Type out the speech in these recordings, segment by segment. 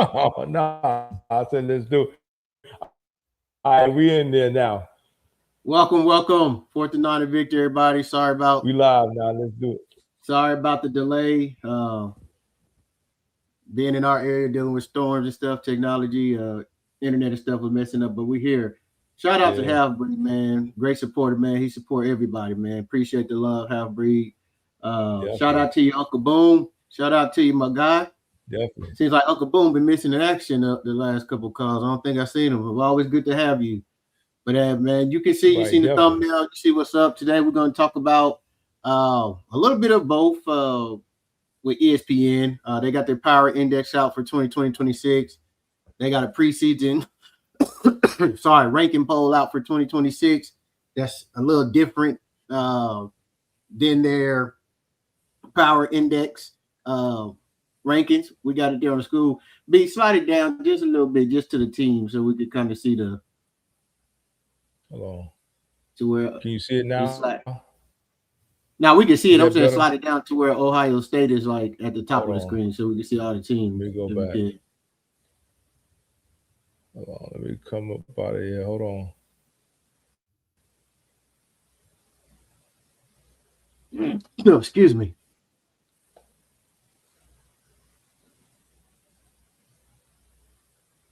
Oh, no. I said, let's do it. All right, we in there now. Welcome, welcome. 4th-9 victory, everybody. We live now. Let's do it. Sorry about the delay. Being in our area, dealing with storms and stuff, technology, internet and stuff was messing up, but we're here. Shout out to Yeah, Half Breed, man. Great supporter, man. He support everybody, man. Appreciate the love, Half Breed. Shout definitely. out to you, Uncle Boom. Shout out to you, my guy. Definitely. Seems like Uncle Boom been missing in action the last couple of calls. I don't think I've seen him. It's always good to have you. But man, you can see, you Right, seen the definitely. thumbnail, you see what's up. Today we're going to talk about a little bit of both with ESPN. They got their power index out for 2020-26. They got a preseason ranking poll out for 2026. That's a little different than their power index rankings. We got it there on the school. Slide it down just a little bit, just to the team, so we could kind of see the Hold on. to where Can you see it we now? slide. Now we can Is see it. that I'm saying better? slide it down to where Ohio State is like at the top Hold of the on. screen, so we can see all the Let teams. me go back. Hold on. Let me come up out of here. Hold on. No, excuse me.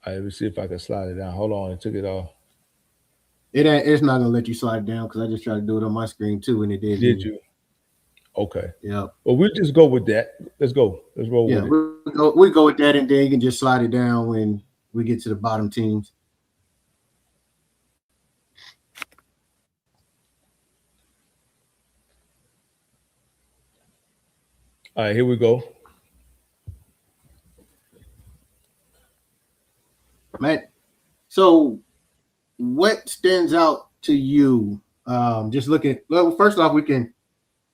All right, let me see if I can slide it down. Hold on. It took it off. It's not gonna let you slide down because I just tried to do it on my screen too, and it Did didn't. you? Okay. Yeah, Well, we'll just go with that. Let's go. Let's roll yeah. with it. We go with that, and then you can just slide it down when we get to the bottom teams. All right, here we go. Man, so what stands out to you? Just looking. Well, first off, we can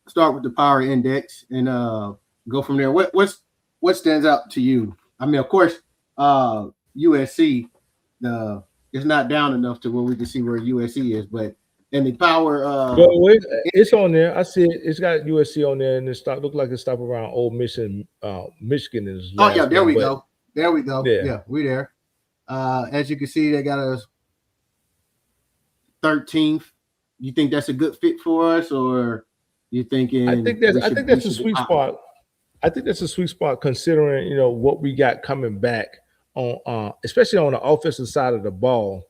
start with the power index and go from there. What stands out to you? I mean, of course, USC the it's not down enough to where we can see where USC is, but and the power. But wait, it's on there. I see it. It's got USC on there, and it stop look like it stop around Old Mission. Michigan is the Oh yeah, last there one, we but go. There we go. yeah, Yeah, we there. As you can see, they got us 13th. You think that's a good fit for us, or you thinking I think we that's a should be sweet higher? spot. I think that's a sweet spot considering what we got coming back on, especially on the offensive side of the ball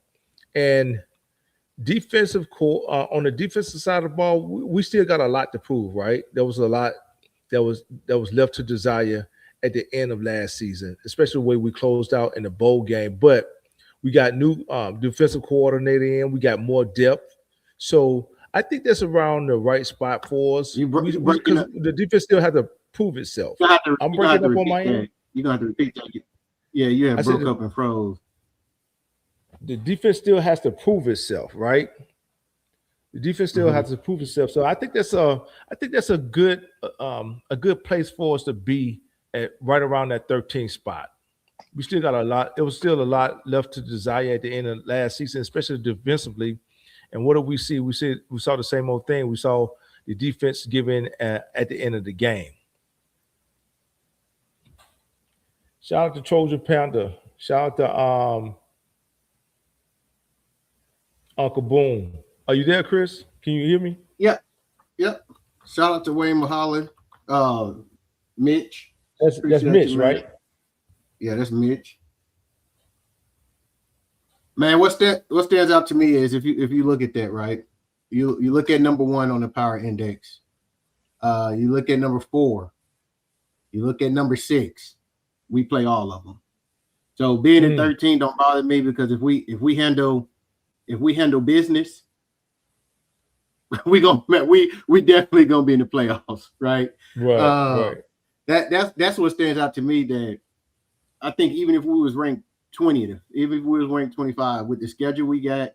and defensive core. On the defensive side of the ball, we still got a lot to prove. Right, there was a lot that was left to desire at the end of last season, especially the way we closed out in the bowl game. But we got new defensive coordinator in. We got more depth, so I think that's around the right spot for us. You We breaking because up. the defense still had to prove itself. I'm You gonna have breaking to up on repeat my that. end. You're gonna have to repeat that. Yeah, you I have said broke up and froze. the defense still has to prove itself, right? The defense still Mm-hmm. has to prove itself. So I think that's a good place for us to be at right around that 13th spot. We still got a lot. It was still a lot left to desire at the end of last season, especially defensively. And what did we see? We saw the same old thing. We saw the defense giving at the end of the game. Shout out to Trojan Panther. Shout out to Uncle Boom. Are you there, Chris? Can you hear me? Yep, yep. Shout out to Wayne Mahalan, uh, Mitch. That's Appreciate you, Mitch, man. right? Yeah, that's Mitch. Man, what stands out to me is if you look at that, right? You look at number one on the power index. You look at number four. You look at number six. We play all of them. So being in Mm, 13 don't bother me because if we handle business, we definitely gonna be in the playoffs, right? right, Uh, right, that's what stands out to me. That I think even if we was ranked 20th, even if we was ranked 25 with the schedule we got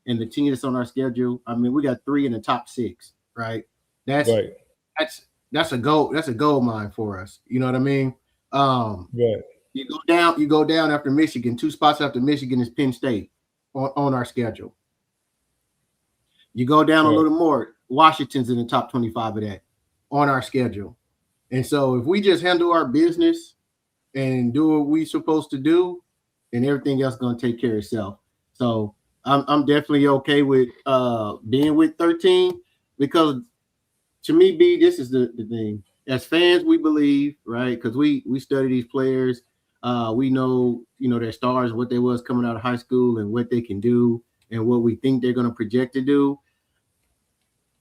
and the team that's on our schedule, I mean we got three in the top six, right? That's right, that's that's a gold mine for us. You know what I mean? Um, right, you go down after Michigan, two spots after Michigan is Penn State on our schedule. You go down a right. little more, Washington's in the top 25 of that on our schedule. And so if we just handle our business, and do what we supposed to do, and everything else gonna take care of itself. So I'm definitely okay with being with 13 because to me, B, this is the thing. As fans, we believe, right? Because we study these players. We know, their stars, what they was coming out of high school and what they can do and what we think they're gonna project to do.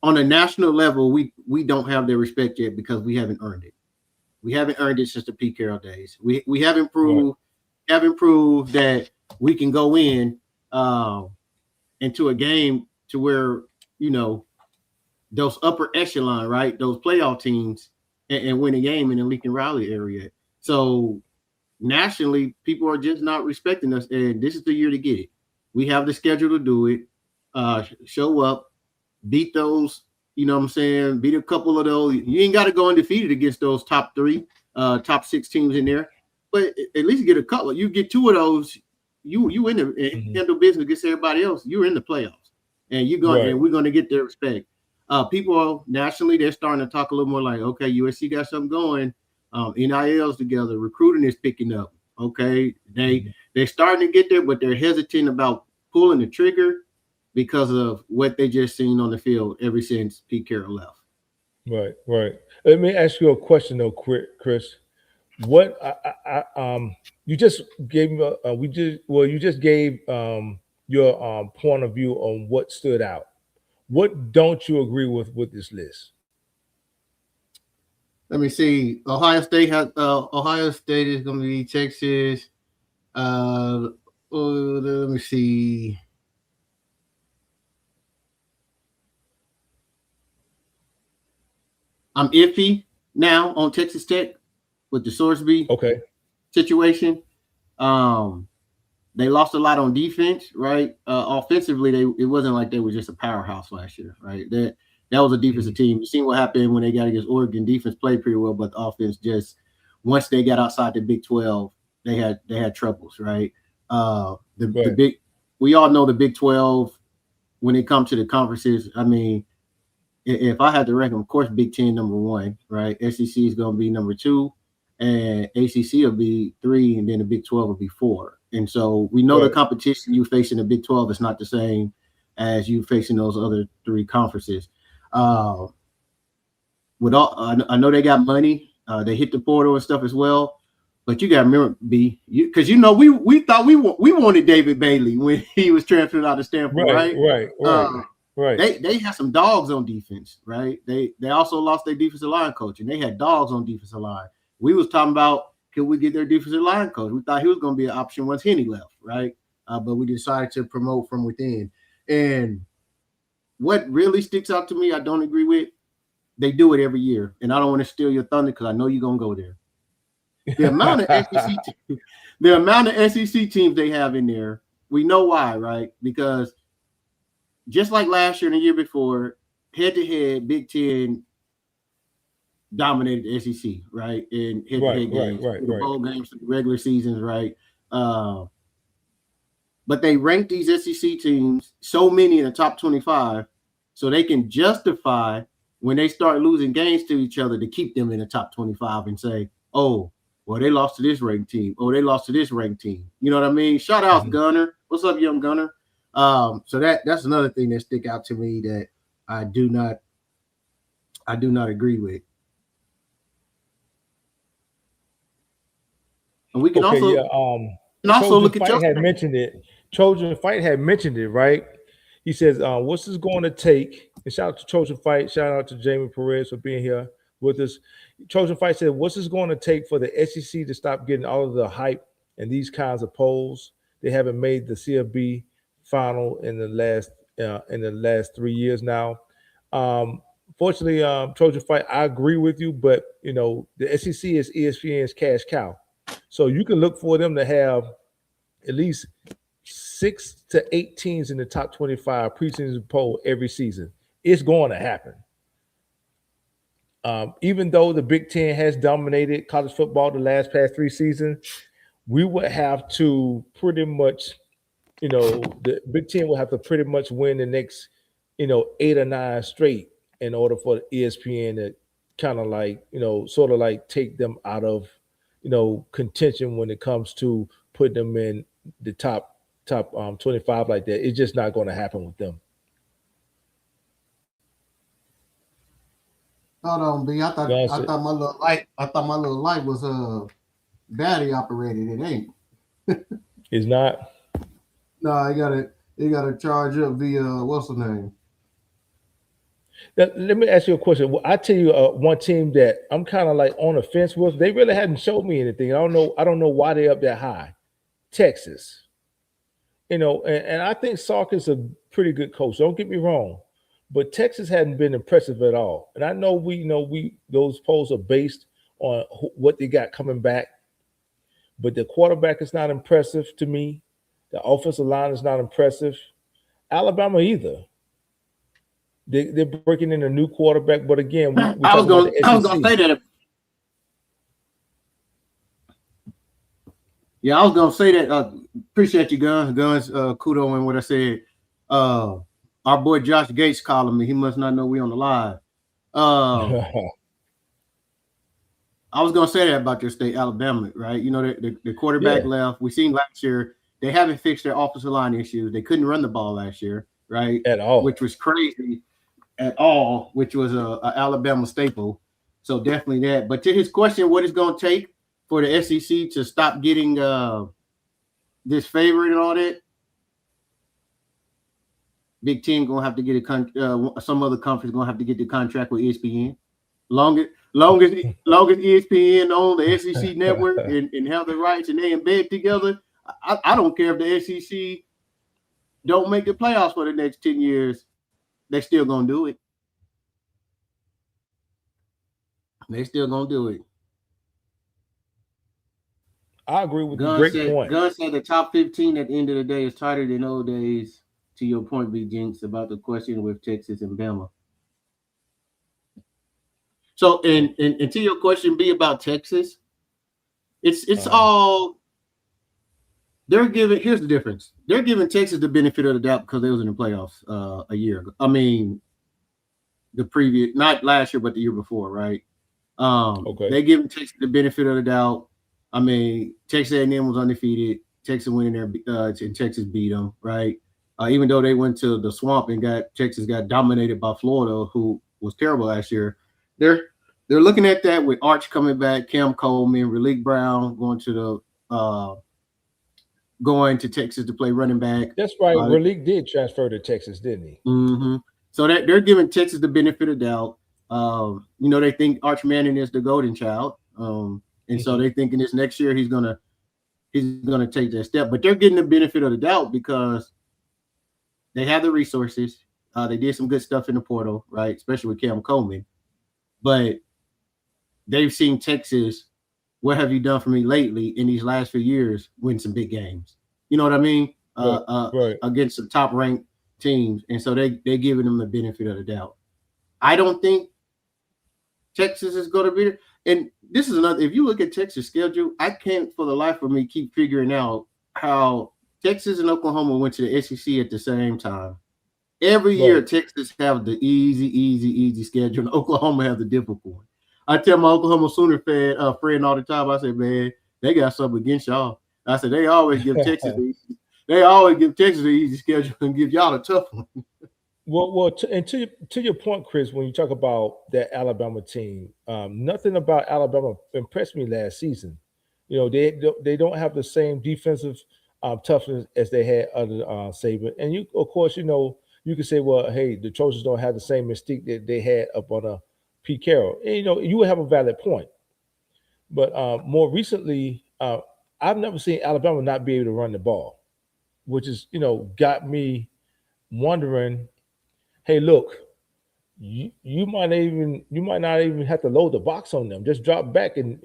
On a national level, we don't have their respect yet because we haven't earned it. We haven't earned it since the Pete Carroll days. We Right. haven't proved that we can go in uh, into a game to where you know those upper echelon, right? Those playoff teams and win a game in the Lincoln Riley area. So nationally, people are just not respecting us, and this is the year to get it. We have the schedule to do it. Show up, beat those, you know what I'm saying? Beat a couple of those. You ain't got to go undefeated against those top three, top six teams in there, but at least get a couple. You get two of those, you in the Mhm. handle business against everybody else. You're in the playoffs, and Right. we're gonna get their respect. People nationally, they're starting to talk a little more like, okay, USC got something going. NILs together, recruiting is picking up. Okay, Mhm. they're starting to get there, but they're hesitant about pulling the trigger because of what they just seen on the field ever since Pete Carroll left. Right. Right. Let me ask you a question though, Chris. What you just gave me? You just gave your point of view on what stood out. What don't you agree with this list? Let me see. Ohio State is going to be Texas. Uh, let me see. I'm iffy now on Texas Tech with the Sorsby Okay. situation. Um, they lost a lot on defense, right? Offensively, it wasn't like they were just a powerhouse last year, right? That was a defensive Mhm. team. You seen what happened when they got against Oregon. Defense played pretty well, but the offense just once they got outside the Big 12, they had troubles, right? The Right. big we all know the Big 12 when it comes to the conferences. I mean, if I had to rank them, of course, Big Ten number one, right? SEC is going to be number two, and ACC will be three, and then the Big 12 will be four. And so we know the Right. competition you face in the Big 12 is not the same as you facing those other three conferences. Uh, I know they got money. They hit the portal and stuff as well. But you got to remember, B, because we thought we wanted David Bailey when he was transferred out of Stanford, Right. right? Right. Uh, Right. Right. they had some dogs on defense, right? They also lost their defensive line coach, and they had dogs on defensive line. We was talking about could we get their defensive line coach? We thought he was going to be an option once Henny left, right? But we decided to promote from within. And what really sticks out to me, I don't agree with. They do it every year, and I don't want to steal your thunder because I know you're gonna go there. The amount of the amount of SEC teams they have in there, we know why, right? Because just like last year and the year before, head to head, Big Ten dominated the SEC, right? In head to Right. head Right. games, Right. through the Right. bowl games, through the regular seasons, right? Uh, but they rank these SEC teams, so many in the top 25, so they can justify when they start losing games to each other to keep them in the top 25 and say, oh, well, they lost to this ranked team. Oh, they lost to this ranked team. You know what I mean? Shout out Mhm. Gunner. What's up, young Gunner? So that's another thing that stick out to me that I do not I do not agree with. And we Okay. Yeah. can also Trojan look at Fight your had mentioned it. Trojan Fight had mentioned it, right? He says, "What's this going to take?" And shout out to Trojan Fight. Shout out to Jamie Perez for being here with us. Trojan Fight said, "What's this going to take for the SEC to stop getting all of the hype and these kinds of polls? They haven't made the CFB final in the last 3 years now." Um, Fortunately, Trojan Fight, I agree with you, but the SEC is ESPN's cash cow, so you can look for them to have at least 6 to 8 teams in the top 25 preseason poll every season. It's going to happen. Even though the Big Ten has dominated college football the last past 3 seasons, we would have to pretty much, the Big Ten will have to pretty much win the next, 8 or 9 straight in order for ESPN to kind of like, sort of like take them out of contention when it comes to putting them in the top 25 like that. It's just not going to happen with them. Hold on, B. I thought You know what I'm I saying? thought my little light. I thought my little light was battery operated. It ain't. It's not. No, you gotta charge up via what's the name? Let me ask you a question. Well, I tell you, one team that I'm kind of like on the fence with. They really hadn't showed me anything. I don't know. I don't know why they up that high. Texas. And I think Sark is a pretty good coach. Don't get me wrong, but Texas hadn't been impressive at all. And I know we those polls are based on what they got coming back, but the quarterback is not impressive to me. The offensive line is not impressive. Alabama either. They're breaking in a new quarterback, but again, we I was talking about gonna the I was gonna SEC. say that. Yeah, I was gonna say that. Appreciate you, Guns. Guns, kudo and what I said. Uh, our boy Josh Gates calling me. He must not know we on the live. Uh, I was gonna say that about your state, Alabama, right? You know, the quarterback Yeah, left. We seen last year they haven't fixed their offensive line issues. They couldn't run the ball last year, right? at all. Which was crazy at all, which was a Alabama staple. So definitely that. But to his question, what it's going to take for the SEC to stop getting this favorite and all that? Big Ten going to have to get some other conference going to have to get the contract with ESPN. Long as ESPN own the SEC network and have the rights and they embed together, I don't care if the SEC don't make the playoffs for the next 10 years. They still going to do it. They still going to do it. I agree with you. Great point. Gun said the top 15 at the end of the day is tighter than old days. To your point, Big Jinx, about the question with Texas and Bama. So, and to your question, B, about Texas, it's all they're giving. Here's the difference: they're giving Texas the benefit of the doubt because they was in the playoffs a year ago. I mean, the previous, not last year, but the year before, right? Okay. They giving Texas the benefit of the doubt. I mean, Texas A&M was undefeated. Texas went in there and Texas beat them, right? Even though they went to the swamp and Texas got dominated by Florida, who was terrible last year. They're looking at that with Arch coming back, Cam Coleman, Relique Brown going to Texas to play running back. That's right. Relique did transfer to Texas, didn't he? Mm-hmm. So that they're giving Texas the benefit of the doubt. They think Arch Manning is the golden child. And so they're thinking this next year he's gonna take that step. But they're getting the benefit of the doubt because they have the resources. They did some good stuff in the portal, right? Especially with Cam Coleman. But they've seen Texas, what have you done for me lately in these last few years, win some big games. You know what I mean? Right. Against some top ranked teams. And so they're giving them the benefit of the doubt. I don't think Texas is going to be there. And this is another, if you look at Texas' schedule, I can't for the life of me keep figuring out how Texas and Oklahoma went to the SEC at the same time. Every year, Texas have the easy schedule, and Oklahoma have the difficult one. I tell my Oklahoma Sooner friend all the time, I say, man, they got something against y'all. I said, they always give Texas the easy schedule and give y'all a tough one. Well, to your point, Chris, when you talk about that Alabama team, nothing about Alabama impressed me last season. They don't have the same defensive toughness as they had under Saban, and of course, you can say, well, hey, the Trojans don't have the same mystique that they had up on Pete Carroll. And, you would have a valid point, but more recently, I've never seen Alabama not be able to run the ball, which is got me wondering. Hey, look, you might not even have to load the box on them. Just drop back and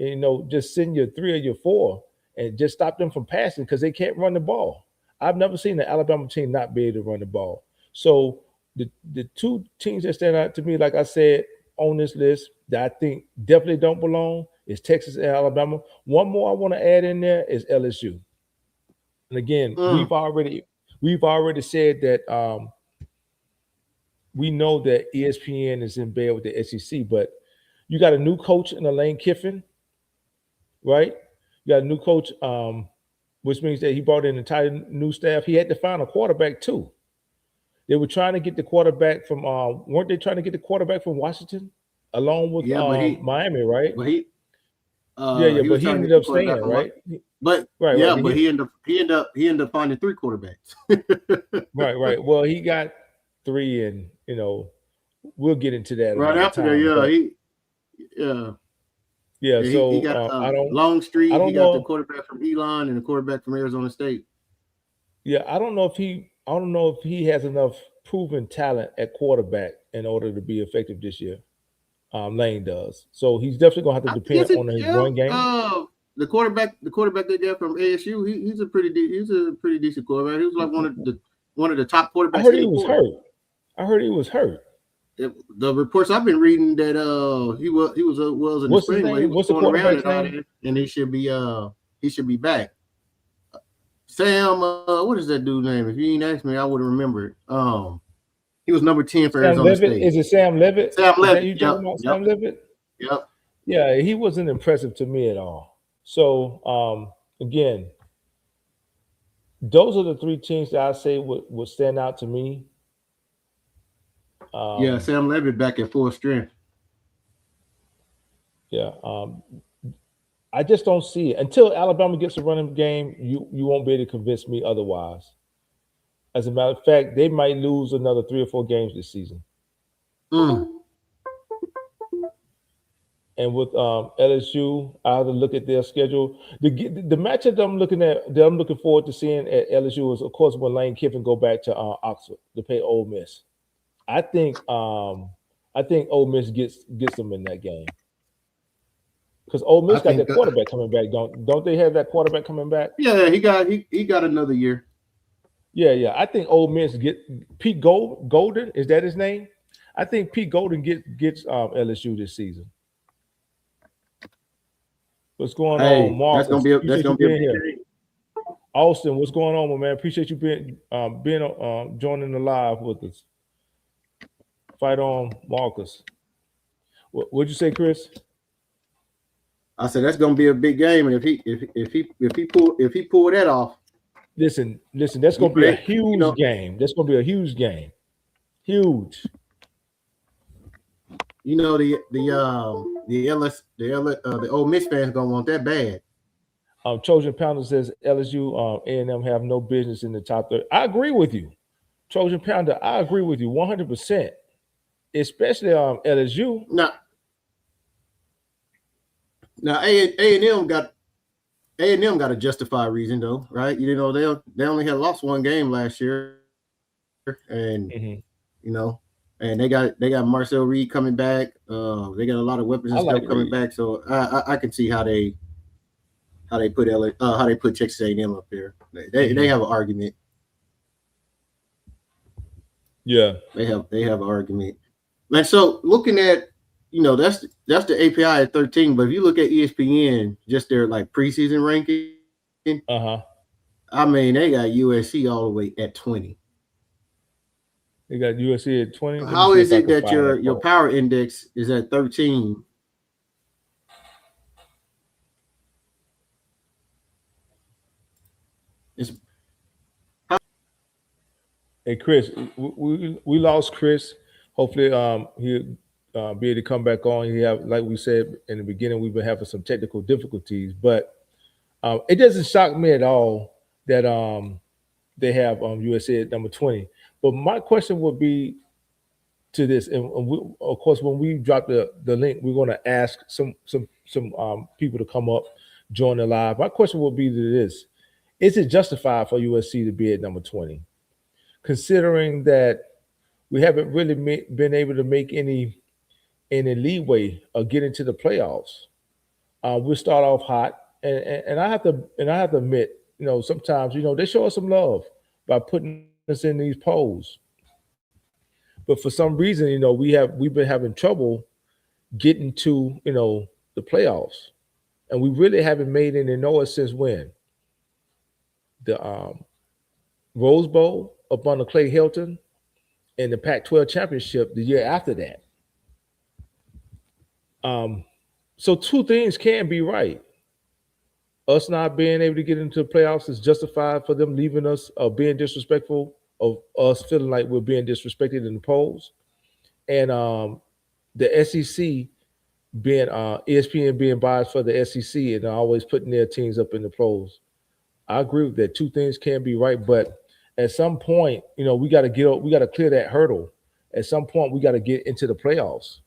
just send your 3 or your 4 and just stop them from passing because they can't run the ball. I've never seen the Alabama team not be able to run the ball. So the two teams that stand out to me, like I said on this list, that I think definitely don't belong is Texas and Alabama. One more I want to add in there is LSU. And again, we've already said that. We know that ESPN is in bed with the SEC, but you got a new coach in Lane Kiffin, right? got a new coach, which means that he brought in an entire new staff. He had to find a quarterback too. They were trying to get the quarterback from, weren't they trying to get the quarterback from Washington along with Yeah, Miami, right? but Yeah, yeah, he was but he trying to ended get the up quarterback staying, from what? right? But Right, right. yeah, but he ended up finding three quarterbacks. Right, right. Well, he got three, and we'll get into that Right another after that, time. yeah, But yeah, yeah, he so got I Longstreet. He don't got the know. quarterback from Elon and the quarterback from Arizona State. Yeah, I don't know if he has enough proven talent at quarterback in order to be effective this year. Lane does, so he's definitely gonna have to I think depend it's on his yeah. run game. The quarterback they got from ASU. He's a pretty decent quarterback. He was like one of the top I quarterbacks heard in he the was portal. hurt. I heard he was hurt. The reports I've been reading that he was in the What's his spring, but he name? was What's the going around quarterback's and all name? that, and he should be back. Sam, what is that dude's name? If you ain't asked me, I would have remembered. He was number 10 for Sam Arizona Levitt. State. Is it Sam Levitt? Sam Is that Levitt. you talking Yep, about? yep, Sam Levitt? yep. Yeah, he wasn't impressive to me at all. So again, those are the three teams that I say would stand out to me. Yeah, Um, Sam Levitt back at full strength. yeah, I just don't see it until Alabama gets a running game. You won't be able to convince me otherwise. As a matter of fact, they might lose another 3 or 4 games this season. Mm. And with LSU, I have to look at their schedule. The matchup that I'm looking forward to seeing at LSU is, of course, when Lane Kiffin go back to Oxford to play Ole Miss. I think I think Ole Miss gets them in that game because Ole I Miss got their think, quarterback coming back. Don't they have that quarterback coming back? yeah, he got another year. Yeah, yeah. I think Ole Miss get Golden. Is that his name? I think Pete Golden gets LSU this season. What's going on, Hey, that's gonna Marcus? be that's Appreciate you gonna be a being big here. game. Austin, what's going on, my man? Appreciate you being joining the live with us. Fight on, Marcus. What'd you say, Chris? I said that's gonna be a big game, and if he pull that off, Listen. That's he gonna be a may, you huge know, game. That's gonna be a huge game. Huge. the Ole Miss fans gonna want that bad. Trojan Pounder says LSU, A&M have no business in the top 30. I agree with you, Trojan Pounder. I agree with you 100%. Especially LSU. Now A&M got a justified reason though, right? They only had lost one game last year, and Mm-hmm. you know, and they got Marcel Reed coming back. They got a lot of weapons I and like stuff coming Reed. back. So I can see how they put Texas A&M up there. They Mm-hmm. have an argument. Yeah. They have an argument. And so looking at that's the API at 13. But if you look at ESPN, just their like preseason ranking, Uh huh. I mean they got USC all the way at 20. They got USC at 20. Let me How see is if I it can that find your that your quote. power index is at 13? It's Hey, Chris, we lost Chris. Hopefully, he'll be able to come back on. He have, like we said in the beginning, we've been having some technical difficulties, but it doesn't shock me at all that they have USA at number 20. But my question would be to this, and of course, when we drop the link, we're going to ask some people to come up, join the live. My question would be to this: is it justified for USC to be at number 20, considering that we haven't really been able to make any leeway of getting to the playoffs? We'll start off hot, and I have to admit, sometimes they show us some love by putting us in these polls, but for some reason, we've been having trouble getting to the playoffs, and we really haven't made any noise since when the Rose Bowl up under Clay Helton and the Pac-12 championship the year after that. Um, so two things can be right. Us not being able to get into the playoffs is justified for them leaving us or being disrespectful of us feeling like we're being disrespected in the polls. And the SEC being ESPN being biased for the SEC and always putting their teams up in the polls. I agree with that. Two things can be right, but at some point, we got to we got to clear that hurdle. At some point, we got to get into the playoffs.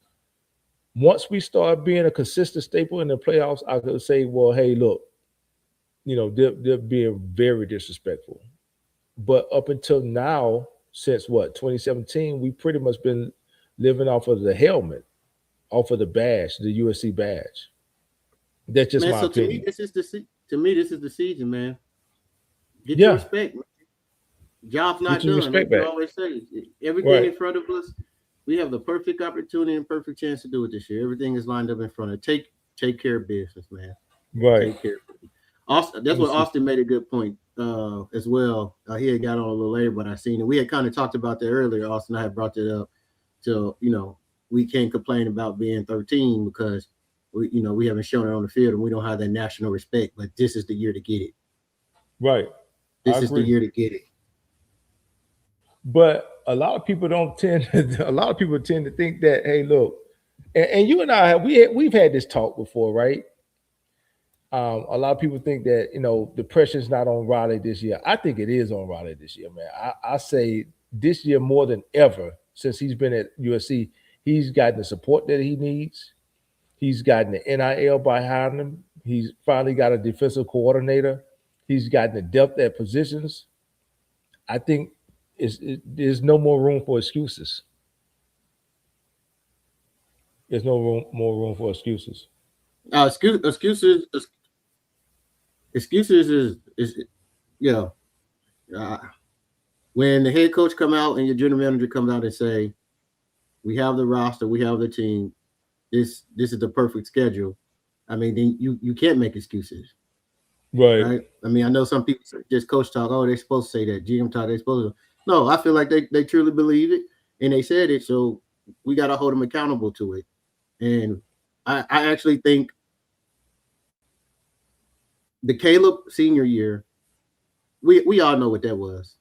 Once we start being a consistent staple in the playoffs, I could say, well, hey, look, they're being very disrespectful. But up until now, since what 2017, we pretty much been living off of the helmet, off of the badge, the USC badge. That's just Man, my so to me, opinion. this is the season, man. Get your Yeah, respect. Job's get not your done. respect Like you back. always say, everything Right, in front of us, we have the perfect opportunity and perfect chance to do it this year. Everything is lined up in front of. Take care of business, man. right. Take care. Austin, that's Let me what see. Austin made a good point as well. He had got on a little later, but I seen it. We had kind of talked about that earlier. Austin, I had brought that up to we can't complain about being 13 because we haven't shown it on the field and we don't have that national respect. But this is the year to get it. Right, I This is the agree. year to get it. But a lot of people don't tend. A lot of people tend to think that, hey, look, and you and I, we've had this talk before, right? A lot of people think that the pressure's not on Riley this year. I think it is on Riley this year, man. I say this year more than ever since he's been at USC, he's gotten the support that he needs. He's gotten the NIL behind him. He's finally got a defensive coordinator. He's gotten the depth at positions. I think there's no more room for excuses. There's no more room for excuses. Excuses is you know uh, when the head coach come out and your general manager comes out and say we have the roster, we have the team. This is the perfect schedule. I mean, then you can't make excuses, Right. right? I mean, I know some people just coach talk. Oh, they're supposed to say that. GM talk. They're supposed to. No, I feel like they truly believe it and they said it. So we got to hold them accountable to it. And I actually think the Caleb senior year, we all know what that was.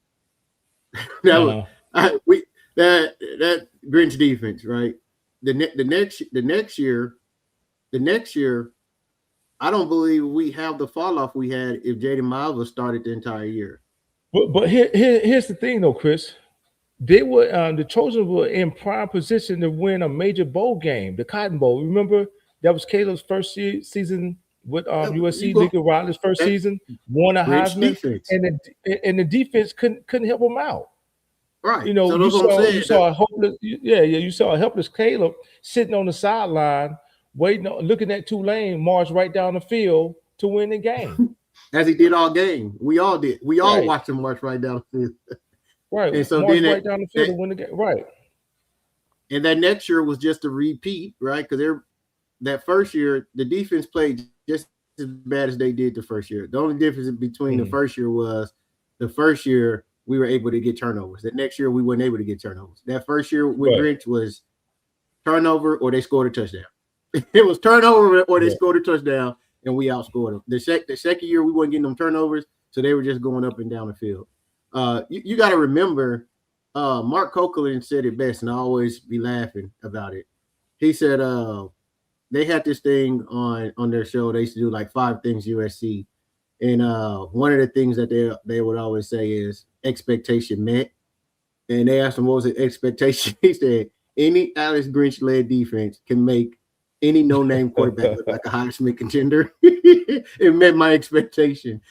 That was Uh-huh. we that Grinch defense, right? The next year, I don't believe we have the fall off we had if Jaden Miles was started the entire year. But here's the thing though, Chris. The Trojans were in prime position to win a major bowl game, the Cotton Bowl. Remember that was Caleb's first season with You USC. go Lincoln Riley's first that season, won a Grinch Heisman, defense, and the defense couldn't help him out. right? You know, So you that's what I'm saw you saying. That saw a hopeless, yeah, yeah, you saw a helpless Caleb sitting on the sideline, waiting, looking at Tulane march right down the field to win the game. as he did all game, we all did. We all Right, watched him march right down the field. right, And so march then right down the field to win the game. Right, that next year was just a repeat, right? Because that first year the defense played just as bad as they did the first year. The only difference between the first year mm, was the first year we were able to get turnovers. The next year we weren't able to get turnovers. That first year with right, Grinch was turnover or they scored a touchdown. It was turnover or they right. scored a touchdown and we outscored them. The second year we weren't getting them turnovers, so they were just going up and down the field. You got to remember, Mark Copeland said it best, and I always be laughing about it. He said, they had this thing on their show. They used to do like 5 things USC, and one of the things that they would always say is expectation met. And they asked him what was the expectation. He said any Alex Grinch led defense can make any no name quarterback look like a Heisman contender. It met my expectation.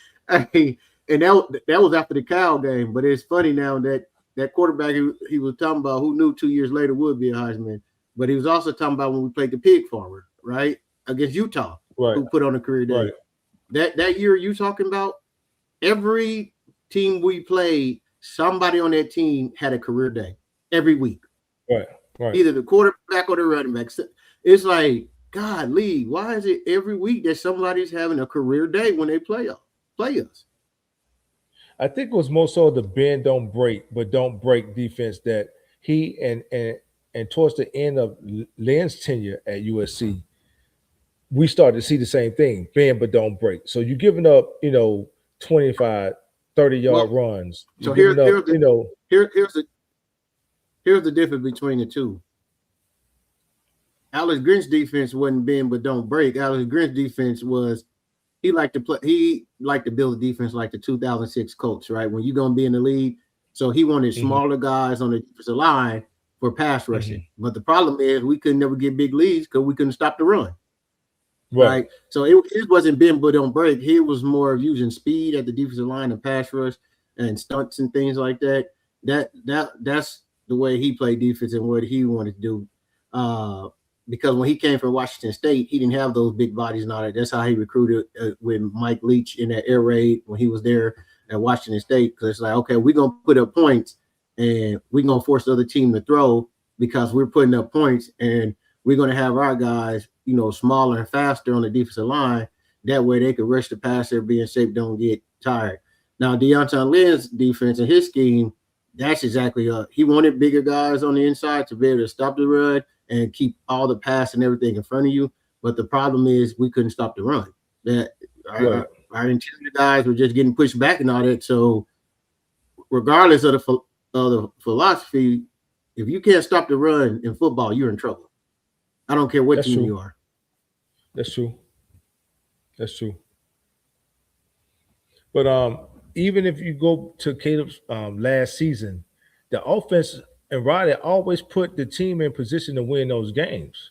Hey, and that was after the Cal game. But it's funny now that that quarterback he was talking about, who knew 2 years later would be a Heisman. But he was also talking about when we played the pig farmer, right? Against Utah, Right, who put on a career right, day. That year you talking about, every team we played, somebody on that team had a career day every week. right, right. Either the quarterback or the running back. It's like, God, Lee, why is it every week that somebody's having a career day when they play us? I think it was more so the bend don't break, but don't break defense that he and towards the end of Lynn's tenure at USC, we started to see the same thing, bend but don't break. So you're giving up, 25, 30-yard Well, runs. You're so giving up, here here's the difference between the two. Alex Grinch's defense wasn't bend but don't break. Alex Grinch's defense was he liked to play. He liked to build a defense like the 2006 Colts, right? When you're gonna be in the league, so he wanted Mhm, smaller guys on the defensive line for pass rushing. mhm. But the problem is we could never get big leads because we couldn't stop the run, Right. right? So it wasn't bend but don't break. He was more of using speed at the defensive line and pass rush and stunts and things like that. That's the way he played defense and what he wanted to do. Uh, because when he came from Washington State, he didn't have those big bodies and all that. That's how he recruited with Mike Leach in that air raid when he was there at Washington State. Because it's like, okay, we're gonna put up points and we're gonna force the other team to throw because we're putting up points, and we're gonna have our guys, smaller and faster on the defensive line. That way they can rush the passer, be in shape, don't get tired. Now Deion Lynn's defense and his scheme, that's exactly he wanted bigger guys on the inside to be able to stop the run and keep all the pass and everything in front of you. But the problem is we couldn't stop the run. That Right. our interior guys were just getting pushed back and all that. So regardless of the philosophy, if you can't stop the run in football, you're in trouble. I don't care what That's team true. you are. That's true. That's true. But even if you go to Caleb's last season, the offense and Roddy always put the team in position to win those games.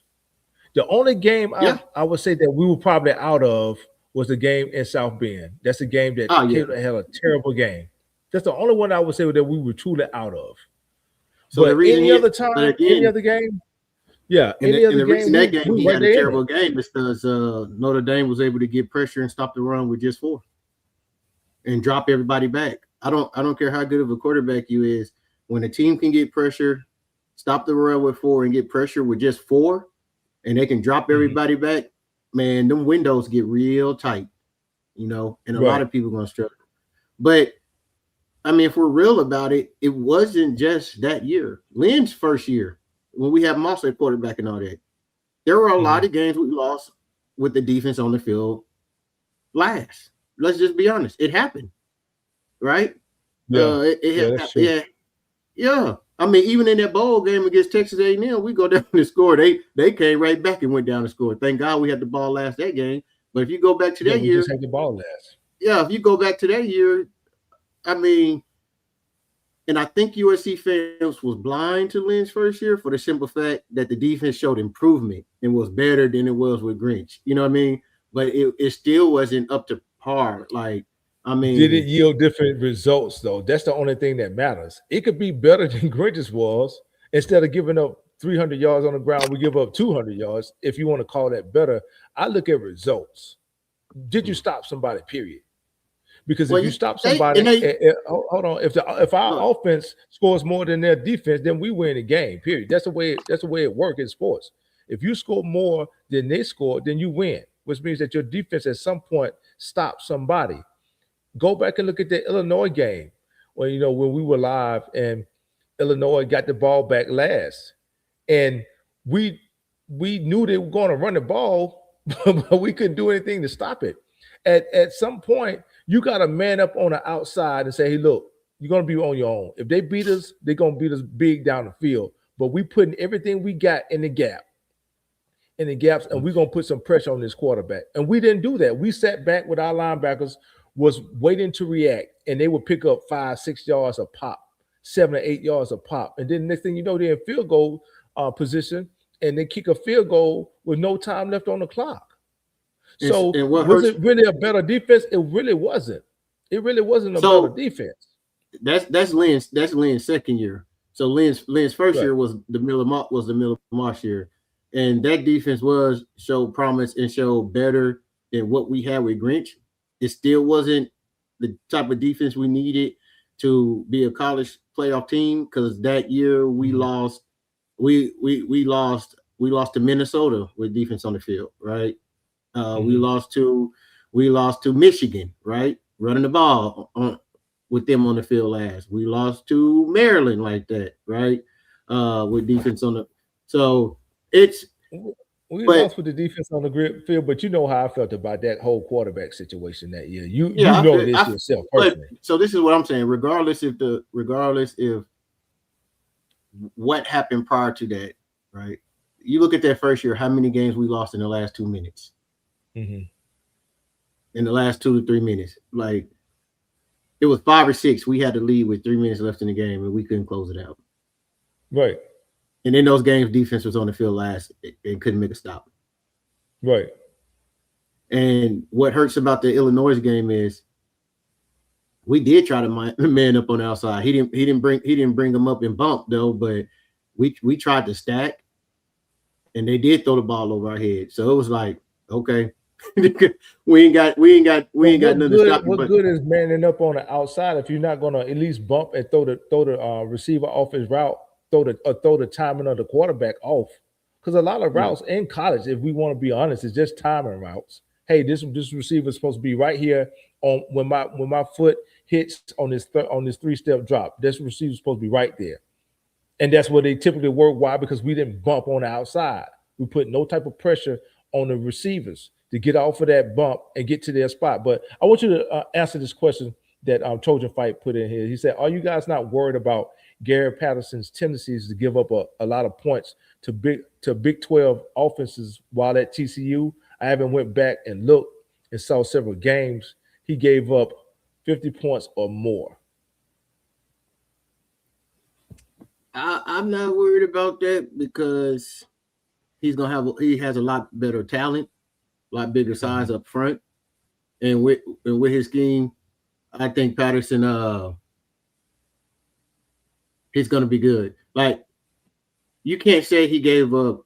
The only game Yeah. I would say that we were probably out of was the game in South Bend. That's the game that Oh yeah. Caleb had a terrible game. That's the only one I would say that we were truly out of. So the But reason any he, other but time, any again, other game, yeah, and any other the reason game, that game we he right had a there in it. terrible game is because Notre Dame was able to get pressure and stop the run with just 4 and drop everybody back. I don't care how good of a quarterback you is. When a team can get pressure, stop the run with 4 and get pressure with just 4, and they can drop Mhm. everybody back, man, them windows get real tight, and a lot Right. of people gonna struggle. But I mean, if we're real about it, it wasn't just that year. Lynn's first year, when we had Moss at quarterback and all that, there were a lot Mhm. of games we lost with the defense on the field last. Let's just be honest. It happened, right? Yeah. Yeah, It that's true. yeah, yeah. I mean, even in that bowl game against Texas A&M, we go down and score. They came right back and went down and scored. Thank God we had the ball last that game. But if you go back to Yeah, that we just year, had the ball last. yeah, if you go back to that year, I mean, and I think USC fans was blind to Lynn's first year for the simple fact that the defense showed improvement and was better than it was with Grinch. You know what I mean? But it still wasn't up to par. Like, I Did it mean, yield different results though? That's the only thing that matters. It could be better than Grinch's was. Instead of giving up 300 yards on the ground, we give up 200 yards. If you want to call that better, I look at results. Did you stop somebody? Period. Because if well, you stop they somebody, and they hold on. If our look. offense scores more than their defense, then we win the game. Period. That's the way it works in sports. If you score more than they score, then you win, which means that your defense at some point stops somebody. Go back and look at the Illinois game when when we were live and Illinois got the ball back last, and we we knew they were going to run the ball, but we couldn't do anything to stop it. At some point, you got to man up on the outside and say, "Hey, look, you're going to be on your own. If they beat us, they're going to beat us big down the field. But we putting everything we got in the gaps, and we're gonna put some pressure on this quarterback." And we didn't do that. We sat back with our linebackers, was waiting to react, and they would pick up 5, 6 yards a pop, 7 or 8 yards a pop. And then next thing you know, they're in field goal position, and they kick a field goal with no time left on the clock. So and what was hurts. it really a better defense? It really wasn't. It really wasn't a better So defense. that's Lynn's second year. So Lynn's first Right. year was the Miller Moss year, and that defense was showed promise and showed better than what we had with Grinch. It still wasn't the type of defense we needed to be a college playoff team because that year we Mhm. lost. We lost to Minnesota with defense on the field, right? Uh, we Mhm. lost to we lost to Michigan, right? Running the ball with them on the field last. We lost to Maryland like that, right? With defense on the so it's We But lost with the defense on the grid field, but you know how I felt about that whole quarterback situation that year. You yeah, know this yourself but personally. so this is what I'm saying. Regardless if what happened prior to that, right? You look at that first year, how many games we lost in the last 2 minutes? Mm-hmm. In the last 2 to 3 minutes, like it was 5 or 6. We had to lead with 3 minutes left in the game, and we couldn't close it out. Right, And in those games, defense was on the field last and couldn't make a stop. right. And what hurts about the Illinois game is we did try to man up on the outside. He didn't bring them up and bump though, but we tried to stack, and they did throw the ball over our head. So it was like, okay, we ain't got But nothing to stop you. what But good is manning up on the outside if you're not going to at least bump and throw the receiver off his route, throw the timing of the quarterback off? Because a lot of yeah, routes in college, if we want to be honest, is just timing routes. Hey, this receiver is supposed to be right here on when my foot hits on this 3-step drop. This receiver is supposed to be right there, and that's where they typically work. Why? Because we didn't bump on the outside. We put no type of pressure on the receivers to get off of that bump and get to their spot. But I want you to answer this question that Trojan Fight put in here. He said, "Are you guys not worried about Gary Patterson's tendencies to give up a lot of points to Big 12 offenses while at TCU? I haven't went back and looked and saw several games. He gave up 50 points or more." I'm not worried about that because he has a lot better talent, a lot bigger size up front, and with his scheme, I think Patterson he's going to be good. Like you can't say he gave up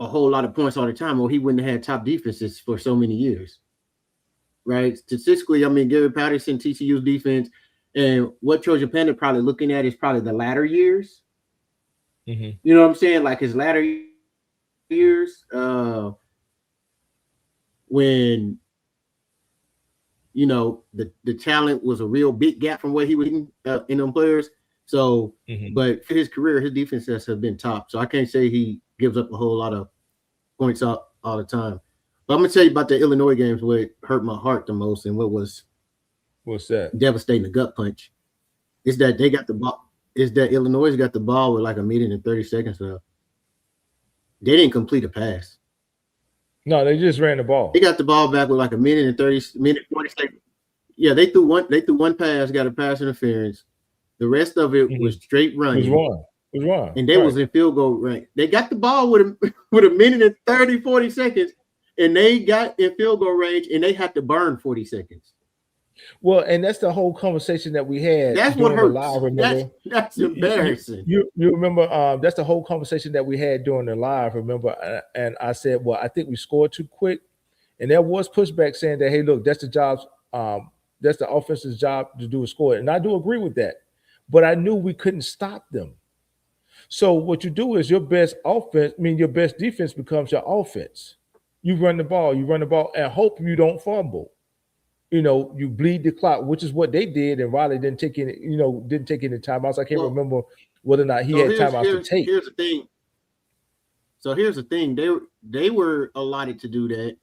a whole lot of points all the time, or he wouldn't have had top defenses for so many years, right? Statistically, I mean, Gary Patterson, TCU's defense, and what Trojan Panda probably looking at is probably the latter years. Mm-hmm. You know what I'm saying? Like his latter years, when the talent was a real big gap from what he was in them players. So, but for his career, his defenses have been top. So I can't say he gives up a whole lot of points all the time. But I'm gonna tell you about the Illinois games where it hurt my heart the most, and what was What's that? devastating, the gut punch, is that they got the ball. Is that Illinois got the ball with like a minute and 30 seconds left. They didn't complete a pass. No, they just ran the ball. They got the ball back with like a minute 40 seconds. Yeah, they threw one pass, got a pass interference. The rest of it was straight running. It was wrong. And they was in field goal range. They got the ball with a minute and 30, 40 seconds, and they got in field goal range, and they had to burn 40 seconds. Well, and that's the whole conversation that we had. That's what hurts. Live, remember? That's embarrassing. You remember that's the whole conversation that we had during the live, remember? And I said, well, I think we scored too quick. And there was pushback saying that, hey, look, that's the offense's job to do a score. And I do agree with that. But I knew we couldn't stop them. So what you do is your best defense becomes your offense. You run the ball, and hope you don't fumble. You bleed the clock, which is what they did, and Riley didn't take any timeouts. I can't remember whether or not he had timeouts to take. Here's the thing. So here's the thing. They were allotted to do that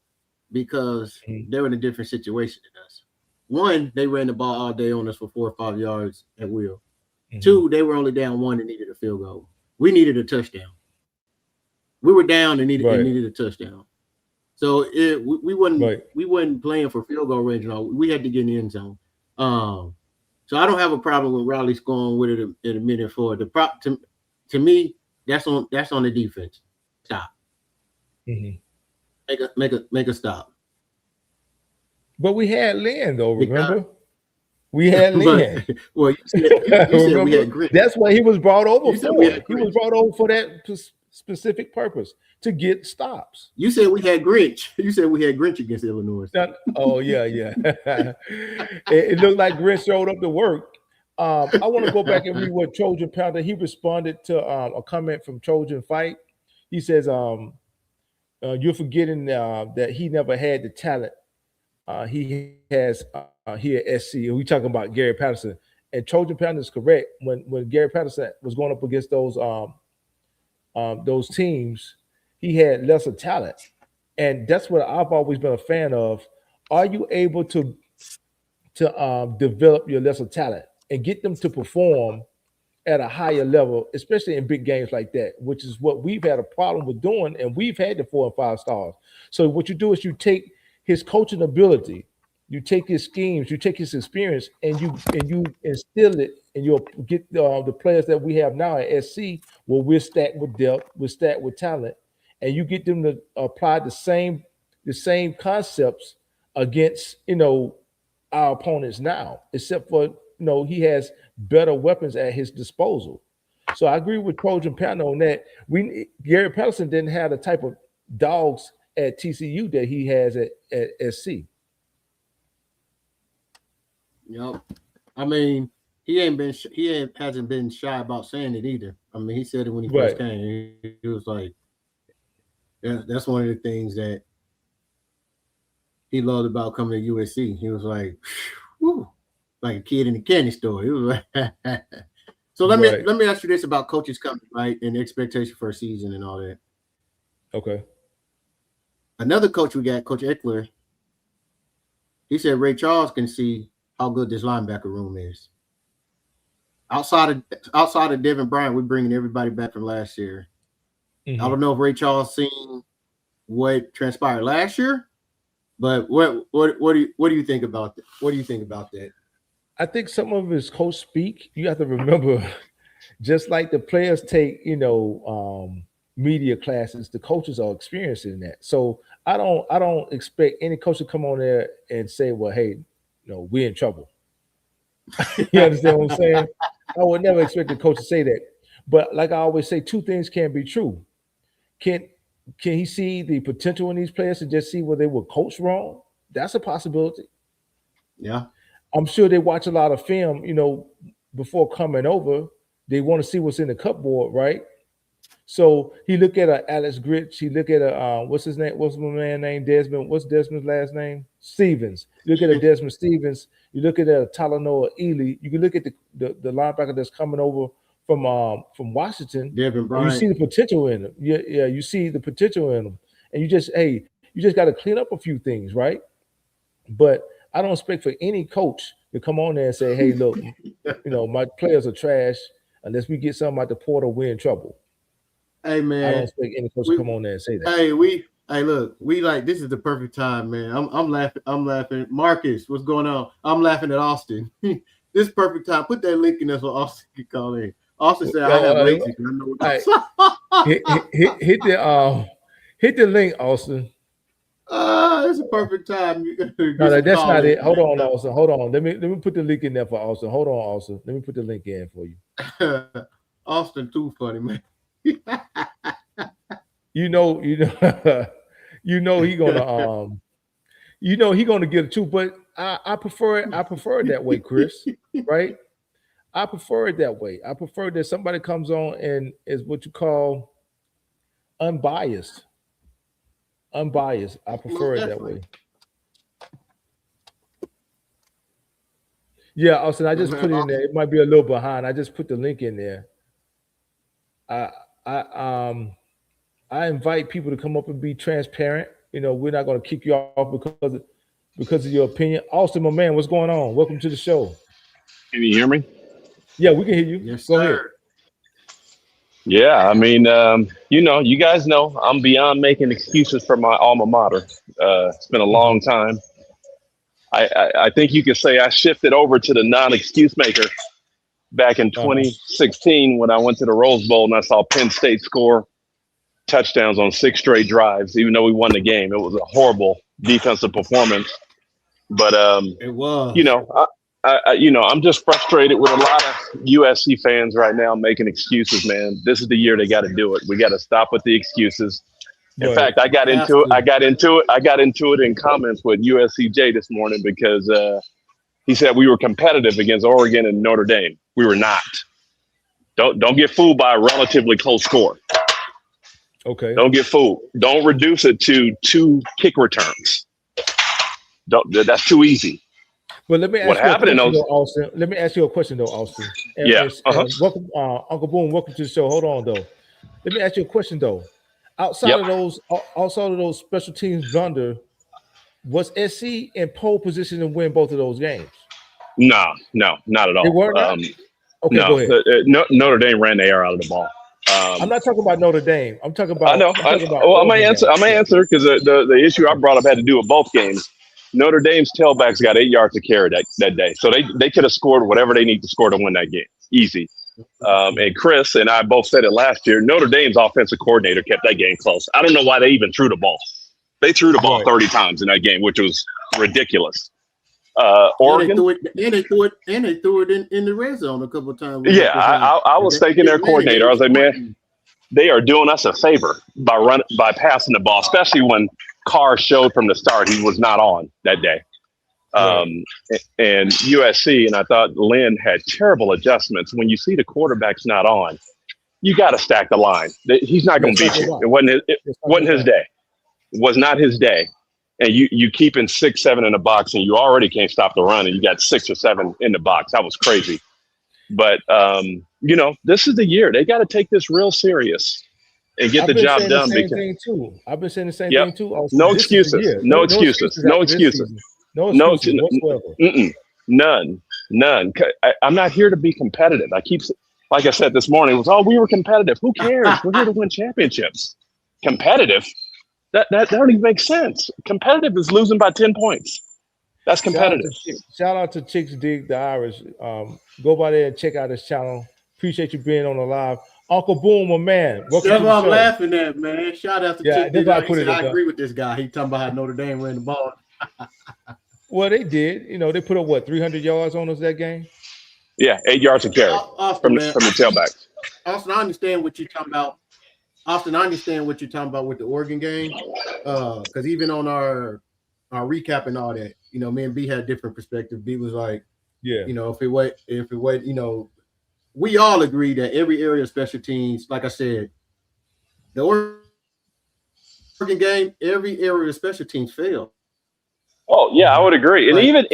because they're in a different situation than us. One, they ran the ball all day on us for 4 or 5 yards at will. Two, they were only down 1 and needed a field goal. We needed a touchdown. We were down and needed a touchdown. So we wasn't playing for field goal range and all. We had to get in the end zone. So I don't have a problem with Riley scoring with it in a minute for the prop. To me, that's on the defense. Stop. Make a stop. But we had Lynn though. Remember, we had Lynn. Well, you said we had Grinch. That's what he was brought over for. He was brought over for that specific purpose, to get stops. You said we had Grinch. You said we had Grinch against Illinois. Oh yeah. It looked like Grinch showed up to work. I want to go back and read what Trojan Panther. He responded to a comment from Trojan Fight. He says, "You're forgetting that he never had the talent he has here at SC." We talking about Gary Patterson, and Trojan Panther is correct. When Gary Patterson was going up against those teams, he had lesser talent, and that's what I've always been a fan of. Are you able to develop your lesser talent and get them to perform at a higher level, especially in big games like that, which is what we've had a problem with doing, and we've had the 4 and 5 stars. So what you do is you take his coaching ability, you take his schemes, you take his experience, and you instill it, and you'll get the players that we have now at SC, where we're stacked with depth, we're stacked with talent, and you get them to apply the same concepts against our opponents now, except for he has better weapons at his disposal. So I agree with Trojan Panther on that. Gary Patterson didn't have the type of dogs at TCU that he has at SC. Yep. I mean, hasn't been shy about saying it either. I mean, he said it when he first came. He was like, that's one of the things that he loved about coming to USC. He was like, whew, like a kid in a candy store. He was like, so let me ask you this about coaches coming, right, and expectation for a season and all that. Okay. Another coach we got, Coach Eckler, he said Ray Charles can see how good this linebacker room is. Outside of Devin Bryant, we're bringing everybody back from last year. Mm-hmm. I don't know if Ray Charles seen what transpired last year, but what do you think about that? What do you think about that? I think some of his coach speak. You have to remember, just like the players take, media classes, the coaches are experiencing that. So I don't expect any coach to come on there and say, well, hey, we're in trouble. You understand what I'm saying? I would never expect the coach to say that. But like I always say, two things can be true. Can he see the potential in these players and just see where they were coached wrong? That's a possibility. Yeah. I'm sure they watch a lot of film, before coming over. They want to see what's in the cupboard, right? So he look at Alex Gritch. He look at what's his name? What's my man name? Desmond. What's Desmond's last name? Stevens. You look at a Desmond Stevens. You look at a Talanoa Ely. You can look at the linebacker that's coming over from Washington. Devin Bryant. You see the potential in him. Yeah. You see the potential in him, and you just got to clean up a few things, right? But I don't expect for any coach to come on there and say, hey, look, my players are trash. Unless we get something out the portal, we're in trouble. Hey, man. I don't expect any coach to come on there and say that. Hey, look, we like, this is the perfect time, man. I'm laughing. Marcus, what's going on? I'm laughing at Austin. This perfect time. Put that link in there so Austin can call in. Austin said, I have lazy. Hit the link, Austin. It's a perfect time. No, that's not it. Hold on, Austin. Hold on. Let me put the link in there for Austin. Hold on, Austin. Let me put the link in for you. Austin, too funny, man. he gonna he gonna get it too, but I prefer it that way, Chris. Right? I prefer it that way. I prefer that somebody comes on and is what you call unbiased. I prefer it that way. Yeah, Austin, I just put it in there. It might be a little behind. I just put the link in there. I invite people to come up and be transparent. We're not going to kick you off because of your opinion. Austin, my man, what's going on? Welcome to the show. Can you hear me? Yeah, we can hear you. Yes, Go sir. ahead. Yeah, I mean, you guys know I'm beyond making excuses for my alma mater. It's been a long time. I think you could say I shifted over to the non-excuse maker back in 2016 when I went to the Rose Bowl and I saw Penn State score touchdowns on 6 straight drives, even though we won the game. It was a horrible defensive performance. But, it was. I'm just frustrated with a lot of USC fans right now making excuses, man. This is the year they got to do it. We got to stop with the excuses. In fact, I got into it in comments with USCJ this morning because he said we were competitive against Oregon and Notre Dame. We were not. Don't get fooled by a relatively close score. Okay. Don't get fooled. Don't reduce it to 2 kick returns. That's too easy. Well, let me ask Austin. Let me ask you a question, though, Austin. And welcome, Uncle Boone. Welcome to the show. Hold on, though. Let me ask you a question, though. outside of those special teams blunder, was SC in pole position to win both of those games? No, not at They all. were not. Okay, No, go ahead. Notre Dame ran the air out of the ball. I'm not talking about Notre Dame. I'm talking about. I know. I'm talking about Well, I Oregon may answer. games. I may answer because the issue I brought up had to do with both games. Notre Dame's tailbacks got 8 yards to carry that day, so they could have scored whatever they need to score to win that game, easy. And Chris and I both said it last year. Notre Dame's offensive coordinator kept that game close. I don't know why they even threw the ball. They threw the ball 30 times in that game, which was ridiculous. Oregon, they threw it in the red zone a couple of times. Yeah, I was thanking their coordinator. I was like, man, they are doing us a favor by passing the ball, especially when Carr showed from the start he was not on that day. And USC, and I thought Lynn had terrible adjustments. When you see the quarterback's not on, you got to stack the line. He's not going to beat you. It wasn't his day. It was not his day. And you keep in 6, 7 in the box, and you already can't stop the run, and you got 6 or 7 in the box. That was crazy. But this is the year they got to take this real serious and get the job done. I've been saying the same thing too. Also, no excuses. No excuses. No excuses. No excuses whatsoever. None. I'm not here to be competitive. Like I said this morning, it was, we were competitive. Who cares? We're here to win championships. Competitive? That don't even make sense. Competitive is losing by 10 points. That's competitive. Shout out to Chicks Dig the Irish. Go by there and check out his channel. Appreciate you being on the live. Uncle Boom, my man. That's what I'm laughing at, man. Shout out to Chicks Dig. I agree with this guy. He talking about how Notre Dame ran the ball. Well, they did. They put up 300 yards on us that game? Yeah, 8 yards to carry from the tailback. Austin, I understand what you're talking about. Austin, I understand what you're talking about with the Oregon game. Because even on our recap and all that, me and B had a different perspective. B was like, if it was, we all agree that every area of special teams, like I said, the Oregon game, every area of special teams failed. Oh yeah, I would agree. And even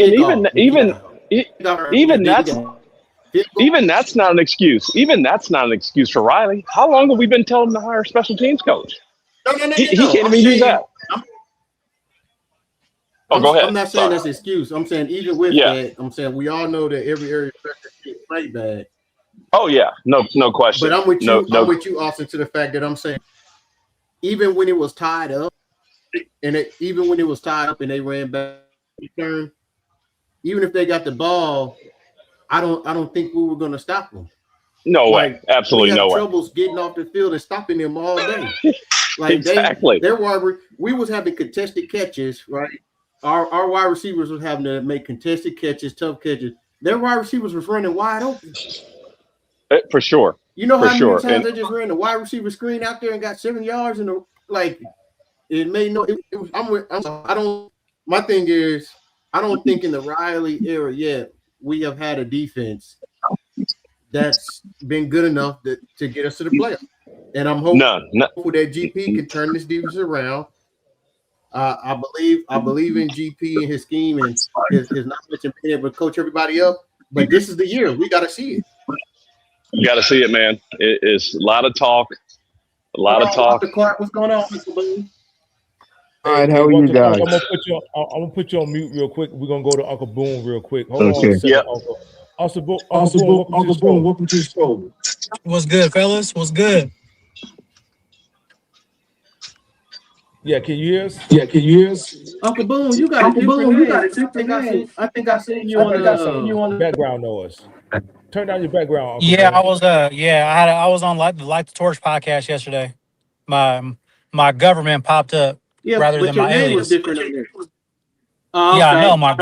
that's not an excuse. Even that's not an excuse for Riley. How long have we been telling him to hire a special teams coach? No. He can't even use that. Go ahead. I'm not saying that's an excuse. I'm saying even with that, I'm saying we all know that every area of special teams play bad. Oh yeah, no question. But I'm with you. I'm with you, Austin, to the fact that I'm saying even when it was tied up, and they ran back return, even if they got the ball, I don't think we were going to stop them. No way, absolutely no way. Troubles getting off the field and stopping them all day. Exactly. We was having contested catches, right? Our wide receivers was having to make contested catches, tough catches. Their wide receivers was running wide open. For sure. You know how many times they just ran the wide receiver screen out there and got 7 yards and it made no. My thing is, I don't think in the Riley era yet we have had a defense that's been good enough to get us to the playoffs. And I'm hoping that GP can turn this defense around. I believe in GP and his scheme and his knowledge and being able to coach everybody up. But this is the year. We got to see it. You got to see it, man. It's a lot of talk. What's going on, Mr. Boone? All right, how are you guys? I'm gonna put you on mute real quick. We're gonna go to Uncle Boone real quick. Hold on a second, Uncle Boone, welcome to the show. What's good, fellas? What's good? Yeah, can you hear us? Uncle Boone, you got a different name. I think I seen you on the background noise. Turn down your background. Uncle yeah, Boone. I was on the Light the Torch podcast yesterday. My government popped up rather than my alias. I know my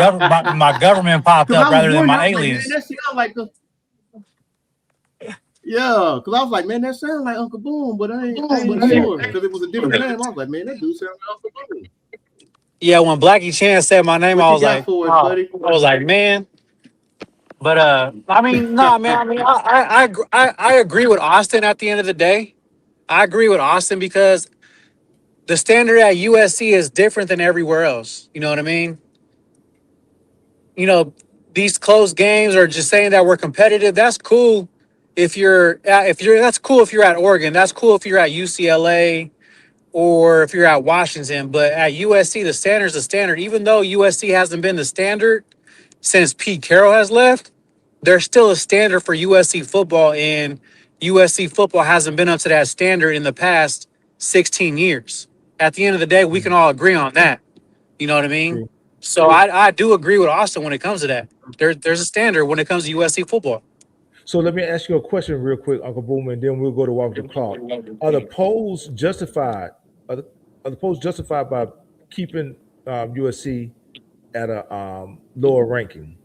government popped up rather than my alias. That sound like because I was like, man, that sounds like Uncle Boone, but I ain't sure because it was a different name. I was like, man, that dude sounds like Uncle Boone. Yeah, when Blackie Chan said my name, I was like, man. But I agree with Austin at the end of the day. I agree with Austin because the standard at USC is different than everywhere else. You know what I mean? These close games or just saying that we're competitive, that's cool. That's cool if you're at Oregon. That's cool if you're at UCLA or if you're at Washington. But at USC, the standard's the standard. Even though USC hasn't been the standard since Pete Carroll has left, there's still a standard for USC football, and USC football hasn't been up to that standard in the past 16 years. At the end of the day, we can all agree on that. You know what I mean? True. So I do agree with Austin when it comes to that. There's a standard when it comes to USC football. So let me ask you a question real quick, Uncle Boom, and then we'll go to walk the clock. Are the polls justified? Are the polls justified by keeping USC at a lower ranking?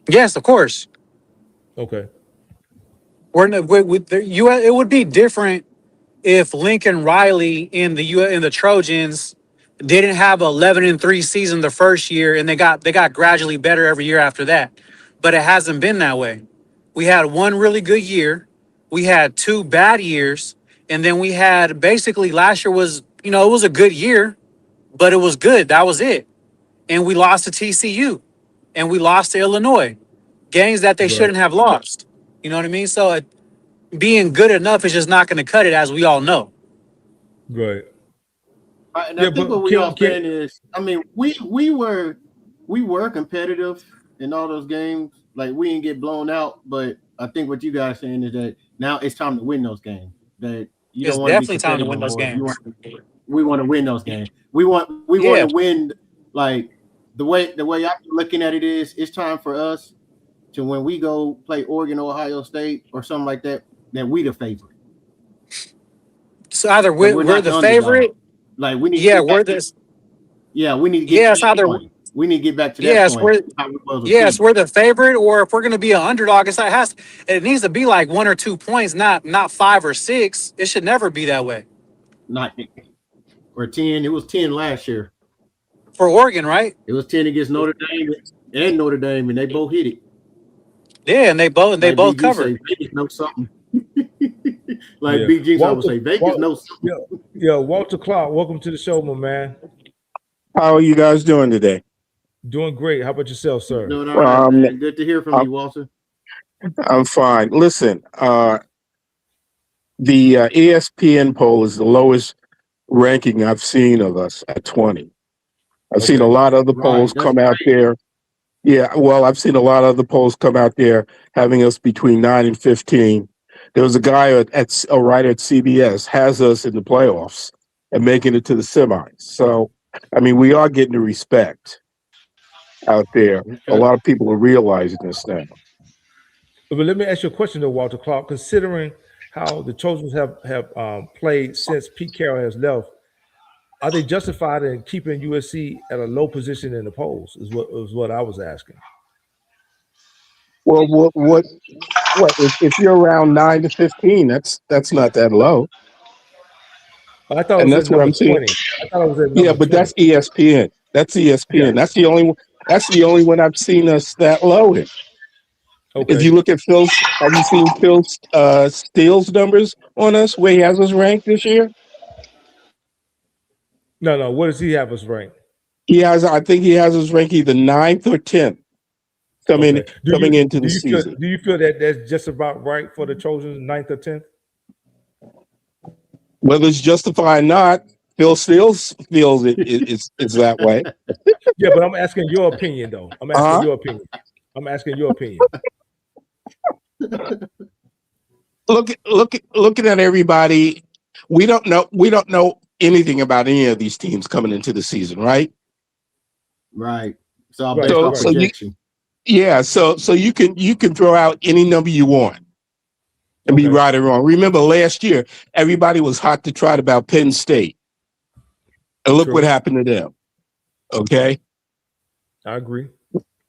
Yes, of course. Okay. It would be different if Lincoln Riley in the Trojans didn't have 11-3 season the first year, and they got gradually better every year after that. But it hasn't been that way. We had one really good year, we had two bad years, and then we had basically last year was, it was a good year, but it was good. That was it. And we lost to TCU, and we lost to Illinois, games that they Right. shouldn't have lost. You know what I mean? So being good enough is just not going to cut it, as we all know. Right. And I think what we all saying is, I mean, we were competitive in all those games. Like, we didn't get blown out, but I think what you guys are saying is that now it's time to win those games. That you It's don't want definitely to be time to win competitive those anymore. games. We want to win those games. We want to win. Like, the way I'm looking at it is, it's time for us to, when we go play Oregon, Ohio State, or something like that, that we the favorite. So either we're the favorite. Like, we need. Yeah, we're this. Yeah, we need to get. It's either. We need to get back to that point. We're the favorite, or if we're going to be an underdog, it needs to be like 1 or 2 points, not 5 or 6. It should never be that way. Not or 10. It was 10 last year for Oregon, right? It was 10 against Notre Dame and they both hit it. Yeah, and they both BG covered. Say, Vegas knows something. Like BG would say, Vegas knows something. Yeah, Walter Clark, welcome to the show, my man. How are you guys doing today? Doing great. How about yourself, sir? Doing all right, man. Good to hear from you, Walter. I'm fine. Listen, the ESPN poll is the lowest ranking I've seen of us at 20. I've seen a lot of other polls come out there. Yeah, well, I've seen a lot of other polls come out there having us between 9 and 15. There was a guy a writer at CBS has us in the playoffs and making it to the semis. So, I mean, we are getting the respect out there. A lot of people are realizing this now. But let me ask you a question, though, Walter Clark. Considering how the Trojans have played since Pete Carroll has left, are they justified in keeping USC at a low position in the polls? Is what I was asking. Well, what? If you're around 9 to 15, that's not that low. I thought it was that's what I'm saying. 20. I thought it was at number 20. But that's ESPN. That's ESPN. Yeah. That's the only one I've seen us that low in. Okay. If you look at Phil's, have you seen Phil's Steele's numbers on us where he has us ranked this year? No. What does he have us ranked? I think he has us ranked either 9th or 10th coming into the season. Do you feel that that's just about right for the Trojans, 9th or 10th? Whether it's justified or not, Phil Steele feels it's that way. Yeah, but I'm asking your opinion, though. I'm asking your opinion. Looking at everybody, we don't know anything about any of these teams coming into the season, right? Right. So projection. So you can throw out any number you want and be right or wrong. Remember last year, everybody was hot to trot about Penn State. And look what happened to them. Okay? I agree.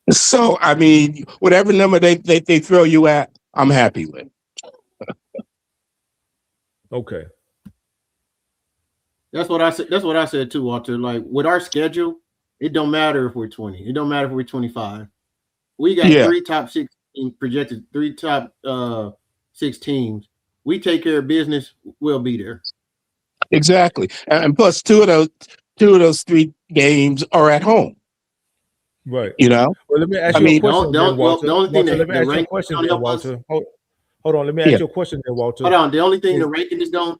So, I mean, whatever number they throw you at, I'm happy with. Okay. That's what I said too, Walter. Like, with our schedule, it don't matter if we're 20. It don't matter if we're 25. We got 3 top 6 projected, 3 top 6 teams. We take care of business, we'll be there. Exactly. And plus two of those 3 games are at home. Right. You know? Well, let me ask you a question, Walter. The only thing let me ask you a question, Walter. Hold on. Let me ask you a question, Walter. Hold on. The only thing the ranking is going.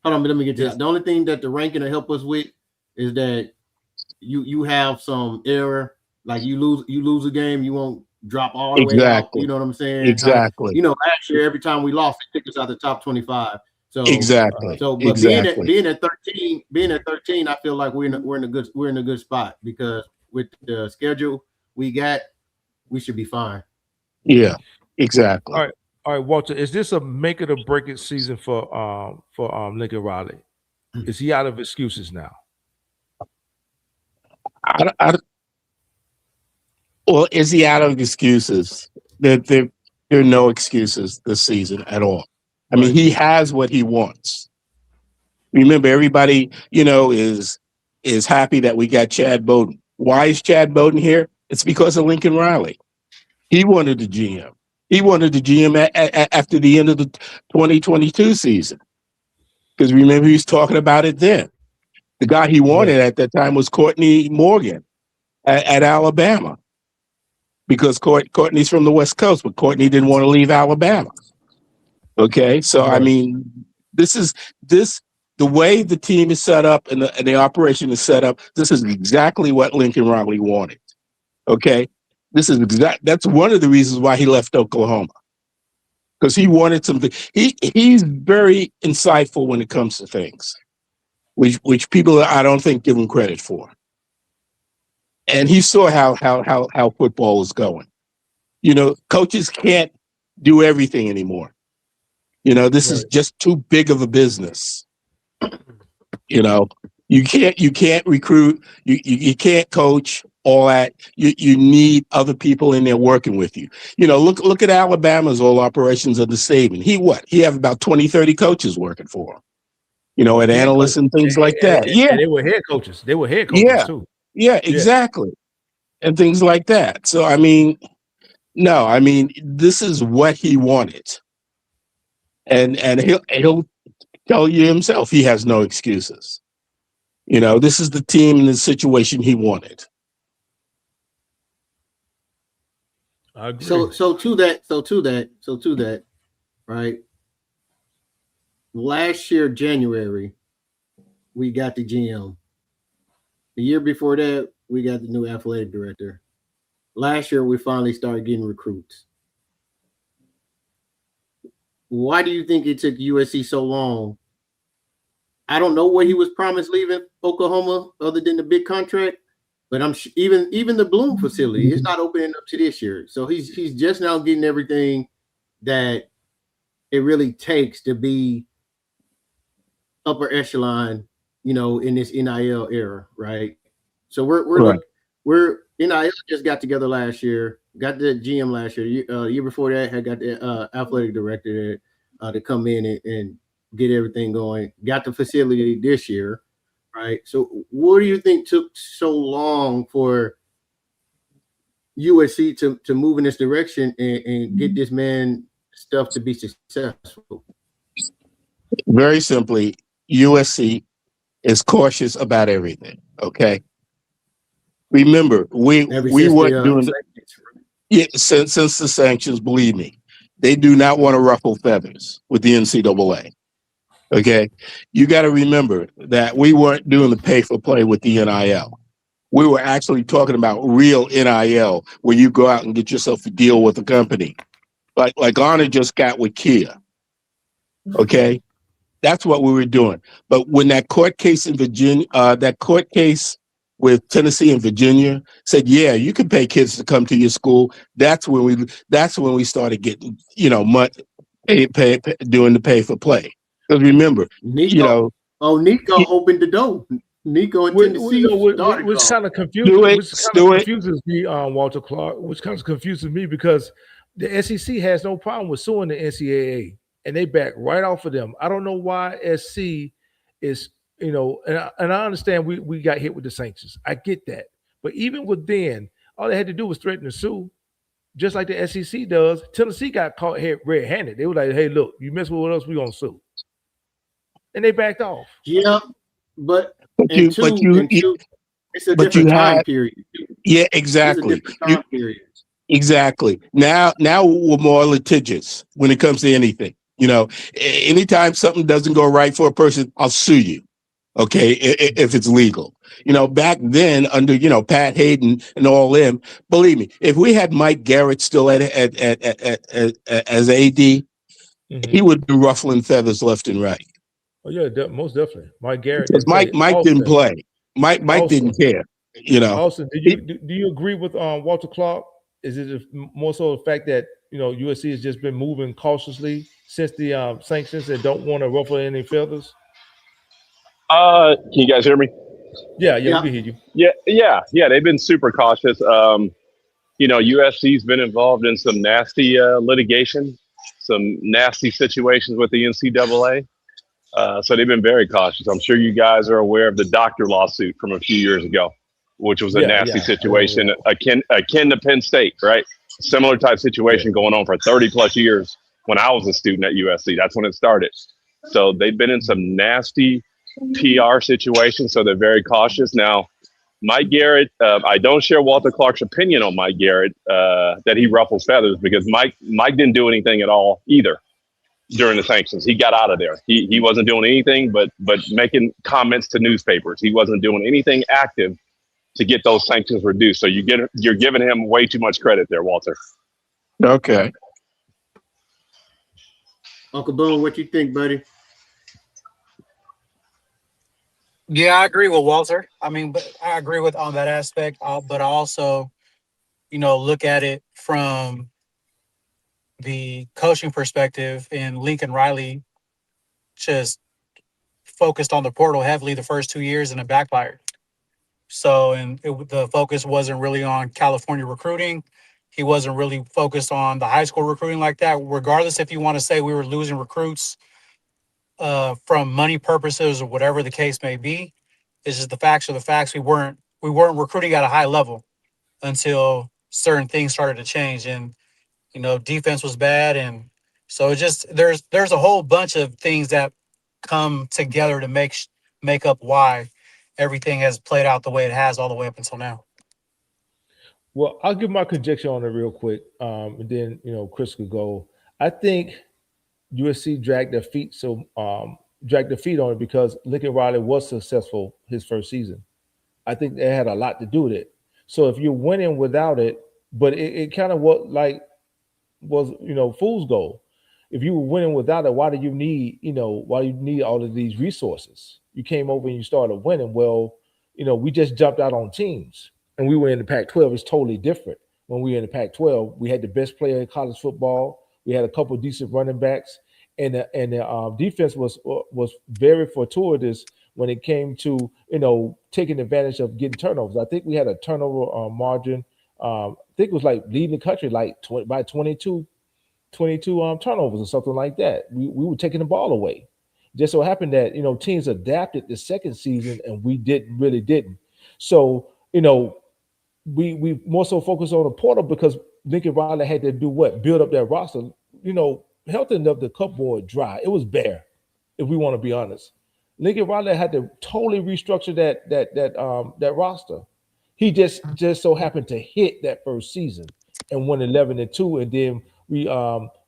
hold on, but let me get to that. The only thing that the ranking will help us with is that you have some error. Like you lose a game, you won't drop all the way out. You know what I'm saying? Exactly. Last year every time we lost, it took us out the top 25. So exactly. But being at 13, I feel like we're in a good spot because with the schedule we got, we should be fine. Yeah, exactly. All right, Walter. Is this a make it or break it season for Lincoln Riley? Is he out of excuses now? Well, is he out of excuses? There are no excuses this season at all. I mean, he has what he wants. Remember, everybody, is happy that we got Chad Bowden. Why is Chad Bowden here? It's because of Lincoln Riley. He wanted the GM. He wanted the GM after the end of the 2022 season. Because remember, he was talking about it then. The guy he wanted at that time was Courtney Morgan at Alabama. Because Courtney's from the West Coast, but Courtney didn't want to leave Alabama. Okay, so I mean, the way the team is set up and the operation is set up. This is exactly what Lincoln Riley wanted. Okay, that's one of the reasons why he left Oklahoma, because he wanted something. He's very insightful when it comes to things, which people I don't think give him credit for. And he saw how football was going. Coaches can't do everything anymore. This is just too big of a business. You can't recruit, you can't coach, all that. You need other people in there working with you. Look at Alabama's all operations under Saban. He have about 20, 30 coaches working for him. At analysts and things like that. And they were head coaches. They were head coaches too. Yeah, exactly. And things like that. So, this is what he wanted. And he'll tell you himself he has no excuses. This is the team and the situation he wanted. I agree. So to that, right? Last year, January, we got the GM. The year before that, we got the new athletic director. Last year, we finally started getting recruits. Why do you think it took USC so long? I don't know what he was promised leaving Oklahoma other than the big contract, but even the Bloom facility is not opening up to this year. So he's just now getting everything that it really takes to be upper echelon, in this NIL era, right? So we're NIL just got together last year, got the GM last year. Year before that, had got the athletic director to come in and get everything going. Got the facility this year, right? So what do you think took so long for USC to move in this direction and get this man stuff to be successful? Very simply, USC is cautious about everything. Okay. Remember, we weren't doing since the sanctions. Believe me, they do not want to ruffle feathers with the NCAA. Okay, you got to remember that we weren't doing the pay for play with the NIL. We were actually talking about real NIL, where you go out and get yourself a deal with a company, like Arna just got with Kia. Okay, that's what we were doing. But when that court case in Virginia, with Tennessee and Virginia said, yeah, you can pay kids to come to your school. That's when we started getting, doing the pay for play. Because remember, Nico opened the door. Nico and Tennessee, which kind of confuses me, Walter Clark, which kind of confuses me because the SEC has no problem with suing the NCAA, and they back right off of them. I don't know why SC is. And I understand we got hit with the sanctions. I get that. But even with then, all they had to do was threaten to sue, just like the SEC does. Tennessee got caught red-handed. They were like, hey, look, you mess with us, we're going to sue. And they backed off. Yeah, but it's a different time period. Yeah, exactly. It's a different time period. Exactly. Now we're more litigious when it comes to anything. You know, anytime something doesn't go right for a person, I'll sue you. Okay, if it's legal. You know, back then under, you know, Pat Hayden and all them, believe me, if we had Mike Garrett still as AD, he would be ruffling feathers left and right. Oh yeah, most definitely. Mike Garrett Because didn't play. Mike didn't play. Mike didn't care. You know. Austin, do you agree with Walter Clark? Is it more so the fact that, you know, USC has just been moving cautiously since the sanctions and don't want to ruffle any feathers? Can you guys hear me? Yeah, we can hear you. Yeah. They've been super cautious. You know, USC's been involved in some nasty litigation, some nasty situations with the NCAA. So they've been very cautious. I'm sure you guys are aware of the doctor lawsuit from a few years ago, which was a nasty situation akin to Penn State, right? Similar type situation going on for 30 plus years when I was a student at USC. That's when it started. So they've been in some nasty PR situations, so they're very cautious. Now, Mike Garrett, I don't share Walter Clark's opinion on Mike Garrett, that he ruffles feathers, because Mike didn't do anything at all either during the sanctions. He got out of there. He wasn't doing anything but making comments to newspapers. He wasn't doing anything active to get those sanctions reduced. So you're giving him way too much credit there, Walter. Okay. Uncle Boone, what you think, buddy? Yeah, I agree with Walter. I mean, but I agree with on that aspect. But I also, you know, look at it from the coaching perspective, and Lincoln Riley just focused on the portal heavily the first 2 years and it backfired. So, the focus wasn't really on California recruiting. He wasn't really focused on the high school recruiting like that. Regardless, if you want to say we were losing recruits from money purposes or whatever the case may be, it's just the facts are the facts. We weren't recruiting at a high level until certain things started to change, and you know, defense was bad, and so it just there's a whole bunch of things that come together to make up why everything has played out the way it has all the way up until now. Well, I'll give my conjecture on it real quick, and then, you know, Chris could go. I think USC dragged their feet on it because Lincoln Riley was successful his first season. I think they had a lot to do with it. So if you're winning without it, but it kind of was, you know, fool's gold. If you were winning without it, why do you need all of these resources? You came over and you started winning. Well, you know, we just jumped out on teams and we were in the Pac-12. It's totally different. When we were in the Pac-12, we had the best player in college football. We had a couple of decent running backs, and the defense was very fortuitous when it came to, you know, taking advantage of getting turnovers. I think we had a turnover margin. I think it was like leading the country by 22 turnovers or something like that. We were taking the ball away. Just so happened that, you know, teams adapted the second season and we didn't. So, you know, we more so focused on the portal because Lincoln Riley had to do what? Build up that roster. You know, healthy up the cupboard dry. It was bare, if we want to be honest. Lincoln Riley had to totally restructure that roster. He just so happened to hit that first season and won 11-2, and then we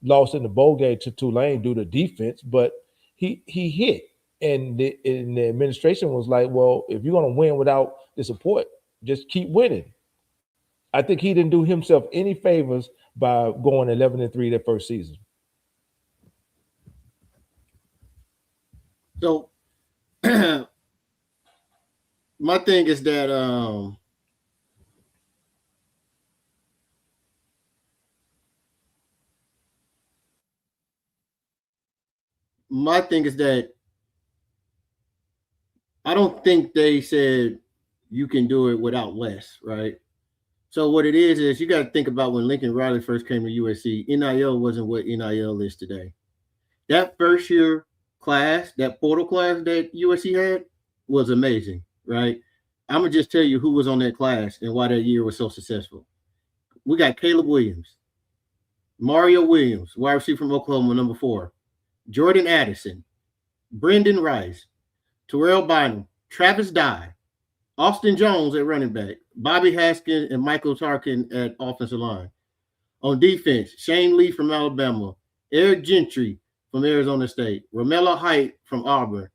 lost in the bowl game to Tulane due to defense. But he hit, and the administration was like, "Well, if you're going to win without the support, just keep winning." I think he didn't do himself any favors by going 11-3 that first season. So my thing is that I don't think they said you can do it without less, right? So what it is you got to think about when Lincoln Riley first came to USC, NIL wasn't what NIL is today. That first year class, that portal class that USC had was amazing, right? I'm going to just tell you who was on that class and why that year was so successful. We got Caleb Williams, Mario Williams, wide receiver from Oklahoma, number 4, Jordan Addison, Brendan Rice, Terrell Bynum, Travis Dye, Austin Jones at running back, Bobby Haskins and Michael Tarkin at offensive line. On defense, Shane Lee from Alabama, Eric Gentry, from Arizona State. Romello Height from Auburn.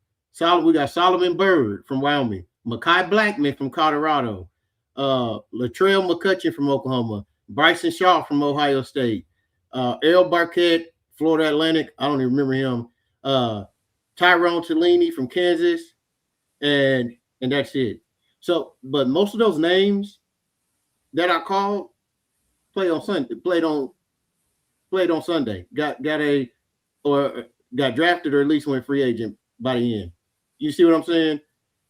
We got Solomon Byrd from Wyoming. Mekhi Blackman from Colorado. Latrell McCutcheon from Oklahoma. Bryson Shaw from Ohio State. Earl Barquette, Florida Atlantic. I don't even remember him. Tyrone Tellini from Kansas. And that's it. So, but most of those names that I called played on Sunday. Played on Sunday. Got drafted or at least went free agent by the end. You see what I'm saying?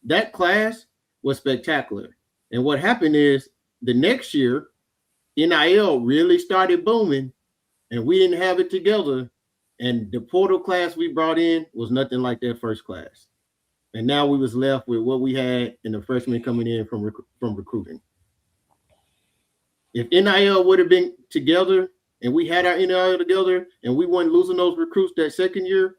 That class was spectacular. And what happened is the next year, NIL really started booming, and we didn't have it together. And the portal class we brought in was nothing like that first class. And now we was left with what we had and the freshmen coming in from recruiting. If NIL would have been together and we had our NIL together and we weren't losing those recruits that second year,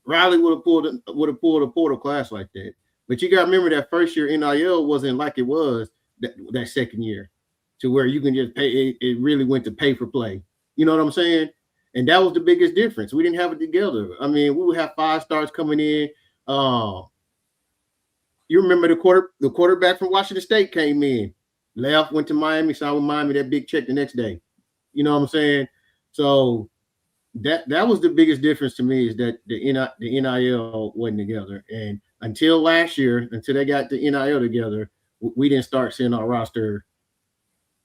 Riley would have pulled a portal class like that. But you got to remember that first year NIL wasn't like it was that second year, to where you can just pay. It really went to pay for play. You know what I'm saying? And that was the biggest difference. We didn't have it together. I mean, we would have 5 stars coming in. You remember the quarterback from Washington State came in, left, went to Miami, signed with Miami, that big check the next day. You know what I'm saying? So that was the biggest difference to me, is that the NIL wasn't together. And until last year, until they got the NIL together, we didn't start seeing our roster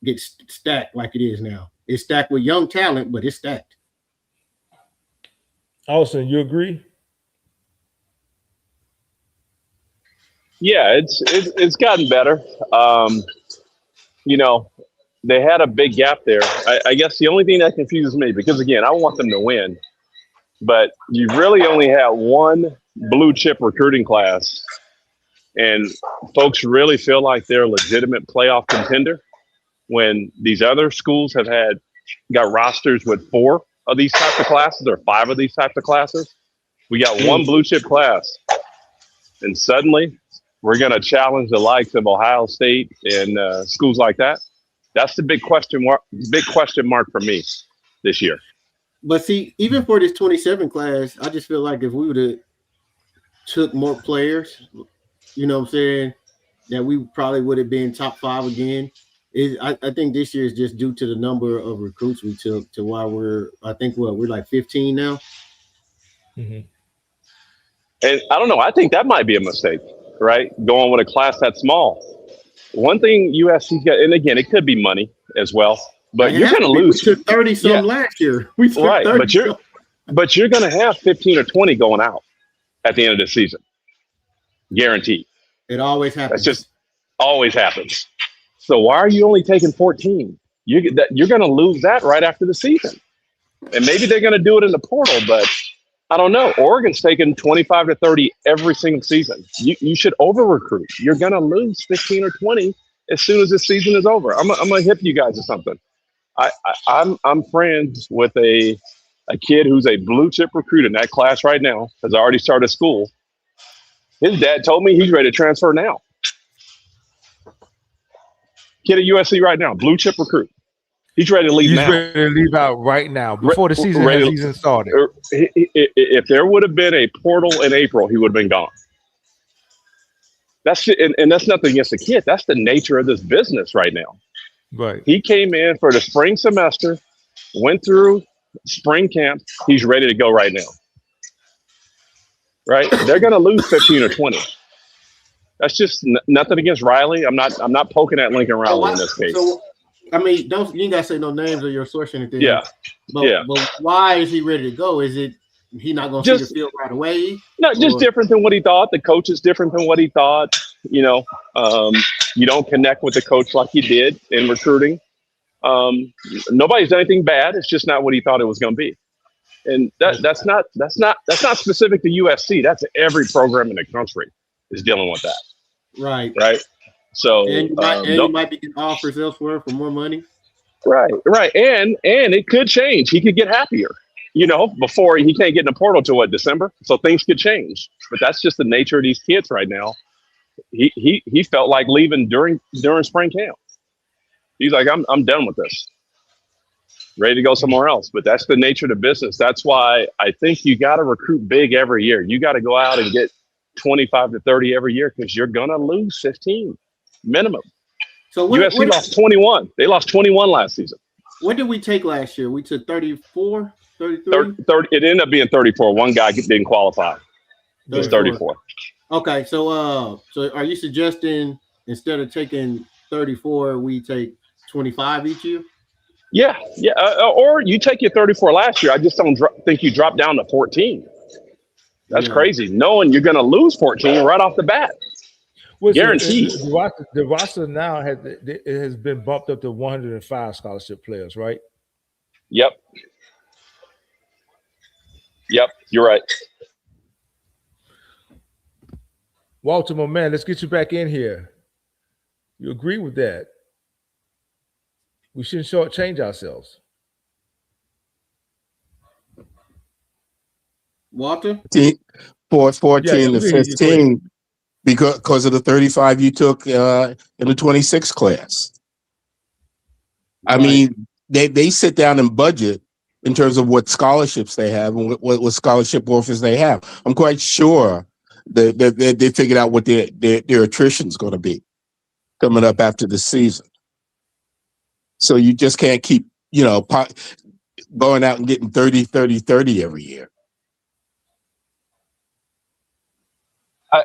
get stacked like it is now. It's stacked with young talent, but it's stacked. Austin, you agree? Yeah, it's gotten better. You know, they had a big gap there. I guess the only thing that confuses me, because again, I want them to win, but you really only have one blue chip recruiting class, and folks really feel like they're a legitimate playoff contender when these other schools have got rosters with 4 of these types of classes or 5 of these types of classes. We got one blue chip class, and suddenly we're going to challenge the likes of Ohio State and schools like that. That's the big question mark for me this year. But see, even for this 27 class, I just feel like if we would have took more players, you know what I'm saying, that we probably would have been top 5 again. I think this year is just due to the number of recruits we took to why we're like 15 now. Mm-hmm. And I don't know. I think that might be a mistake, right? Going with a class that small. One thing USC's got, and again, it could be money as well, but you're going to lose. We took 30-some last year. We took right, 30. but you're going to have 15 or 20 going out at the end of the season, guaranteed. It always happens. That's just always happens. So why are you only taking 14? You're going to lose that right after the season, and maybe they're going to do it in the portal, but I don't know. Oregon's taking 25 to 30 every single season. You should over recruit. You're going to lose 15 or 20 as soon as this season is over. I'm going to hip you guys to something. I'm friends with a kid who's a blue chip recruit in that class right now, has already started school. His dad told me he's ready to transfer now. Kid at USC right now, blue chip recruit. He's ready to leave now. He's ready to leave out right now before the season has even started. If there would have been a portal in April, he would have been gone. That's and that's nothing against the kid. That's the nature of this business right now. Right. He came in for the spring semester, went through spring camp. He's ready to go right now. Right? They're going to lose 15 or 20. That's just nothing against Riley. I'm not poking at Lincoln Riley in this case. So, I mean, you ain't gotta say no names or your source or anything. Yeah. But why is he ready to go? Is it he not gonna see the field right away? No, just different than what he thought. The coach is different than what he thought. You know, you don't connect with the coach like you did in recruiting. Nobody's done anything bad. It's just not what he thought it was going to be. And that's not specific to USC. That's every program in the country is dealing with that. Right. So and you might be getting offers elsewhere for more money. Right. And it could change. He could get happier, you know, before he can't get in the portal till December. So things could change. But that's just the nature of these kids right now. He felt like leaving during spring camp. He's like, I'm done with this. ready to go somewhere else. But that's the nature of the business. That's why I think you got to recruit big every year. You got to go out and get 25 to 30 every year because you're going to lose 15 minimum. So USC lost 21. They lost 21 last season. What did we take last year? We took 34, 33? 30, it ended up being 34. One guy didn't qualify. It was 34. Okay, so are you suggesting instead of taking 34, we take 25 each year? Yeah. Or you take your 34 last year. I just don't think you drop down to 14. That's crazy. Knowing you're going to lose 14 right off the bat. Guaranteed. The roster now has been bumped up to 105 scholarship players, right? Yep. You're right. Walter, my man, let's get you back in here. You agree with that? We shouldn't shortchange ourselves. Walter? 14 to 15 because of the 35 you took in the 26 class. I mean, they sit down and budget in terms of what scholarships they have and what scholarship offers they have. I'm quite sure that they figured out what their attrition is going to be coming up after the season. So you just can't keep, going out and getting 30 every year.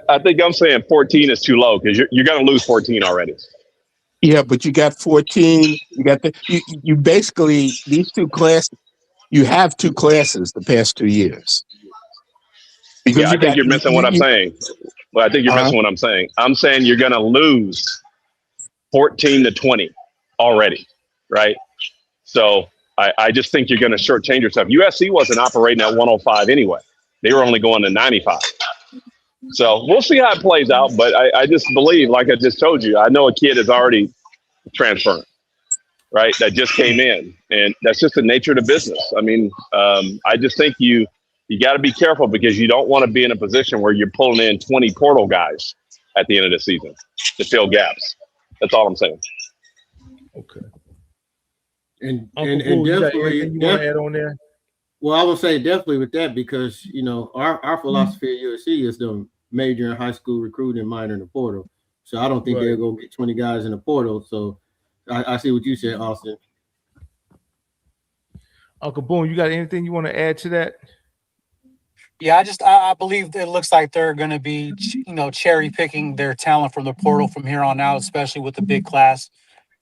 I think I'm saying 14 is too low because you're going to lose 14 already. Yeah, but you got 14. You got you basically these two classes. You have two classes the past 2 years. Because I think you're missing what I'm saying. Well, I think you're missing what I'm saying. I'm saying you're going to lose 14 to 20 already, right? So I just think you're going to shortchange yourself. USC wasn't operating at 105 anyway. They were only going to 95. So we'll see how it plays out. But I just believe, like I just told you, I know a kid is already transferring, right? That just came in. And that's just the nature of the business. I mean, I just think you got to be careful because you don't want to be in a position where you're pulling in 20 portal guys at the end of the season to fill gaps. That's all I'm saying. Okay. And Bull, definitely, you want to add on there? Well, I would say definitely with that because our philosophy at USC is to major in high school recruiting and minor in the portal. So I don't think they'll go get 20 guys in the portal. So I see what you said, Austin. Uncle Boone, you got anything you want to add to that? Yeah, I believe it looks like they're going to be, cherry picking their talent from the portal from here on out, especially with the big class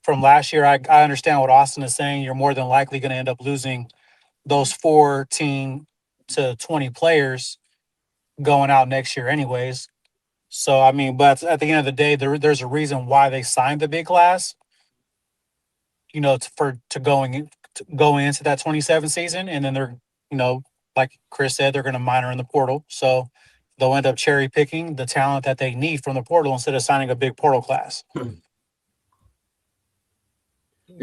from last year. I understand what Austin is saying. You're more than likely going to end up losing those 14 to 20 players going out next year anyways. So, I mean, but at the end of the day, there's a reason why they signed the big class, to going into that 27 season. And then they're, like Chris said, they're going to minor in the portal. So they'll end up cherry picking the talent that they need from the portal instead of signing a big portal class. And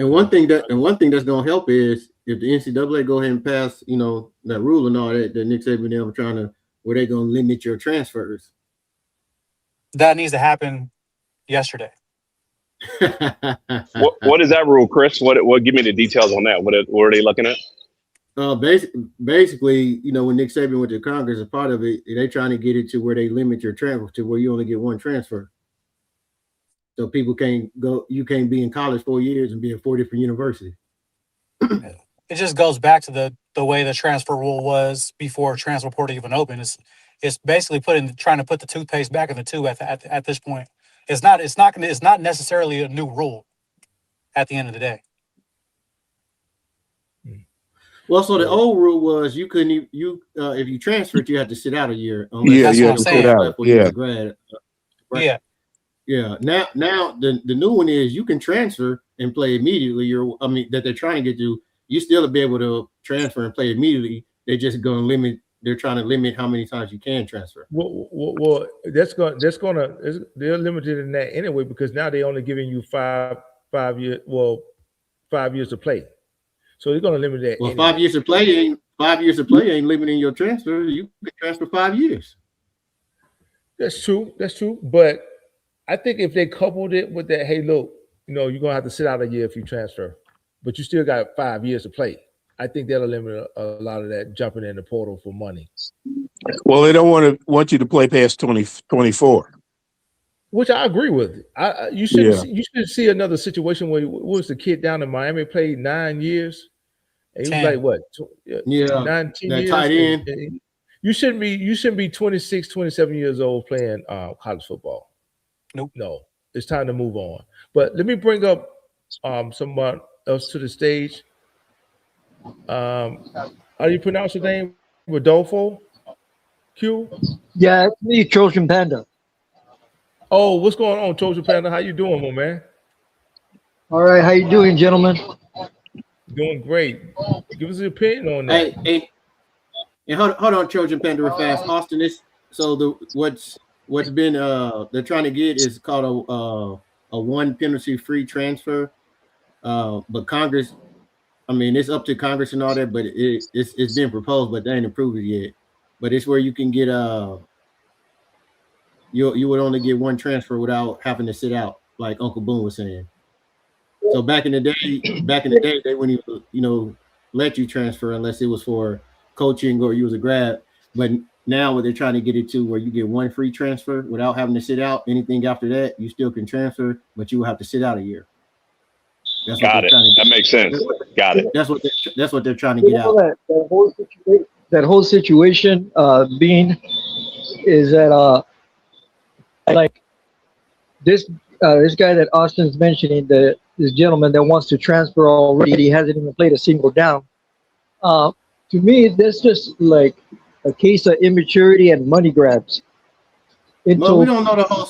one thing that's going to help is if the NCAA go ahead and pass, that rule and all that Nick Saban and them are trying to, where they're going to limit your transfers. That needs to happen yesterday. What is that rule, Chris? What? Give me the details on that. What are they looking at? Basically, when Nick Saban went to Congress, as part of it, they're trying to get it to where they limit your transfer to where you only get one transfer. So people you can't be in college 4 years and be at 4 different universities. It just goes back to the way the transfer rule was before transfer portal even opened. It's basically trying to put the toothpaste back in the tube at this point. It's not necessarily a new rule at the end of the day. Well, so the old rule was you couldn't if you transferred, you had to sit out a year. That's what I'm saying. Yeah. Grad. Right? Yeah. Now the new one is you can transfer and play immediately. That they're trying to get you still be able to transfer and play immediately. They're just going to limit. They're trying to limit how many times you can transfer. Well, they're limited in that anyway because now they're only giving you 5 years. Well, 5 years to play, so they're going to limit that. Well, anyway. 5 years to play ain't limiting your transfer. You can transfer 5 years. That's true. But I think if they coupled it with that, hey, look, you're going to have to sit out a year if you transfer. but you still got 5 years to play. I think that'll limit a lot of that jumping in the portal for money. Well, they don't want you to play past 24. Which I agree with. You shouldn't Yeah. see, you shouldn't see another situation where what was the kid down in Miami played 9 years, and he was 10. like what, Yeah, 19 that years. tight end. And you shouldn't be 26, 27 years old playing college football. Nope. No, it's time to move on. But let me bring up someone else to the stage. How do you pronounce your name? Rodolfo? Q? Yeah, it's me, Trojan Panda. Oh, what's going on, Trojan Panda? How you doing, my man? All right, how you doing, gentlemen? Doing great. Give us your opinion on that. Hey, hold on, Trojan Panda, real fast. Austin, what's been they're trying to get is called a one penalty free transfer. But Congress, I mean, it's up to Congress and all that, but it's been proposed, but they ain't approved it yet. But it's where you can get you would only get one transfer without having to sit out, like Uncle Boone was saying. So back in the day, they wouldn't even, let you transfer unless it was for coaching or you was a grad. But now what they're trying to get it to where you get one free transfer without having to sit out. Anything after that, you still can transfer, but you will have to sit out a year. That's what Got it. That makes sense. Got it. That's what they're trying to get out. That whole situation being is that like this guy that Austin's mentioning, this gentleman that wants to transfer already, he hasn't even played a single down. To me, that's just like a case of immaturity and money grabs. Well, we don't know the whole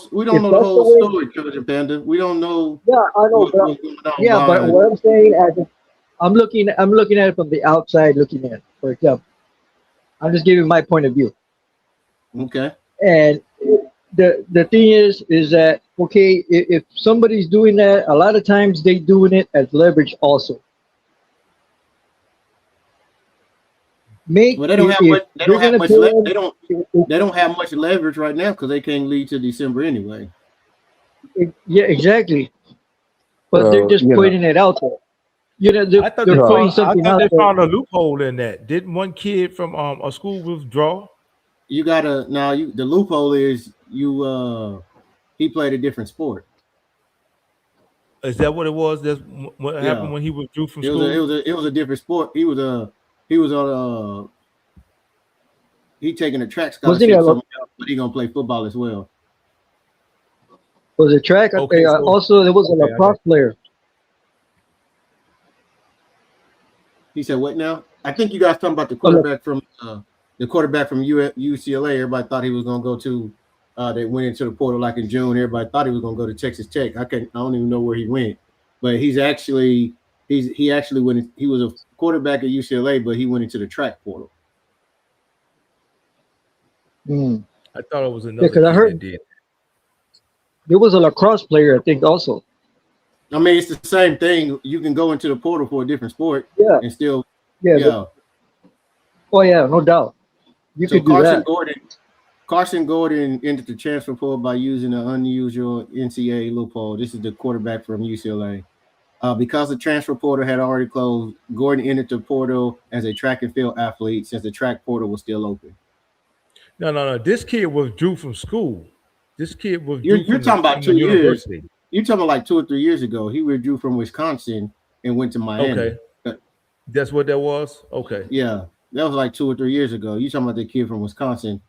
story, Trojan Panda. We don't know. Yeah, I know. But what I'm saying, I'm looking at it from the outside looking in. For example, I'm just giving my point of view. Okay. And the thing is that okay, if somebody's doing that, a lot of times they doing it as leverage also. They don't have much leverage right now because they can't lead to December anyway. Yeah, exactly. But they're just pointing it out there. I thought they found a loophole in that. Didn't one kid from a school withdraw? You gotta the loophole is he played a different sport. Is that what it was? That's what happened when he withdrew from school. It was a different sport. He was on he taking a track scholarship, but he gonna play football as well. Was it track? Okay, also there was a lacrosse player. He said, "What now?" I think you guys talking about the quarterback from UCLA. Everybody thought he was gonna go to. They went into the portal like in June. Everybody thought he was gonna go to Texas Tech. I don't even know where he went, but he actually went. He was a quarterback at UCLA, but he went into the track portal. I thought it was another. Because I heard there was a lacrosse player, I think, also. I mean, it's the same thing. You can go into the portal for a different sport, and still, Oh yeah, no doubt. You could do that. Carson Gordon entered the transfer portal by using an unusual NCAA loophole. This is the quarterback from UCLA. Because the transfer portal had already closed, Gordon entered the portal as a track and field athlete since the track portal was still open. No. This kid withdrew from school. This kid withdrew. You're talking about 2 years. You're talking about like 2 or 3 years ago. He withdrew from Wisconsin and went to Miami. Okay, that's what that was. Okay, yeah, that was like 2 or 3 years ago. You talking about the kid from Wisconsin?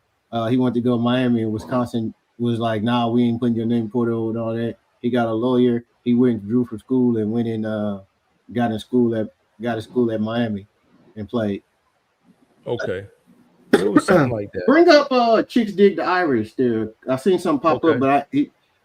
He wanted to go to Miami, and Wisconsin was like, "Nah, we ain't putting your name portal and all that." He got a lawyer. He went drew from school and went in, got a school at Miami, and played. Okay. It was something like that. Bring up Chicks Dig the Irish there. I seen something pop up, but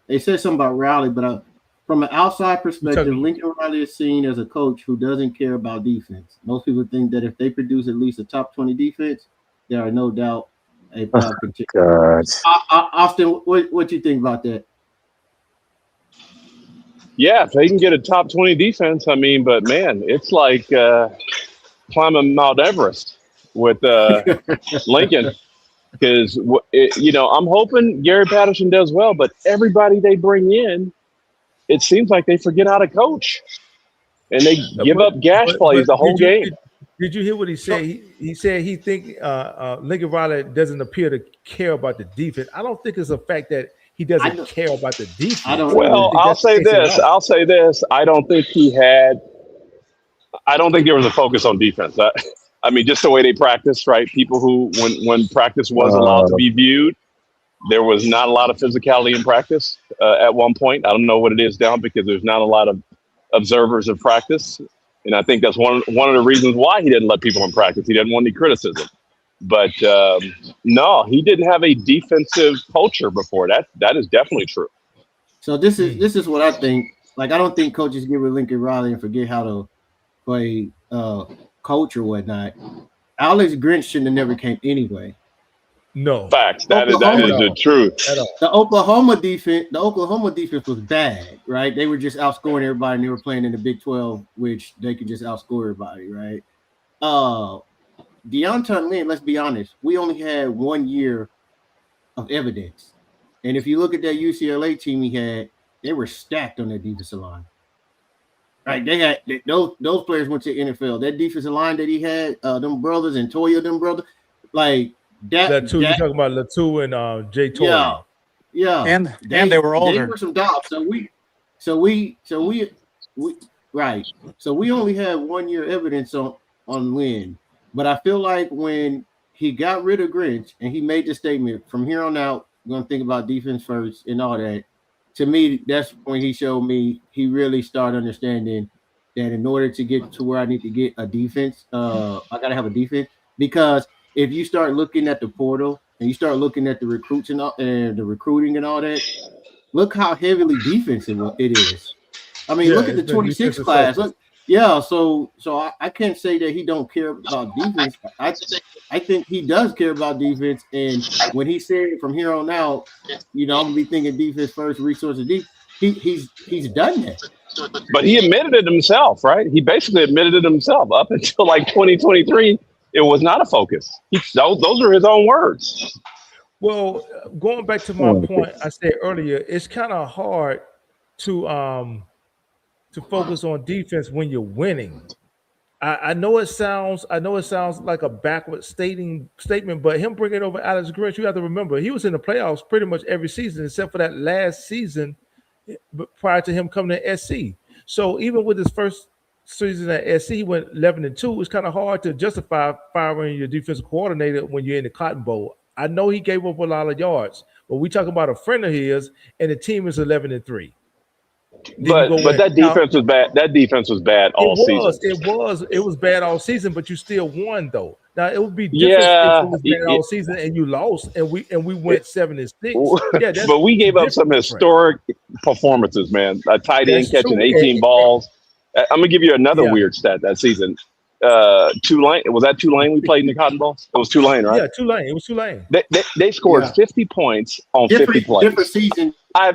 they said something about Riley, but from an outside perspective, Lincoln Riley is seen as a coach who doesn't care about defense. Most people think that if they produce at least a top 20 defense, there are no doubt a playoff contender. Austin, what you think about that? Yeah, if they can get a top 20 defense, I mean, but man, it's like climbing Mount Everest with Lincoln, because I'm hoping Gary Patterson does well, but everybody they bring in, it seems like they forget how to coach. and they give up gash plays the whole game. Did you hear what he said? He said he think Lincoln Riley doesn't appear to care about the defense. I don't think it's a fact that he doesn't care about the defense. I don't Well, I'll say this. I don't think there was a focus on defense. I mean, just the way they practice, right? People who, when practice was allowed to be viewed, there was not a lot of physicality in practice at one point. I don't know what it is now because there's not a lot of observers of practice. And I think that's one of the reasons why he didn't let people in practice. He didn't want any criticism. But no, he didn't have a defensive culture before. That is definitely true. So this is what I think. Like, I don't think coaches get with Lincoln Riley and forget how to play coach or whatnot. Alex Grinch shouldn't have never came anyway. No facts. That is the truth. The Oklahoma defense was bad, right? They were just outscoring everybody, and they were playing in the Big 12, which they could just outscore everybody, right? Deontay Lynn, let's be honest, we only had 1 year of evidence, and if you look at that UCLA team he had, they were stacked on their defensive line. Right, they had those players went to the NFL. That defensive line that he had, them brothers and Toya, them brothers, like. You're talking about Latu and Jay Toya. Yeah. And they were older. They were some dogs. So we right. So we only had 1 year evidence on Lynn. But I feel like when he got rid of Grinch and he made the statement, from here on out, I'm gonna think about defense first and all that. To me, that's when he showed me he really started understanding that in order to get to where I need to get a defense, I gotta have a defense. Because if you start looking at the portal and you start looking at the recruits and the recruiting and all that, look how heavily defensive it is. I mean, look at the 26 class. Look, so I can't say that he don't care about defense. I think he does care about defense. And when he said from here on out, I'm gonna be thinking defense first, resources deep. He's done that. But he admitted it himself, right? He basically admitted it himself up until like 2023. It was not a focus. Those are his own words. Well, going back to my point I said earlier, it's kind of hard to focus on defense when you're winning. I know it sounds like a backward statement, but him bringing over Alex Grinch, you have to remember he was in the playoffs pretty much every season except for that last season prior to him coming to SC. So even with his first season at SC, he went 11-2. It's kind of hard to justify firing your defensive coordinator when you're in the Cotton Bowl. I know he gave up a lot of yards, but we talk about a friend of his, and the team is 11-3. But that defense was bad. That defense was bad all season. It was bad all season, but you still won though. Now it would be different if it was bad all season and you lost, and we went 7-6. Yeah, but we gave up some historic performances, man. A tight end catching 18 balls. I'm gonna give you another weird stat that season. Tulane, was that Tulane we played in the Cotton Bowl? It was Tulane, right? Yeah, Tulane. It was Tulane. They scored 50 points on 50 plays. Different season. I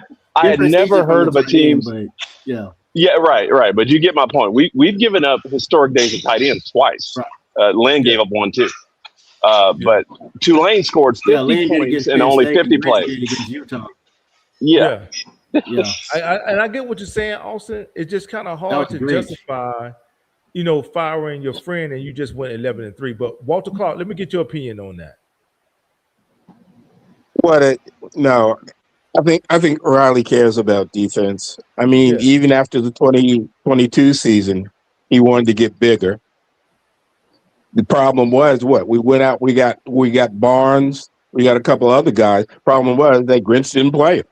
had never heard of a team. Right. But you get my point. We've given up historic days of tight ends twice. Right. Lynn gave up one too. But Tulane scored 50 points in only 50 plays. Yeah. I get what you're saying, Austin. It's just kind of hard to justify, firing your friend and you just went 11-3. But Walter Clark, let me get your opinion on that. No, I think Riley cares about defense. I mean, even after the 2022 season, he wanted to get bigger. The problem was what? We went out, we got Barnes, we got a couple other guys. Problem was that Grinch didn't play him.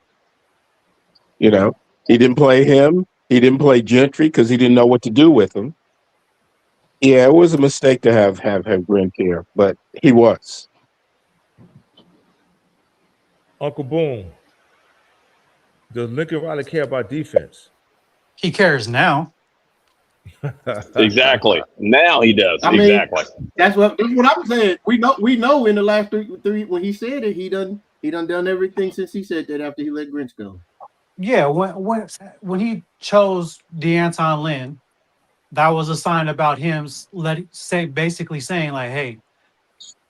He didn't play him. He didn't play Gentry because he didn't know what to do with him. Yeah, it was a mistake to have Grinch here, but he was. Uncle Boone, does Lincoln Riley care about defense? He cares now. Exactly. Now he does. Exactly. That's what I'm saying. We know in the last three when he said it, he done everything since he said that after he let Grinch go. Yeah, when he chose Deontay Lynn, that was a sign about him basically saying like, hey,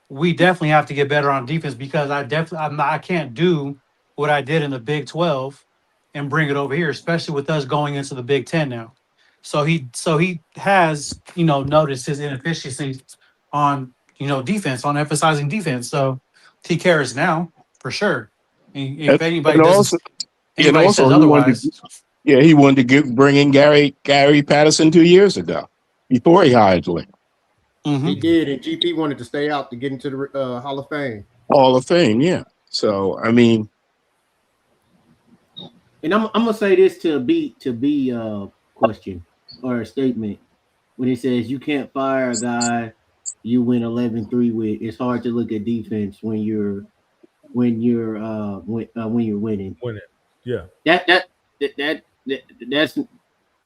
we definitely have to get better on defense because I can't do what I did in the Big 12 and bring it over here, especially with us going into the Big 10 now. So he has, noticed his inefficiencies on, defense, on emphasizing defense. So he cares now for sure. And if anybody And also, doesn't, anybody says he wanted otherwise. to, he wanted to bring in Gary Patterson 2 years ago before he hired Lynn. Mm-hmm. He did, and GP wanted to stay out to get into the Hall of Fame. Hall of Fame, yeah. So I mean, and I'm gonna say this to be question or a statement when it says you can't fire a guy you win 11-3 with. It's hard to look at defense when you're winning. Yeah. That's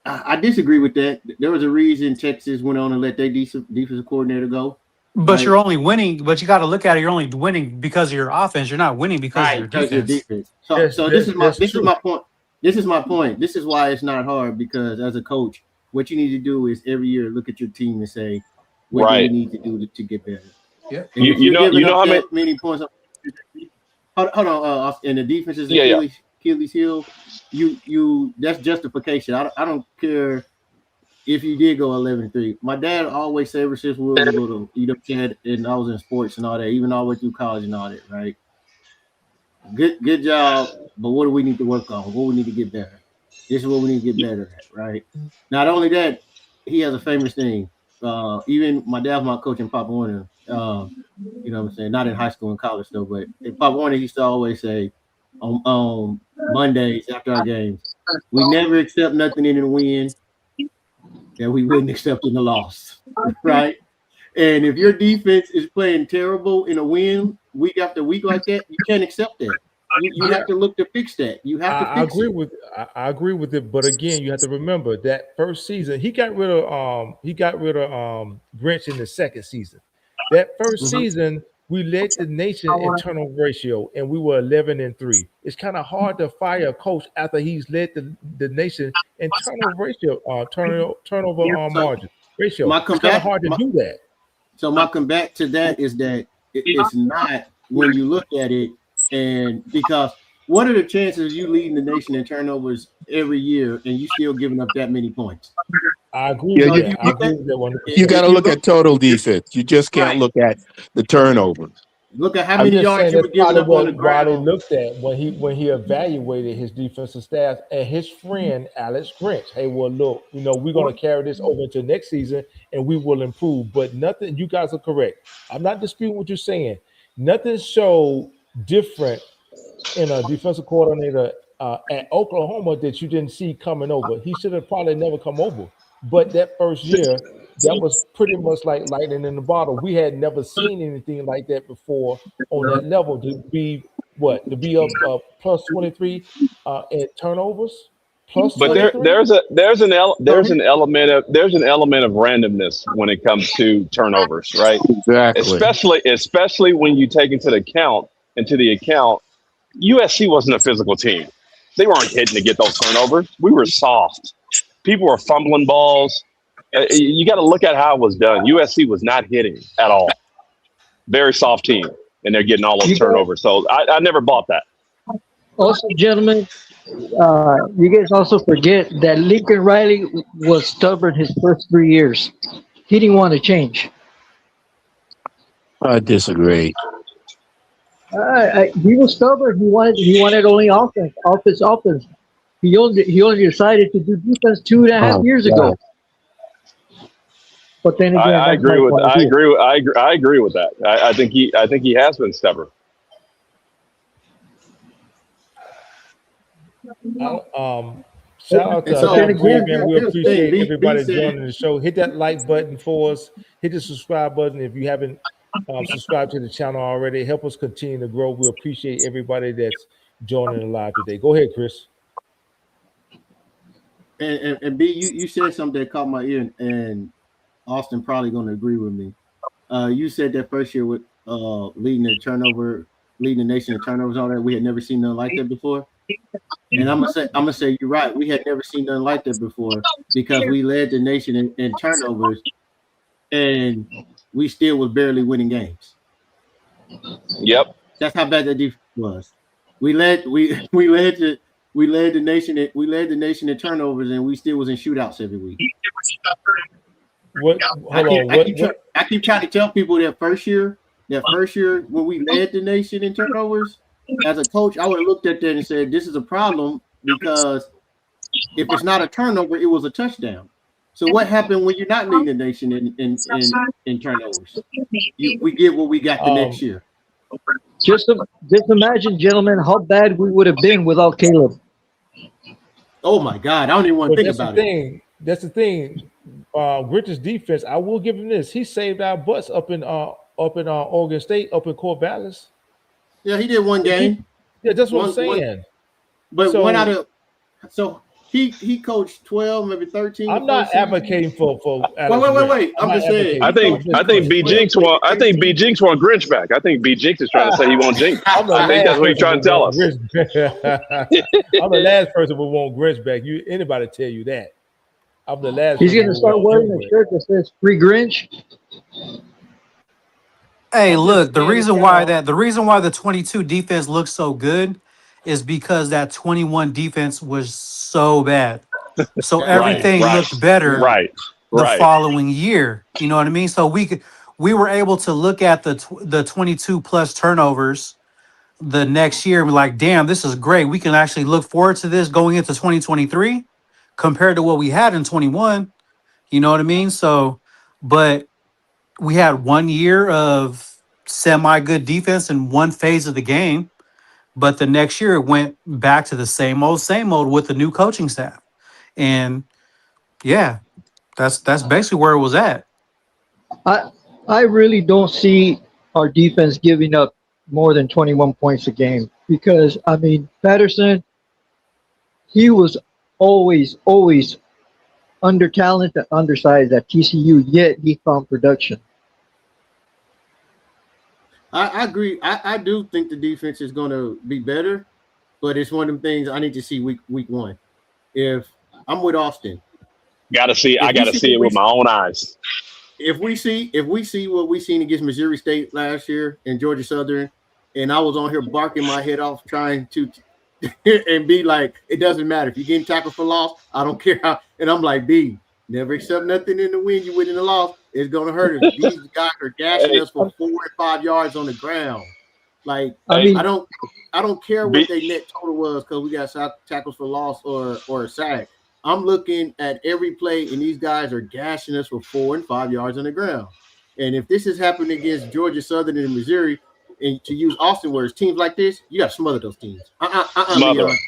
I disagree with that. There was a reason Texas went on and let their defensive coordinator go. But right? you're only winning. But you got to look at it. You're only winning because of your offense. You're not winning because of your because defense. your defense. So this is my point. This is my point. This is why it's not hard, because as a coach, what you need to do is every year look at your team and say, what do we need to do to get better? Yeah. And if you're giving up that many points, hold on, and the defense is Achilles heel, you that's justification. I don't care if you did go 11-3. My dad always said ever since we were little, kid, and I was in sports and all that, even all the way through college and all that, right? Good job, but what do we need to work on? What we need to get better? This is what we need to get better at, right? Not only that, he has a famous thing. Even my dad, my coach in Pop Warner, you know what I'm saying? Not in high school and college though, but in Pop Warner, he used to always say on Mondays after our games, we never accept nothing in the win that we wouldn't accept in the loss, right? And if your defense is playing terrible in a win week after week like that, you can't accept that. You have to look to fix that. You have to fix it. I agree with it, but again, you have to remember that first season he got rid of Grinch in the second season. That 1st season we led the nation in turnover ratio, and we were 11-3. It's kind of hard to fire a coach after he's led the nation in turnover ratio, turnover margin ratio. It's kind of hard to do that. So my comeback to that is that it's not when you look at it, and because what are the chances of you leading the nation in turnovers every year and you still giving up that many points? I agree with that. I agree with that one. You got to look at total defense. You just can't look at the turnovers. Look at how many yards you were giving up on the ground. Riley looked at when he evaluated his defensive staff and his friend Alex Grinch. Hey, well, look, we're going to carry this over to next season and we will improve. But nothing. You guys are correct. I'm not disputing what you're saying. Nothing showed different in a defensive coordinator at Oklahoma that you didn't see coming over. He should have probably never come over. But that first year, that was pretty much like lightning in the bottle. We had never seen anything like that before on that level. To be up plus 23 at turnovers, plus. But there's an element of randomness when it comes to turnovers, right? Exactly. Especially when you take into the account, USC wasn't a physical team. They weren't hitting to get those turnovers. We were soft. People were fumbling balls. You got to look at how it was done. USC was not hitting at all. Very soft team, and they're getting all those turnovers. So I never bought that. Also, gentlemen, you guys also forget that Lincoln Riley was stubborn his first 3 years. He didn't want to change. I disagree. He was stubborn. He wanted only offense. He only decided to do defense 2.5 years ago. But then again, I agree with that. I think he has been stubborn. Shout out to man. We appreciate everybody joining the show. Hit that like button for us. Hit the subscribe button if you haven't subscribed to the channel already. Help us continue to grow. We appreciate everybody that's joining live today. Go ahead, Chris. And B, you said something that caught my ear, and Austin probably going to agree with me. You said that first year with leading the nation in turnovers, all that, we had never seen nothing like that before. And I'm gonna say you're right. We had never seen nothing like that before because we led the nation in turnovers, and we still was barely winning games. Yep, that's how bad that defense was. We led We led the nation. In turnovers, and we still was in shootouts every week. What? Hold on. I keep trying to tell people that first year when we led the nation in turnovers, as a coach, I would have looked at that and said, "This is a problem because if it's not a turnover, it was a touchdown." So what happened when you're not leading the nation in turnovers? We get what we got the next year. Just imagine, gentlemen, how bad we would have been without Caleb. Oh my God, I don't even want to think about it. That's the thing. Grinch's defense, I will give him this. He saved our butts up in Oregon State, up in Corvallis. Yeah, he did one game. That's what I'm saying. But one out of he coached 12, maybe 13. I'm not advocating for wait. I'm just saying. I think B Jinx want Grinch back. I think B Jinx is trying to say he wants Jinx. I think that's what he's trying to tell us. I'm the last person who want Grinch back. Anybody tell you that? I'm the last. He's gonna start wearing a shirt that says "Free Grinch." Hey, look, the reason why the 22 defense looks so good is because that 21 defense was so bad. So everything looked better the following year. You know what I mean? So we were able to look at the 22 plus turnovers the next year and be like, damn, this is great. We can actually look forward to this going into 2023 compared to what we had in 21. You know what I mean? So, but we had 1 year of semi-good defense in one phase of the game. But the next year it went back to the same old with the new coaching staff. And yeah, that's basically where it was at. I really don't see our defense giving up more than 21 points a game because, I mean, Patterson, he was always under-talented, undersized at TCU, yet he found production. I agree. I do think the defense is going to be better, but it's one of them things I need to see week one. If I'm with Austin, I got to see it with my own eyes. If we see what we seen against Missouri State last year and Georgia Southern, and I was on here barking my head off trying to and be like, it doesn't matter if you're getting tackled for loss. I don't care how. And I'm like, B, never accept nothing in the win. You win in the loss. It's gonna hurt us. These guys are gashing us for 4 and 5 yards on the ground. Like I don't care what their net total was because we got tackles for loss or a sack. I'm looking at every play and these guys are gashing us for 4 and 5 yards on the ground. And if this is happening against Georgia Southern and Missouri, and to use Austin words, teams like this, you got to smother those teams.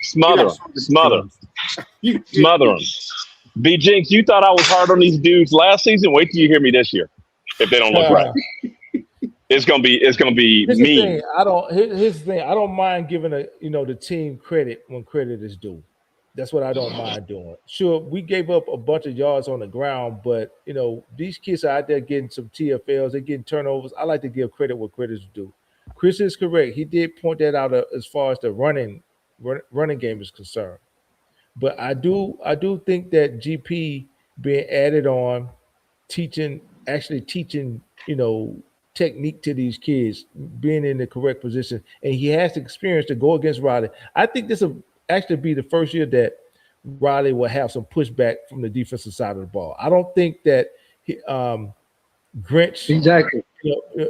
Smother them. B Jinx, you thought I was hard on these dudes last season. Wait till you hear me this year. If they don't look right, it's gonna be mean. Here's the thing. I don't mind giving the team credit when credit is due. That's what I don't mind doing. Sure, we gave up a bunch of yards on the ground, but these kids are out there getting some TFLs. They're getting turnovers. I like to give credit where credit is due. Chris is correct. He did point that out as far as the running game is concerned. But I do think that GP being added on, teaching technique to these kids, being in the correct position, and he has the experience to go against Riley. I think this will actually be the first year that Riley will have some pushback from the defensive side of the ball. I don't think that Grinch exactly.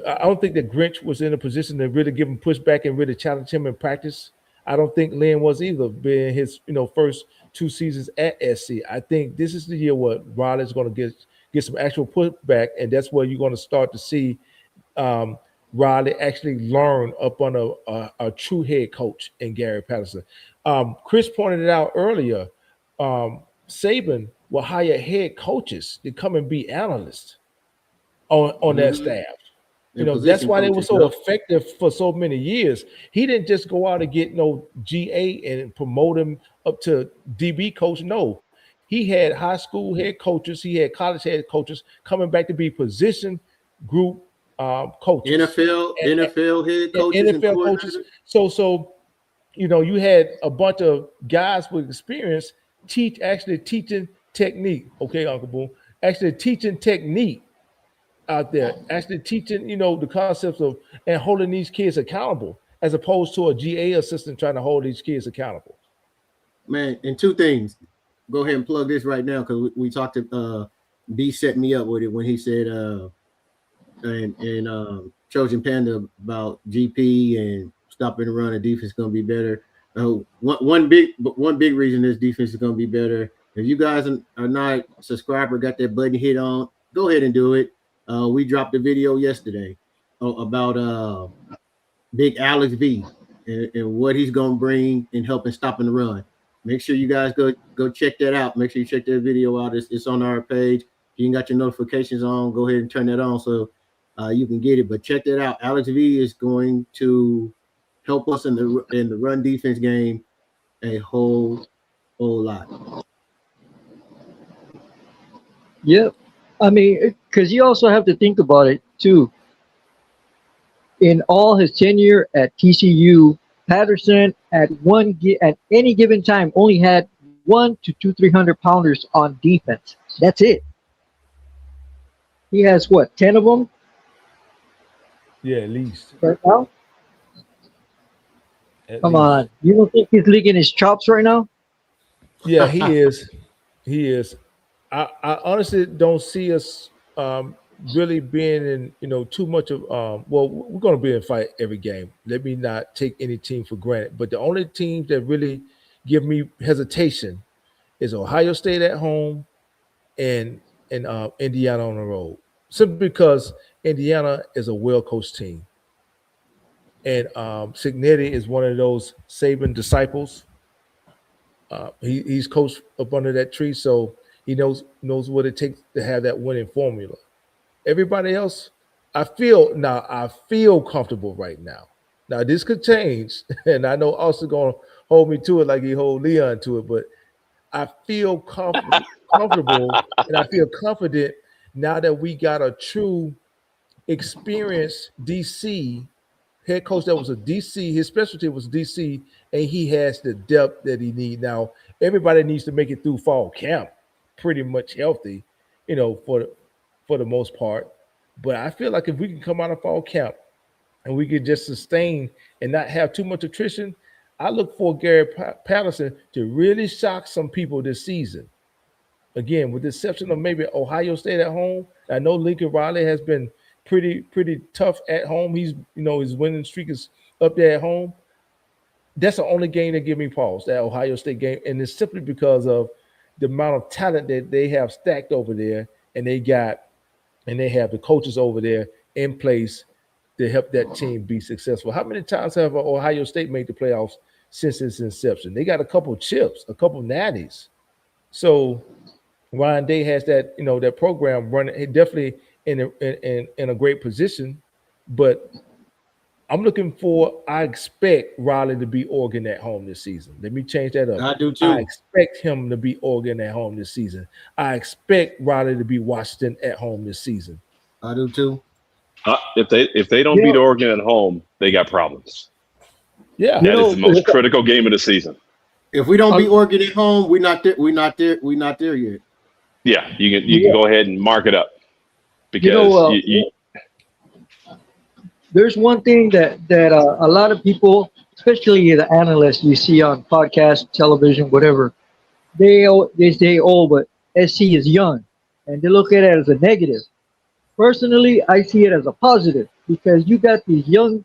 I don't think that Grinch was in a position to really give him pushback and really challenge him in practice. I don't think Lynn was either, being his first 2 seasons at SC. I think this is the year where Riley's going to get some actual pushback, and that's where you're going to start to see Riley actually learn up on a true head coach in Gary Patterson. Chris pointed it out earlier. Saban will hire head coaches to come and be analysts on that staff. That's why they were so effective for so many years. He didn't just go out and get no GA and promote him up to DB coach. No, he had high school head coaches. He had college head coaches coming back to be position group coaches. NFL head coaches. NFL coaches. So you had a bunch of guys with experience teaching technique. Okay, Uncle Boom. Actually teaching technique out there, actually teaching, the concepts of and holding these kids accountable, as opposed to a GA assistant trying to hold these kids accountable. man, and two things. Go ahead and plug this right now because we talked to B set me up with it when he said and Trojan Panda about GP and stopping the run. The defense is going to be better. One big reason this defense is going to be better. If you guys are not subscribed or got that button hit on, go ahead and do it. We dropped a video yesterday about Big Alex V and what he's going to bring in helping stopping the run. Make sure you guys go check that out. Make sure you check that video out. It's on our page. If you ain't got your notifications on, go ahead and turn that on so you can get it. But check that out. Alex V is going to help us in the run defense game a whole lot. Yep. I mean, because you also have to think about it too. In all his tenure at TCU, Patterson at any given time only had 1 to 2 300-pounders on defense. That's it. He has what, 10 of them? Yeah, at least. Right now? Come least. on. You don't think he's licking his chops right now? Yeah, he is. He is. I honestly don't see us really being in, too much of well, we're going to be in a fight every game. Let me not take any team for granted. But the only teams that really give me hesitation is Ohio State at home and Indiana on the road. Simply because Indiana is a well-coached team. And Cignetti is one of those Saban disciples. He's coached up under that tree, so he knows what it takes to have that winning formula. Everybody else, I feel comfortable right now. Now this could change, and I know Austin gonna hold me to it like he hold Leon to it, but I feel comfortable and I feel confident now that we got a true experienced DC head coach that was a DC. His specialty was DC, and he has the depth that he needs. Now everybody needs to make it through fall camp pretty much healthy, for the most part. But I feel like if we can come out of fall camp and we can just sustain and not have too much attrition, I look for Gary Patterson to really shock some people this season. Again, with the exception of maybe Ohio State at home. I know Lincoln Riley has been pretty tough at home. He's, his winning streak is up there at home. That's the only game that give me pause, that Ohio State game. And it's simply because of the amount of talent that they have stacked over there, and they have the coaches over there in place to help that team be successful. How many times have Ohio State made the playoffs since its inception? They got a couple chips, a couple natties. So Ryan Day has that, that program running definitely in a great position, but I expect Riley to be Oregon at home this season. Let me change that up. I do too. I expect him to be Oregon at home this season. I expect Riley to be Washington at home this season. I do too. If they don't beat Oregon at home, they got problems. Yeah, that is the most critical game of the season. If we don't beat Oregon at home, we're not there yet. Yeah, you can go ahead and mark it up because there's one thing that a lot of people, especially the analysts you see on podcast, television, whatever, they say, but SC is young, and they look at it as a negative. Personally, I see it as a positive because you got these young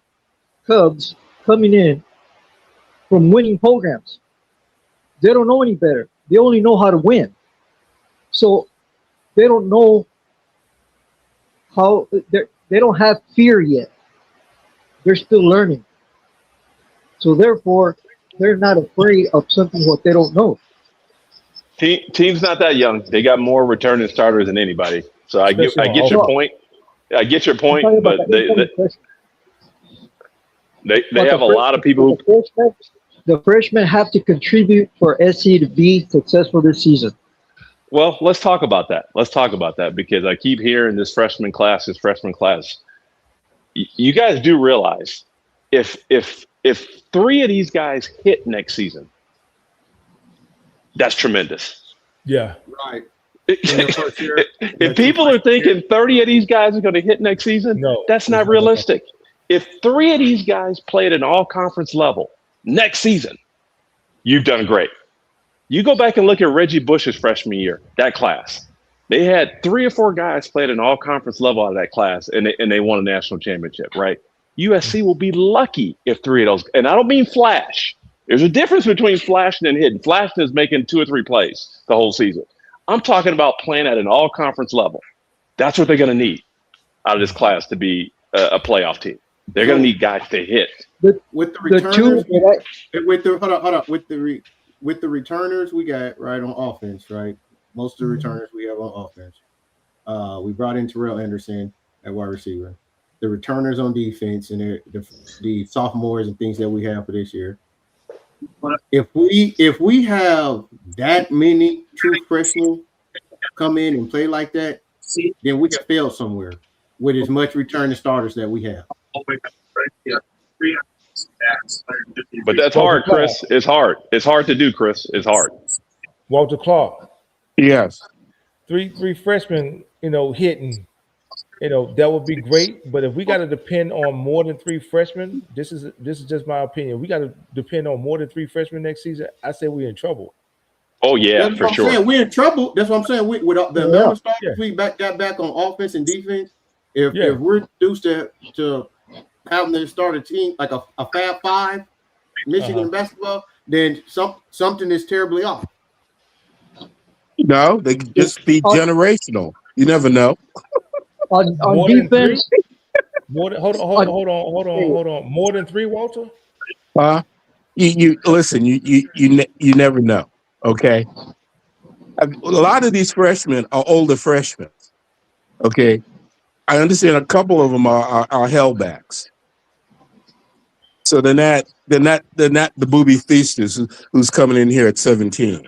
Cubs coming in from winning programs. They don't know any better. They only know how to win. So they don't know how they don't have fear yet. They're still learning. So therefore, they're not afraid of something what they don't know. Team's not that young. They got more returning starters than anybody. So I get your point. I get your point, but they have a lot of people. The freshmen have to contribute for SC to be successful this season. Well, let's talk about that. Because I keep hearing this freshman class. You guys do realize if 3 of these guys hit next season, that's tremendous. Yeah. Right. If people are thinking 30 of these guys are going to hit next season, that's not realistic. If 3 of these guys play at an all-conference level next season, you've done great. You go back and look at Reggie Bush's freshman year, that class. They had 3 or 4 guys played an all-conference level out of that class, and they won a national championship, right? USC will be lucky if 3 of those, and I don't mean flash. There's a difference between flashing and hitting. Flashing is making 2 or 3 plays the whole season. I'm talking about playing at an all-conference level. That's what they're going to need out of this class to be a playoff team. They're going to need guys to hit. With the returners, with the returners we got right on offense, right? Most of the returners we have on offense. We brought in Terrell Anderson at wide receiver. The returners on defense and the sophomores and things that we have for this year. If we have that many true freshmen come in and play like that, then we have failed somewhere with as much returning starters that we have. But that's hard, Chris. It's hard. It's hard to do, Chris. It's hard. Walter Clark. Yes. Three freshmen, hitting, that would be great. But if we got to depend on more than 3 freshmen, this is just my opinion. We got to depend on more than 3 freshmen next season. I say we're in trouble. Oh yeah, that's for sure. Saying. We're in trouble. That's what I'm saying. With the amount of starters we got back on offense and defense, if we're reduced to having to start a team like a Fab 5, Michigan basketball, then something is terribly off. No, they could just be generational. You never know. On defense, hold on. More than 3, Walter? You listen. You never know. Okay. A lot of these freshmen are older freshmen. Okay. I understand a couple of them are hellbacks. So they're not the booby feasters who's coming in here at 17.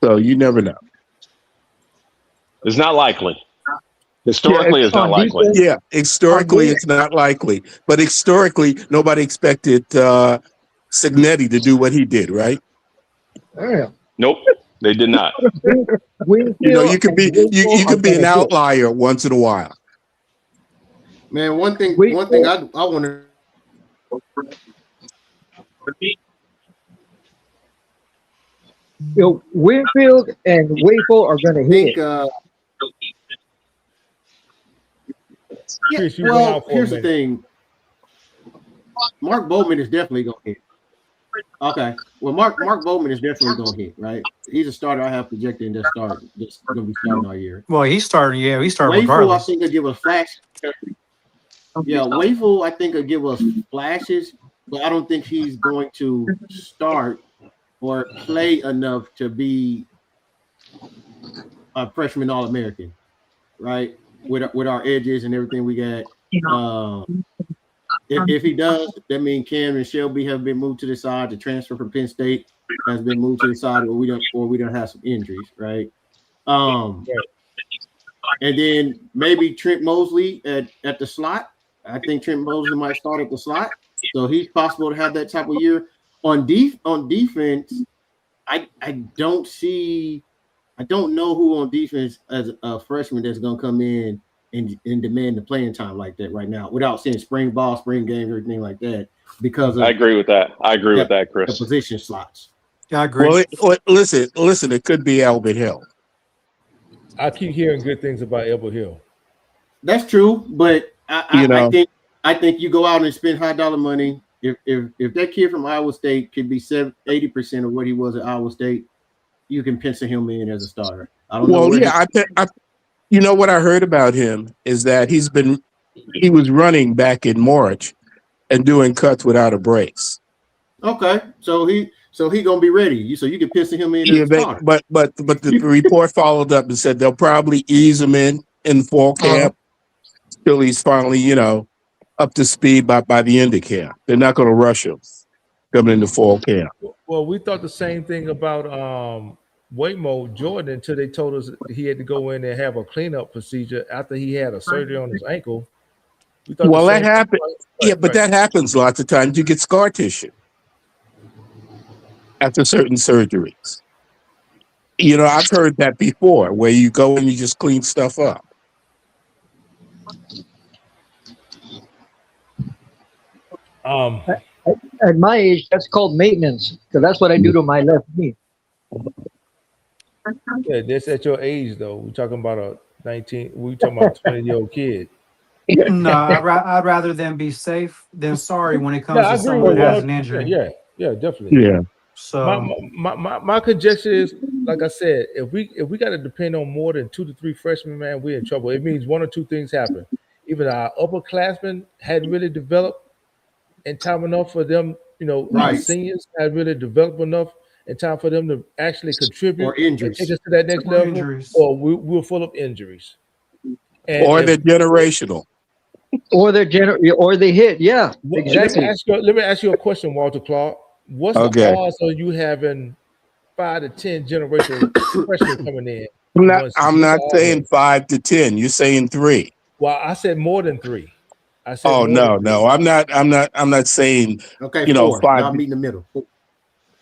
So you never know. It's not likely. Historically, it's not likely. Yeah, historically, it's not likely. But historically, nobody expected Signetti to do what he did, right? Yeah. Nope, they did not. You could be an outlier once in a while. Man, one thing I want to. Winfield and Wafel are going to hit. Here's the thing. Mark Bowman is definitely going to hit. Okay. Well, Mark Bowman is definitely going to hit, right? He's a starter I have projected in that start. That's going to be starting all year. Well, he's starting. Yeah, he's starting Wafel, regardless. I think, will give us flash. Yeah, Wafel, I think, will give us flashes, but I don't think he's going to start or play enough to be a freshman All-American, right? With our edges and everything we got. If he does, that means Cam and Shelby have been moved to the side. The transfer from Penn State has been moved to the side, or we don't have some injuries, right? And then maybe Trent Mosley at the slot. I think Trent Mosley might start at the slot, so he's possible to have that type of year. On defense, I don't know who on defense as a freshman that's going to come in and demand the playing time like that right now, without saying spring ball, spring games, everything like that. Because I agree with that. With that, Chris. The position slots. Yeah, I agree. Well, listen. It could be Albert Hill. I keep hearing good things about Albert Hill. That's true, but I think you go out and spend high dollar money. If that kid from Iowa State could be 80% of what he was at Iowa State, you can pencil him in as a starter. I don't know. You know what I heard about him is that he was running back in March and doing cuts without a brace. Okay, so he gonna be ready. So you can pencil him in as a starter. But the report followed up and said they'll probably ease him in fall camp till he's finally up to speed by the end of camp. They're not going to rush him coming into fall camp. Well, we thought the same thing about Waymo Jordan until they told us he had to go in and have a cleanup procedure after he had a surgery on his ankle. Well, that happened. But that happens lots of times. You get scar tissue after certain surgeries. I've heard that before, where you go and you just clean stuff up. at my age, that's called maintenance. Because that's what I do to my left knee. Yeah, that's at your age though. We're talking about a 19. We're talking about a 20-year-old kid. No, I'd rather them be safe than sorry when it Yeah, comes I to agree someone with that has an 100%. injury. Yeah, definitely. Yeah. So My conjecture is, like I said, if we got to depend on more than 2 to 3 freshmen, man, we're in trouble. It means one or two things happen. Either our upperclassmen hadn't really developed in time enough for them, our Right. seniors had really developed enough in time for them to actually contribute Or and take injuries. us to that next Or level, injuries. or we're full of injuries. And Or if, they're generational. Or they hit. Yeah, let me exactly. ask you a question, Walter Clark. What's the Okay. odds of you having 5 to 10 generational freshmen coming in? I'm not saying 5 to 10. You're saying 3. Well, I said more than 3. I said Oh, more no, than 3. no. I'm not saying, Okay, 4. 5 Y'all meet in the middle.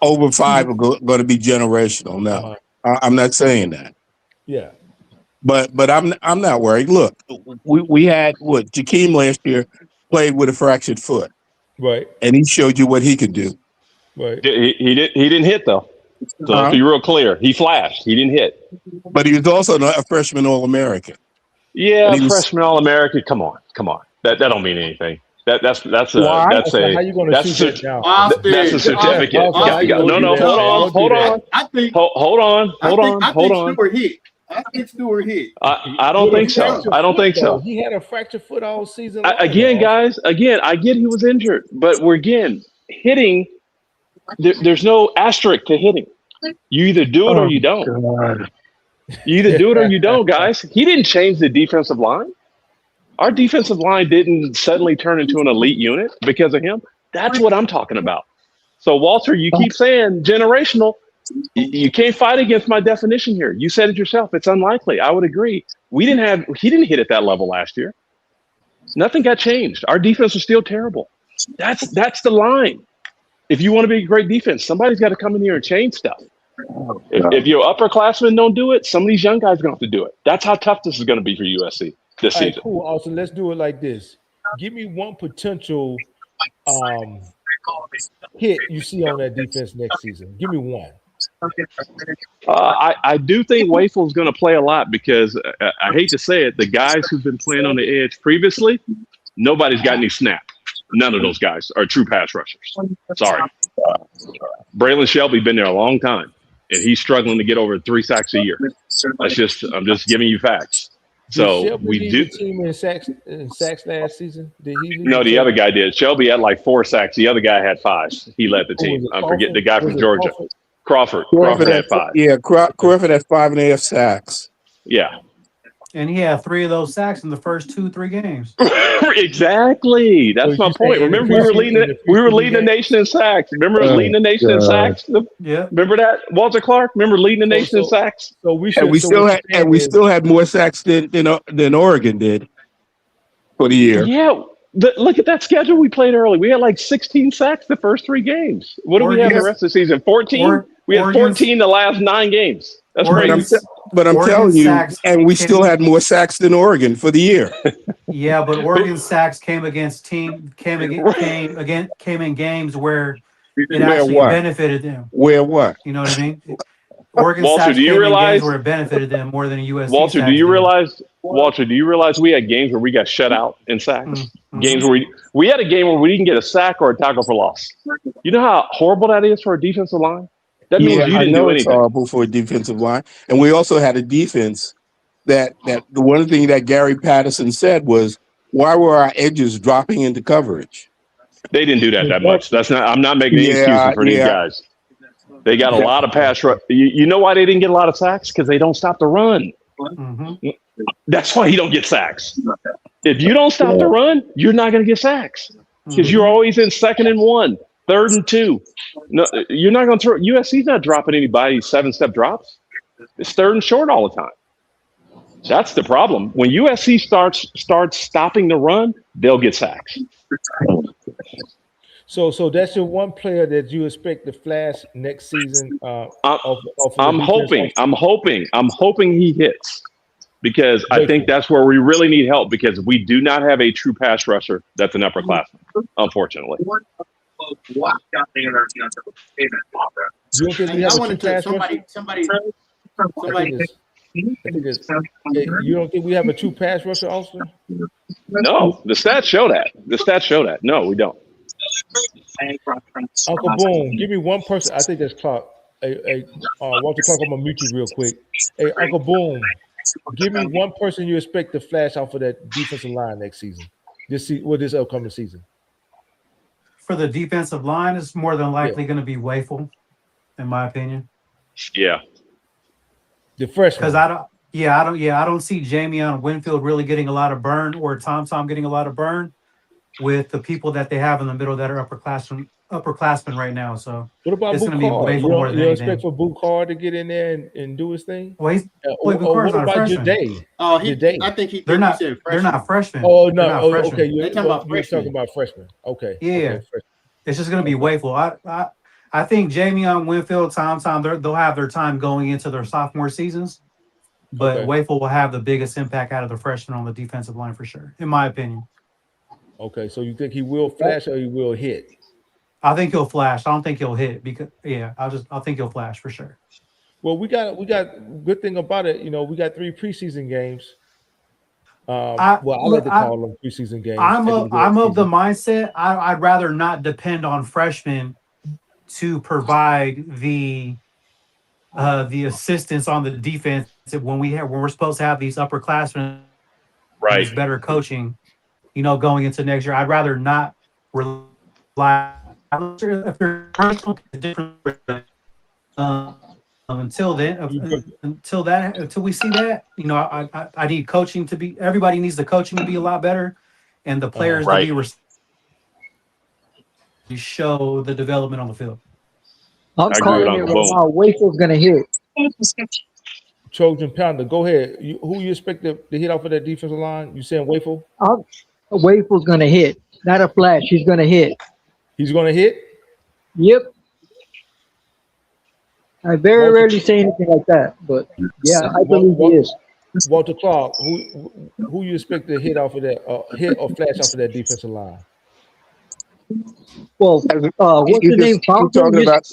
over 5 are going to be generational. No. I'm not saying that. Yeah. But I'm not worried. Look, we had Jakeem last year played with a fractured foot, Right. and he showed you what he could do. Right. He didn't hit though. So let's be real clear. He flashed. He didn't hit. But he was also a freshman All-American. Yeah, And he was- freshman All-American. Come on. That don't mean anything. That's a Why? that's So a how you going to that's shoot a that down? Austin, that's a certificate. Austin, how you No, gonna do that? hold on. I think Hold on. Stewart hit. I think Stewart hit. I don't think so. I don't think so. He had a fractured foot all season long. Again, guys. Again, I get he was injured, but we're hitting. There's no asterisk to hitting. You either do it or you don't. God. You either do it or you don't, guys. He didn't change the defensive line. Our defensive line didn't suddenly turn into an elite unit because of him. That's what I'm talking about. So, Walter, you keep saying generational. You can't fight against my definition here. You said it yourself. It's unlikely. I would agree. He didn't hit at that level last year. Nothing got changed. Our defense was still terrible. That's the line. If you want to be a great defense, somebody's got to come in here and change stuff. If your upperclassmen don't do it, some of these young guys are going to have to do it. That's how tough this is going to be for USC this All right, season. cool. Also, let's do it like this. Give me one potential hit you see on that defense next season. Give me one. I do think Wafel's going to play a lot because I hate to say it, the guys who've been playing on the edge previously, nobody's got any snap. None of those guys are true pass rushers. Sorry. Braylon Shelby been there a long time, and he's struggling to get over 3 sacks a year. I'm just giving you facts. So Did Shelby we lead do. the team in sacks last season. Did he? Lead No, the other guy did. Shelby had like 4 sacks. The other guy had 5. He led the team. I forget the guy from Georgia. Crawford. Crawford had 5. Yeah, Crawford had 5.5 sacks. Yeah. and he had 3 of those sacks in the first 2-3 games. Exactly. That's So my you point. saying Remember, in we the were leading the games? nation in sacks. Remember leading the nation in God. sacks? Yeah. Remember that, Walter Clark? Remember leading the nation in sacks? So we should. And we so still what had you're saying is- still had more sacks than Oregon did for the year. Yeah. Look at that schedule we played early. We had like 16 sacks the first 3 games. What do we have the rest of the season? 14? We had 14 the last 9 games. That's crazy. But I'm Oregon telling you, sacks and we came- still had more sacks than Oregon for the year. Yeah, but Oregon sacks came in games where it actually what? benefited them. Where what? You know what I mean? Oregon Walter, sacks do you came realize- in games where it benefited them more than USC Walter, do sacks you did. realize we had games where we got shut out in sacks? Mhm. Games where we had a game where we didn't get a sack or a tackle for loss. You know how horrible that is for a defensive line? That means you I didn't know do it's anything. horrible for a defensive line. And we also had a defense that the one thing that Gary Patterson said was, why were our edges dropping into coverage? They didn't do that much. I'm not making any excuses for these guys. They got a lot of pass rush. You know why they didn't get a lot of sacks? Because they don't stop the run. Mhm. That's why you don't get sacks. If you don't stop the run, you're not going to get sacks because you're always in 2nd and 1, 3rd and 2. No, you're not going to throw. USC's not dropping anybody 7-step drops. It's 3rd and short all the time. That's the problem. When USC starts stopping the run, they'll get sacks. So that's your one player that you expect to flash next season. I'm hoping he hits because I think that's where we really need help because we do not have a true pass rusher that's an upperclassman, unfortunately. You don't think we Hey, have I a wanted two to pass rusher? somebody. I think it's. Hey, you don't think we have a two pass rusher, Austin? No, the stats show that. The stats show that. No, we don't. Uncle Boom, give me one person. I think that's Clark. Hey, Walter Clark, I'm gonna mute you real quick. Hey, Uncle Boom, give me one person you expect to flash off of that defensive line next season. This upcoming season. For the defensive line, it's more than Yeah, likely going to be Wafel, in my opinion. Yeah. the Because freshman. I don't see Jamion Winfield really getting a lot of burn, or Tom getting a lot of burn with the people that they have in the middle that are upperclassmen right now. So What about it's going to be Bukar? Wafel more than You don't expect anything. for Bukar to get in there and do his thing? Well, Or Bukar's what not a about freshman. Jade? Oh, Jade. I think he They're think you not. said They're freshman. not freshmen. Oh They're no. not Oh, freshmen. okay. They talking about You were talking freshmen. about freshmen. Okay. Yeah. Okay. Freshman. It's just going to be Okay. Wafel. I think Jamion Winfield, Tom, they'll have their time going into their sophomore seasons, but Okay. Wafel will have the biggest impact out of the freshmen on the defensive line for sure, in my opinion. Okay. So you think he will flash or he will hit? I think he'll flash. I don't think he'll hit because I think he'll flash for sure. Well, we got good thing about it. We got 3 preseason games. I like to call them preseason games. I'm of the mindset I'd rather not depend on freshmen to provide the assistance on the defense when we're supposed to have these upperclassmen and this Right. better coaching, going into next year. I'd rather not rely. I'm sure if you're different. Until then, until we see that, I need coaching to be. Everybody needs the coaching to be a lot better, and the players to Right. be show the development on the field. I'm I agree with calling it Uncle right Boom. now. Wafel's gonna hit. Trojan Pounder, go ahead. Who you expect to hit off of that defensive line? You saying Wafel? Wafel's gonna hit. Not a flash. He's gonna hit. He's going to hit? Yep. I very Walter- rarely say anything like that, but yeah, I believe he is. Walter Clark, who you expect to hit off of that, hit or flash off of that defensive line? Well, what's You the name? you're talking about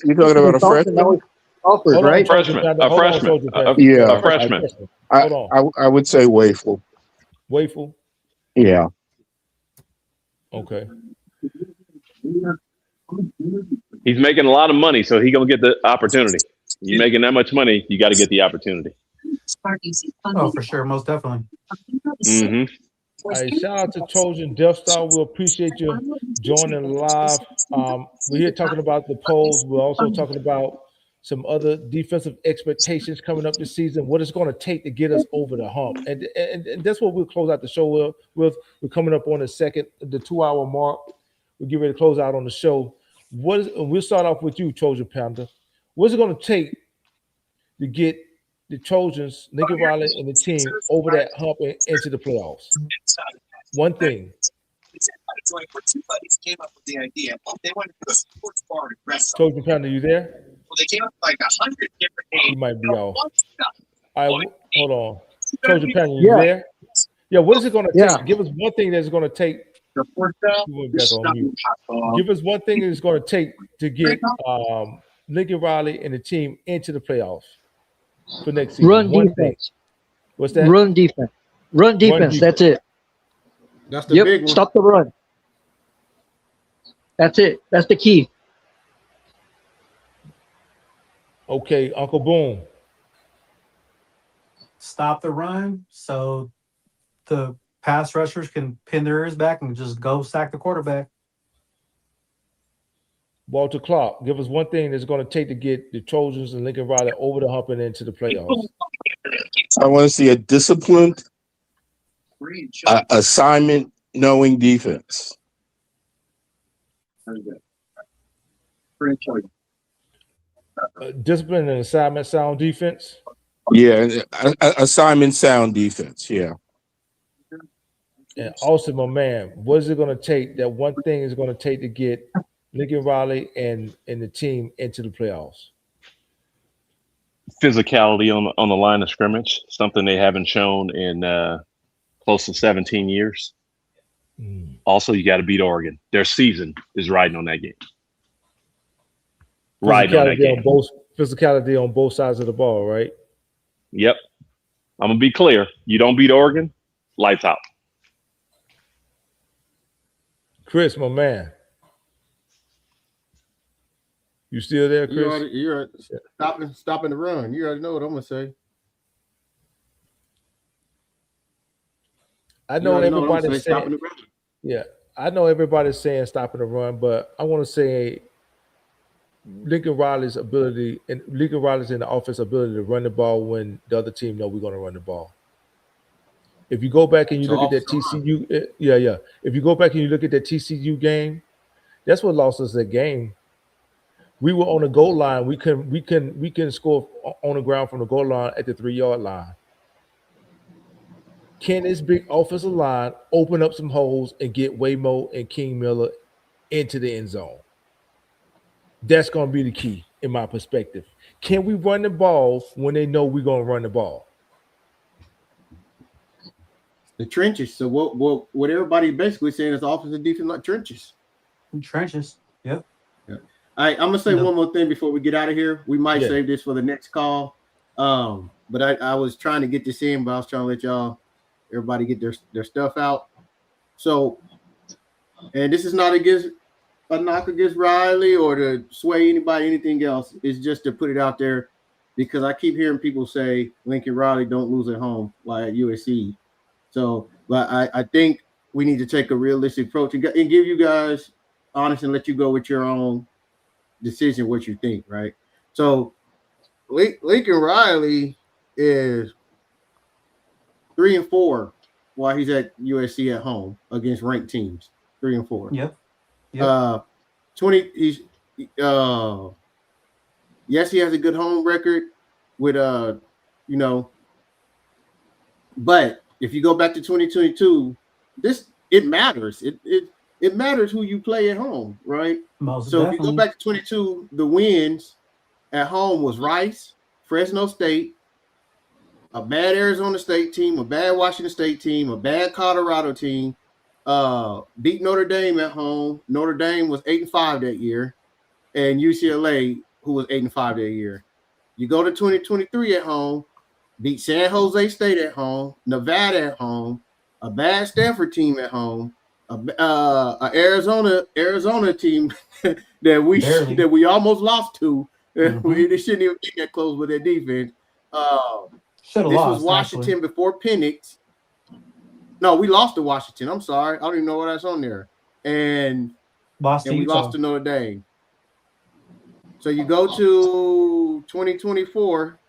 a freshman? Offers, Hold on, right? Freshman. Trojan A Pounder. Hold on, freshman. Trojan Pounder. Yeah. A freshman. Hold on. I would say Wafel. Wafel. Yeah. Okay. He's making a lot of money, so he's gonna get the opportunity. You're making that much money, you got to get the opportunity. Oh, for sure, most definitely. Mm-hmm. Hey, shout out to Trojan Death Star. We appreciate you joining live. We're here talking about the polls. We're also talking about some other defensive expectations coming up this season. What it's going to take to get us over the hump, and that's what we'll close out the show with. We're coming up on the 2-hour mark. We'll get ready to close out on the show. We'll start off with you, Trojan Pounder. What's it going to take to get the Trojans, Lincoln Riley, and the team over that hump and into the playoffs? One thing. Trojan Pounder, you there? He might be off. All right, hold on. Trojan Pounder, you there? Yeah, what is it going to take? Give us one thing that's going to take. Give us one thing that's going to take to get Lincoln Riley and the team into the playoffs for next season. Run defense. What's that? Run defense. Run defense. That's it. That's the big one. Stop the run. That's it. That's the key. Okay, Uncle Boom. Stop the run so the pass rushers can pin their ears back and just go sack the quarterback. Walter Clark, give us one thing that's going to take to get the Trojans and Lincoln Riley over the hump and into the playoffs. I want to see a disciplined, assignment knowing defense. Discipline and assignment sound defense. Yeah, assignment sound defense. Yeah. And also, my man, what is it going to take? That one thing is going to take to get Lincoln Riley and the team into the playoffs. Physicality on the line of scrimmage, something they haven't shown in close to 17 years. Also, you got to beat Oregon. Their season is riding on that game. riding on that game. Physicality on both sides of the ball, right? Yep. I'm gonna be clear. You don't beat Oregon, lights out. Chris, my man. You still there, Chris? You're stopping the run. You already know what I'm gonna say. I know everybody's saying, yeah, I know everybody's saying stopping the run, but I want to say Lincoln Riley's in the offense ability to run the ball when the other team know we're going to run the ball. If you go back and you look at that TCU, if you go back and you look at that TCU game, that's what lost us that game. We were on the goal line. We can score on the ground from the goal line at the 3-yard line. Can this big offensive line open up some holes and get Waymo and King Miller into the end zone? That's going to be the key in my perspective. Can we run the ball when they know we're going to run the ball? The trenches. So what everybody basically saying is offense and defense like trenches. Trenches. Yep. Yeah. All right, I'm gonna say one more thing before we get out of here. We might save this for the next call. But I was trying to get this in, but I was trying to let everybody get their stuff out. So, and this is not a knock against Riley or to sway anybody, anything else. It's just to put it out there because I keep hearing people say Lincoln Riley don't lose at home like at USC. So, but I think we need to take a realistic approach and give you guys honest and let you go with your own decision what you think, right? So, Lincoln Riley is 3-4 while he's at USC at home against ranked teams. 3-4. Yep. 20. He's yes, he has a good home record with but if you go back to 2022, it matters. It matters who you play at home, right? Most so definitely. If you go back to 22, the wins at home was Rice, Fresno State, a bad Arizona State team, a bad Washington State team, a bad Colorado team, beat Notre Dame at home. Notre Dame was 8-5 that year, and UCLA, who was 8-5 that year. You go to 2023 at home, beat San Jose State at home, Nevada at home, a bad Stanford team at home, a Arizona team that we almost lost to. Mm-hmm. They shouldn't even get that close with their defense. This was Washington actually. Before Penix. No, we lost to Washington. I'm sorry. I don't even know what that's on there. And we lost to Notre Dame. So you go to 2024.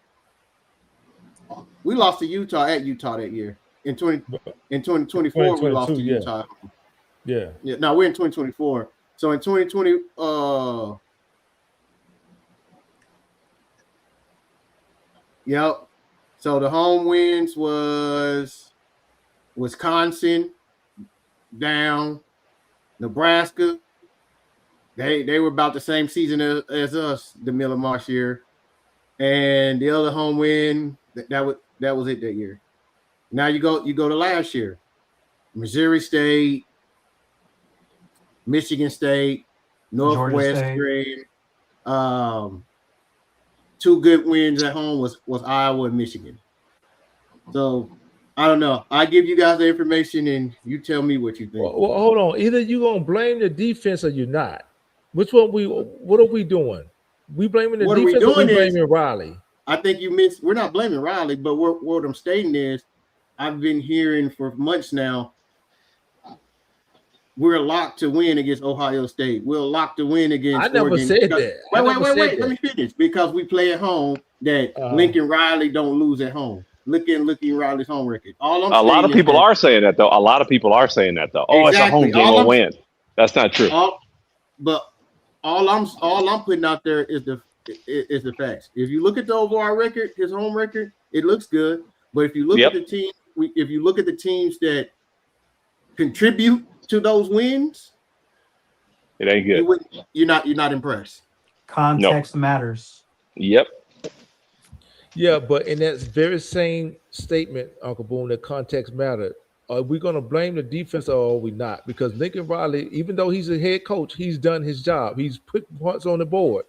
We lost to Utah at Utah that year. In 2024, we lost to Utah. Yeah. No, we're in 2024. So in 2020, yep. So the home wins was Wisconsin, down, Nebraska. They were about the same season as us, the Miller Marsh year, and the other home win that was it that year. Now you go to last year, Missouri State, Michigan State, Northwestern. Two good wins at home was Iowa and Michigan. So I don't know. I give you guys the information and you tell me what you think. Well, hold on. Either you're gonna blame the defense or you're not. What are we doing? We blaming the defense or we blaming Riley? I think you missed. We're not blaming Riley, but what I'm stating is I've been hearing for months now. We're locked to win against Ohio State. We're locked to win against I never Oregon. said that. Wait. Let me finish. Because we play at home that Lincoln Riley don't lose at home. Look at Riley's home record. A lot of people are saying that, though. Oh, exactly. It's a home game, we'll win. That's not true. But all I'm putting out there is the facts. If you look at the overall record, his home record, it looks good. But if you look at the team, if you look at the teams that contribute to those wins, it ain't good. You're not impressed. Context matters. Yep. Yeah, but in that very same statement, Uncle Boone, that context mattered. Are we going to blame the defense or are we not? Because Lincoln Riley, even though he's a head coach, he's done his job. He's put points on the board.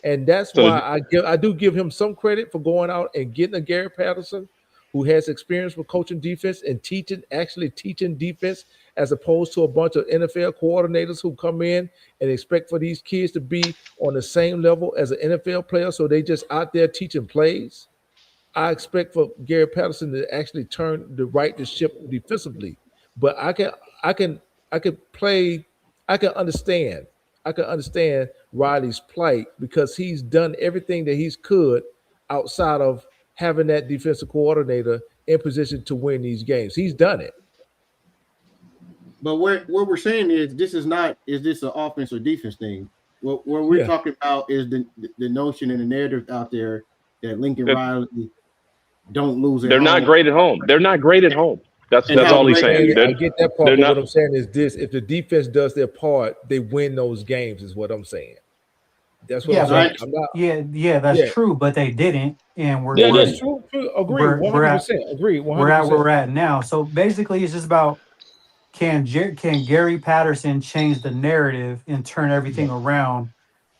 And that's So why I do give him some credit for going out and getting a Gary Patterson who has experience with coaching defense and actually teaching defense, as opposed to a bunch of NFL coordinators who come in and expect for these kids to be on the same level as an NFL player, so they just out there teaching plays. I expect for Gary Patterson to actually right the ship defensively. But I can I can play I can understand. I can understand Riley's plight because he's done everything that he's could outside of having that defensive coordinator in position to win these games. He's done it. But what we're saying is this is an offense or defense thing. What we're talking about is the notion and the narrative out there that Lincoln Riley don't lose at they're home. not great at home. They're not great at home. That's And all he's saying. I get that part, but not, what I'm saying is this: if the defense does their part, they win those games. Is what I'm saying. That's what I'm saying. right. I'm not. That's true, but they didn't, and we're Yeah, That's true. Agree. 100%. Agree. 100%. we're at where we're at now. So basically, it's just about can Gary Patterson change the narrative and turn everything around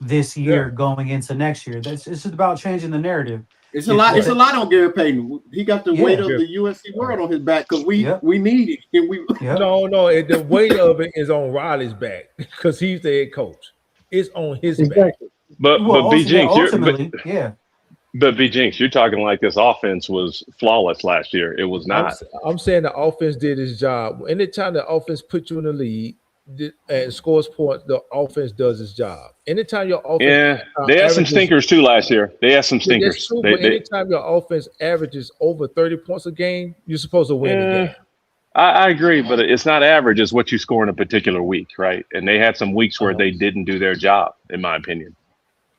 this year going into next year? It's just about changing the narrative. It's a lot. It's a lot on Gary Payton. He got the weight of the USC world on his back because we need it. And No, the weight of it is on Riley's back because he's the head coach. It's on his back. But B Jinx, but B Jinx, you're talking like this offense was flawless last year. It was not. I'm saying the offense did its job. Anytime the offense puts you in the lead and scores points, the offense does its job. Anytime your offense, they had some stinkers too last year. They had some stinkers. That's true, but anytime your offense averages over 30 points a game, you're supposed to win the game. I agree, but it's not average. It's what you score in a particular week, right? And they had some weeks where they didn't do their job, in my opinion.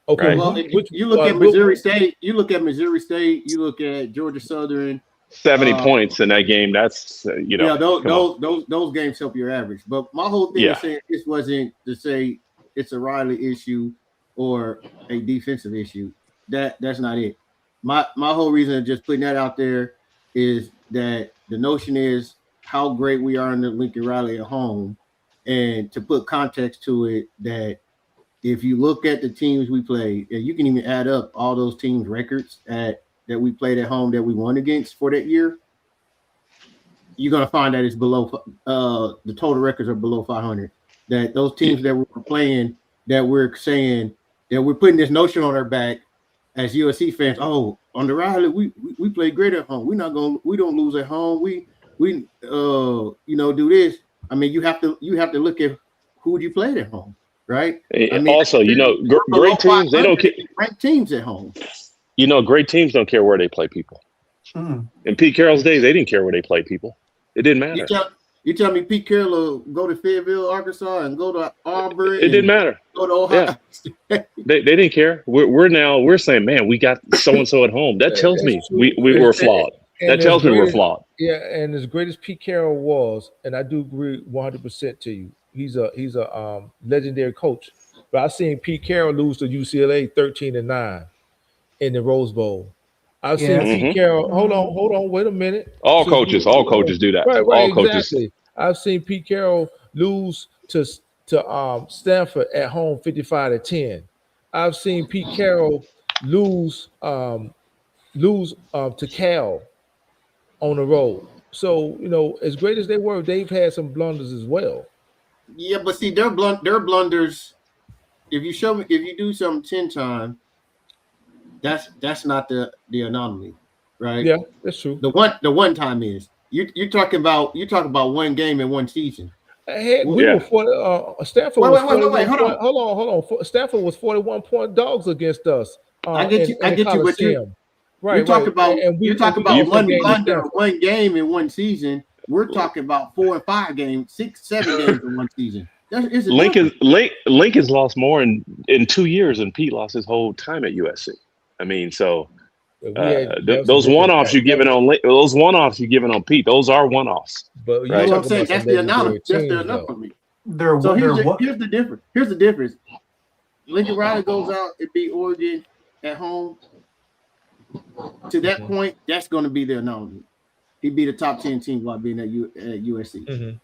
Okay, right? Well, you look at Missouri State. You look at Missouri State. You look at Georgia Southern. 70 points in that game. That's those games help your average. But my whole thing is saying this wasn't to say it's a Riley issue or a defensive issue. That's not it. My whole reason of just putting that out there is that the notion is how great we are in the Lincoln Riley at home, and to put context to it, that if you look at the teams we played, and you can even add up all those teams' records that we played at home that we won against for that year, you're gonna find that it's below the total records are below 500. That those teams that we were playing, that we're saying that we're putting this notion on our back as USC fans. Oh, on the Riley, we play great at home. We don't lose at home. We do this. I mean, you have to look at who you played at home, right? I mean, also, great teams, they don't care. Ranked teams at home. Great teams don't care where they play people. In Pete Carroll's days, they didn't care where they play people. It didn't matter. You tell me Pete Carroll will go to Fayetteville, Arkansas, and go to Auburn. It didn't matter. Go to Ohio. Yeah. They didn't care. We're saying, man, we got so and so at home. That tells me we were flawed. That tells me we're flawed. Yeah, and as great as Pete Carroll was, and I do agree 100% to you, he's a legendary coach. But I've seen Pete Carroll lose to UCLA 13-9 in the Rose Bowl. I've seen Pete Carroll. Hold on, wait a minute. All coaches do that. Right, all exactly. coaches. I've seen Pete Carroll lose to Stanford at home 55-10. I've seen Pete Carroll lose to Cal on the road. So, as great as they were, they've had some blunders as well. Yeah, but see, their blunders, if you do something 10 times, that's not the anomaly, right? Yeah, that's true. The one time is you're talking about one game in one season. Were 40. Stanford was 41. Hold on. Stanford was 41-point dogs against us. I get you, but you're talking about one blunder, one game in one season. We're talking about 4 and 5 games, 6, 7 games in one season. Lincoln's lost more in 2 years than Pete lost his whole time at USC. I mean, so those one-offs you're giving on Pete, those are one-offs. But right? I'm saying that's the anomaly. That's the anomaly. So here's the difference. Here's the difference. Lincoln Riley goes out and beat Oregon at home. To that point, that's going to be the anomaly. He beat a top 10 team while being at USC.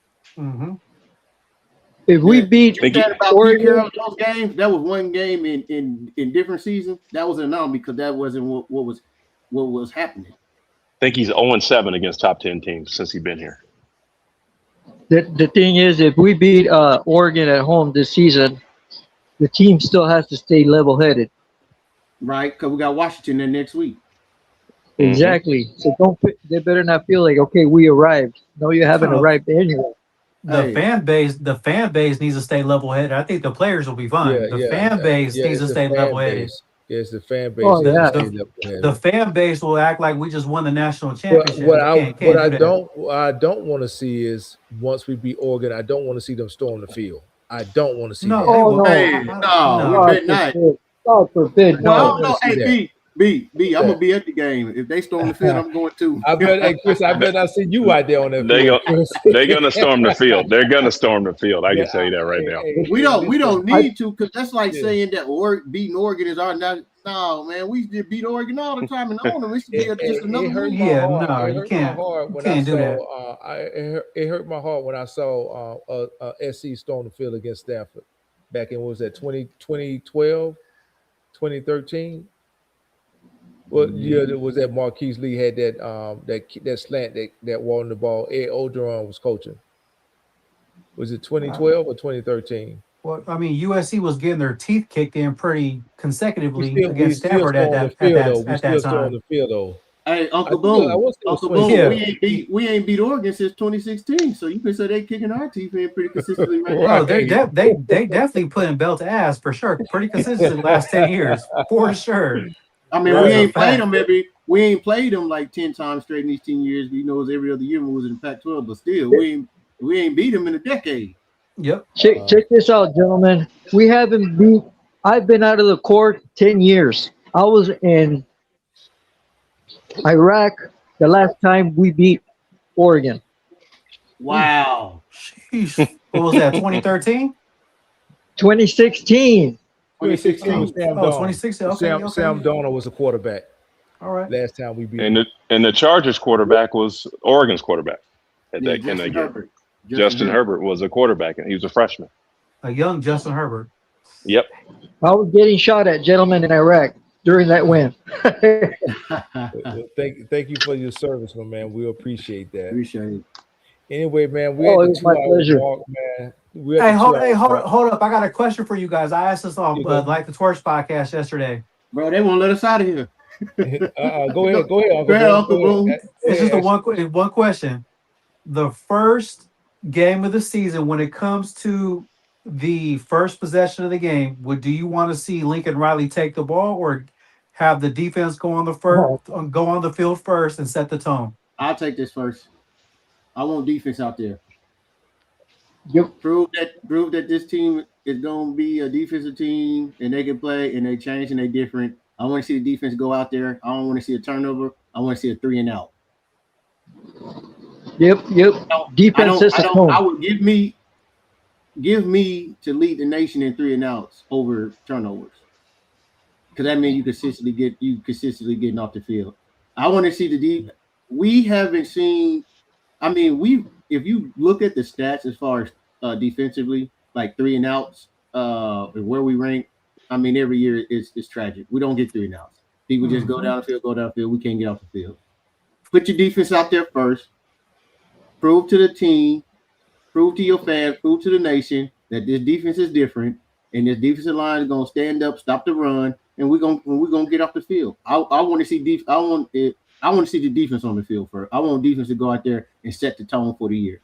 If we beat Think That about Pete Oregon, Carroll, those games, that was one game in different seasons. That was an anomaly because that wasn't what was happening. he's 0-7 against top 10 teams since he's been here. the thing is, if we beat Oregon at home this season, the team still has to stay level-headed. Right, because we got Washington there next week. Exactly. So they better not feel like, okay, we arrived. No, you haven't arrived anywhere. The fan base needs to stay level headed. I think the players will be fine. The fan base needs to stay level headed. Yes, the fan base. Oh, needs yeah. to stay level-headed. The fan base will act like we just won the national But championship. what Can't do that. I don't want to see is once we beat Oregon, I don't want to see them storm the field. I don't want to see that. Oh, no. Hey, no, we better not. God forbid. Well, No. no, hey, B, I'm gonna be at the game. If they storm the field, I'm going too. Hey Chris, I bet I see you out there on that field. They're gonna storm the field. They're gonna storm the field. I can tell you that right now. We don't need to, because that's like saying that beating Oregon is our not. No, man, we just beat Oregon all the time, and I want to just another. You can't. Can't do that. It hurt my heart when I saw SC storm the field against Stanford back in, what was that, 2012, 2013? Well, yeah, it was that Marquise Lee had that slant that won the ball. Ed Ogeron was coaching. Was it 2012 or 2013? Well, I mean, USC was getting their teeth kicked in pretty consecutively We against still Stanford at stormed that time. the field though. Hey, Uncle Boone, Yeah. we ain't beat Oregon since 2016, so you can say they kicking our teeth in pretty consistently right now. Oh, they definitely putting belt to ass for sure. Pretty consistent the last 10 years for sure. I mean, we ain't played them like 10 times straight in these 10 years. We know it's every other year when we was in the Pac-12, but still, we ain't beat them in a decade. Yep. Check this out, gentlemen. I've been out of the court 10 years. I was in Iraq the last time we beat Oregon. Wow. Sheesh. What was that, 2013? 2016. 2016 was Sam Darnold. 2016. Okay. Sam Darnold was a quarterback. All right. Last time we beat him. And the Chargers quarterback was Oregon's quarterback in that game. Herbert. Justin Herbert was a quarterback, and he was a freshman. A young Justin Herbert. Yep. I was getting shot at, gentlemen, in Iraq during that win. Well, thank you for your service, my man. We appreciate that. Appreciate it. Anyway, man, we're at the 2 hour mark, man. Hold up. I got a question for you guys. I asked this on Like the Torch podcast yesterday. Bro, they won't let us out of here. Go ahead, Uncle Boone. It's just one question. The first game of the season, when it comes to the first possession of the game, do you want to see Lincoln Riley take the ball or have the defense go on the field first and set the tone? I'll take this first. I want defense out there. Yep. Prove that this team is going to be a defensive team and they can play and they change and they different. I want to see the defense go out there. I don't want to see a turnover. I want to see a 3 and out. Yep. Defense is a tone. I would give me to lead the nation in 3 and outs over turnovers. Because that means you consistently getting off the field. I want to see the deep. We haven't seen. I mean, if you look at the stats as far as defensively, like 3 and outs, where we rank, I mean, every year it's tragic. We don't get 3 and outs. People just go down the field. We can't get off the field. Put your defense out there first. Prove to the team, prove to your fans, prove to the nation that this defense is different, and this defensive line is gonna stand up, stop the run, and we're gonna get off the field. I want to see I want to see the defense on the field first. I want defense to go out there and set the tone for the year.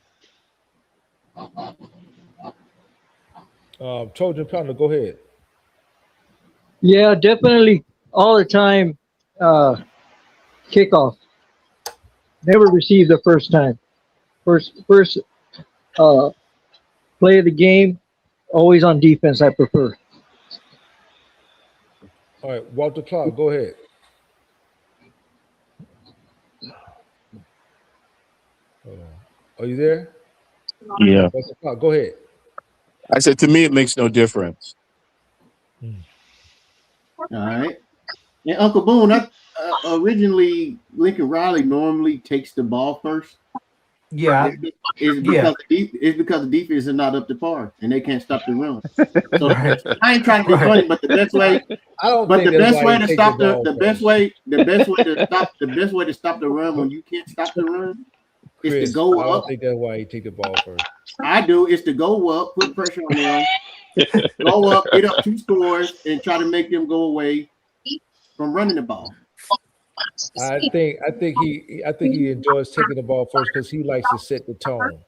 Trojan Pounder, go ahead. Yeah, definitely. All the time, kickoff. Never received the first time. First play of the game, always on defense, I prefer. All right, Walter Clark, go ahead. Are you there? Yeah. Walter Clark, go ahead. I said, to me, it makes no difference. All right. And Uncle Boone, originally Lincoln Riley normally takes the ball first. Yeah, It's yeah, because the defense is not up to par and they can't stop the run. So right, I ain't trying to be right. funny, but the best way I don't But think the that's best why way he to take the stop ball first. the best way to stop the run when you can't stop the run is to Chris, go I don't up. think that's why he take the ball first. I do is to go up, put pressure on them, go up, get up 2 scores, and try to make them go away from running the ball. I think he enjoys taking the ball first because he likes to set the tone.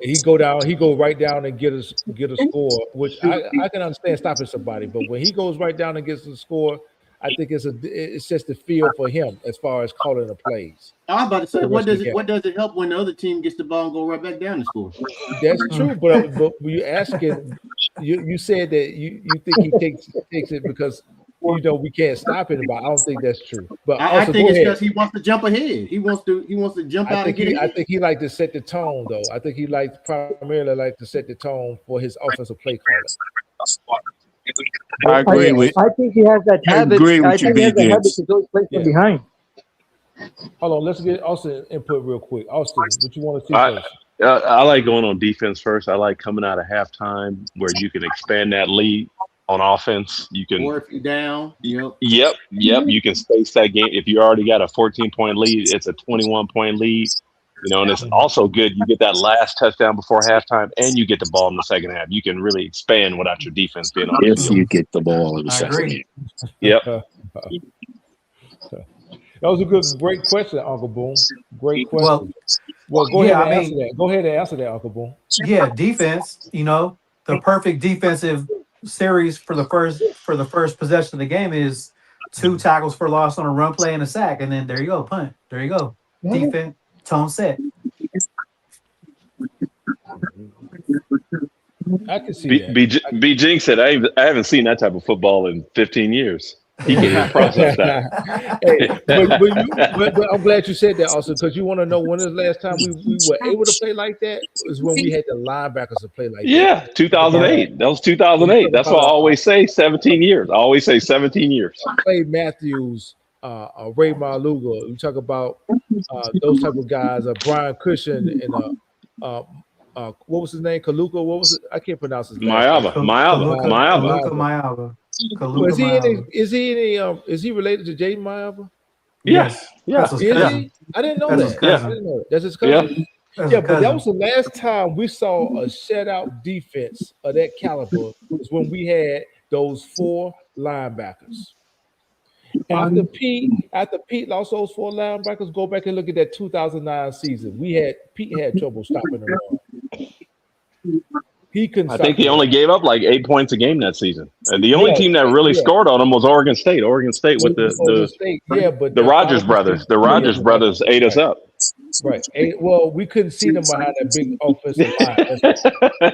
He go right down and get a score, which I can understand stopping somebody, but when he goes right down and gets the score, I think it sets the field for him as far as calling the plays I was about to for say, the rest of the game. what does it help when the other team gets the ball and go right back down and score? That's true, but you asking, you said that you think he takes it because we can't stop anybody. I don't think that's true. But I also think go it's ahead. because he wants to jump ahead. He wants to jump I out and think get he I ahead. think he like to set the tone though. I think he likes primarily like to set the tone for his offensive play calling. I Go agree ahead, with Austin. I think he has that I habit. agree I with you, think he B has the habit Dance. to go play from Yeah. behind. Hold on, let's get Austin input real quick. Austin, what you want to see I first? I like going on defense first. I like coming out of halftime where you can expand that lead on offense. You can, Or if you're down, yep. yep. You can space that game. If you already got a 14-point lead, it's a 21-point lead. And it's Mhm. also good. You get that last touchdown before halftime, and you get the ball in the second half. You can really expand without your defense being on the If field. you Mhm. get the ball in the I second agree. half. Yep. That was a great question, Uncle Boom. Great Well, question. Well, go ahead yeah, I and answer mean, that. Go ahead and answer that, Uncle Boom. yeah, defense. The perfect defensive series for the first possession of the game is two Mhm. tackles for loss on a run play and a sack, and then there you go, punt. There you go, defense, tone set. I can see B, that. B, B Jinx said, I haven't seen that type of football in 15 years. He can't even process that. Hey, but I'm glad you said that also because you want to know when is the last time we were able to play like that is when we had the linebackers to play like that. Yeah, About 2008. That was you 2008. talk That's about why I always say 17 years. I always say 17 years. Clay Matthews, Ray Maluga. You talk about those type of guys, Brian Cushion and uh, what was his name? Kaluka. What was it? I can't pronounce his last name. Mayava, Mayava, Mayava. Kaluka Mayava. Mayava, Well, Kaluka Mayava. is he related to Jaden Mayava? Yeah, Yes, that's yeah, his Is yeah, cousin. he? I didn't know That's his that. yeah, I cousin. didn't know that. That's his yeah. cousin. That's Yeah, his but that was cousin. the last time we saw a shutout defense of that caliber was when we had those four linebackers. After Pete lost those four linebackers, go back and look at that 2009 season. Pete had trouble stopping the run. He couldn't I think stop he the only run. gave up like 8 points a game that season. And the only Yeah, team that really yeah. scored on him was Oregon State. Oregon State with Oregon State, yeah, but the the Rogers problem brothers. is, The yeah, Rogers the Rogers, brothers ate us right, up. right. Well, we couldn't see them behind that big offensive line. That's why.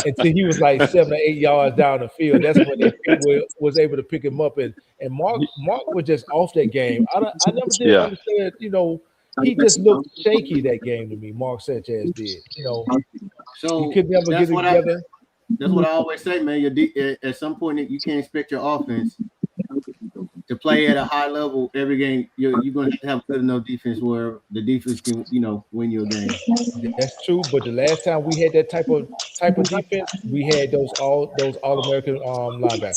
Until he was like 7 or 8 yards down the field. That's when they was able to pick him up. And Mark was just off that game. I never did Yeah. understand. He just looked shaky that game to me. Mark Sanchez did. He So could never get that's it what I together. that's what I always say, man. At some point you can't expect your offense to play at a high level every game. You're going to have good enough defense where the defense can win your game. That's true. But the last time we had that type of defense, we had those all American linebackers.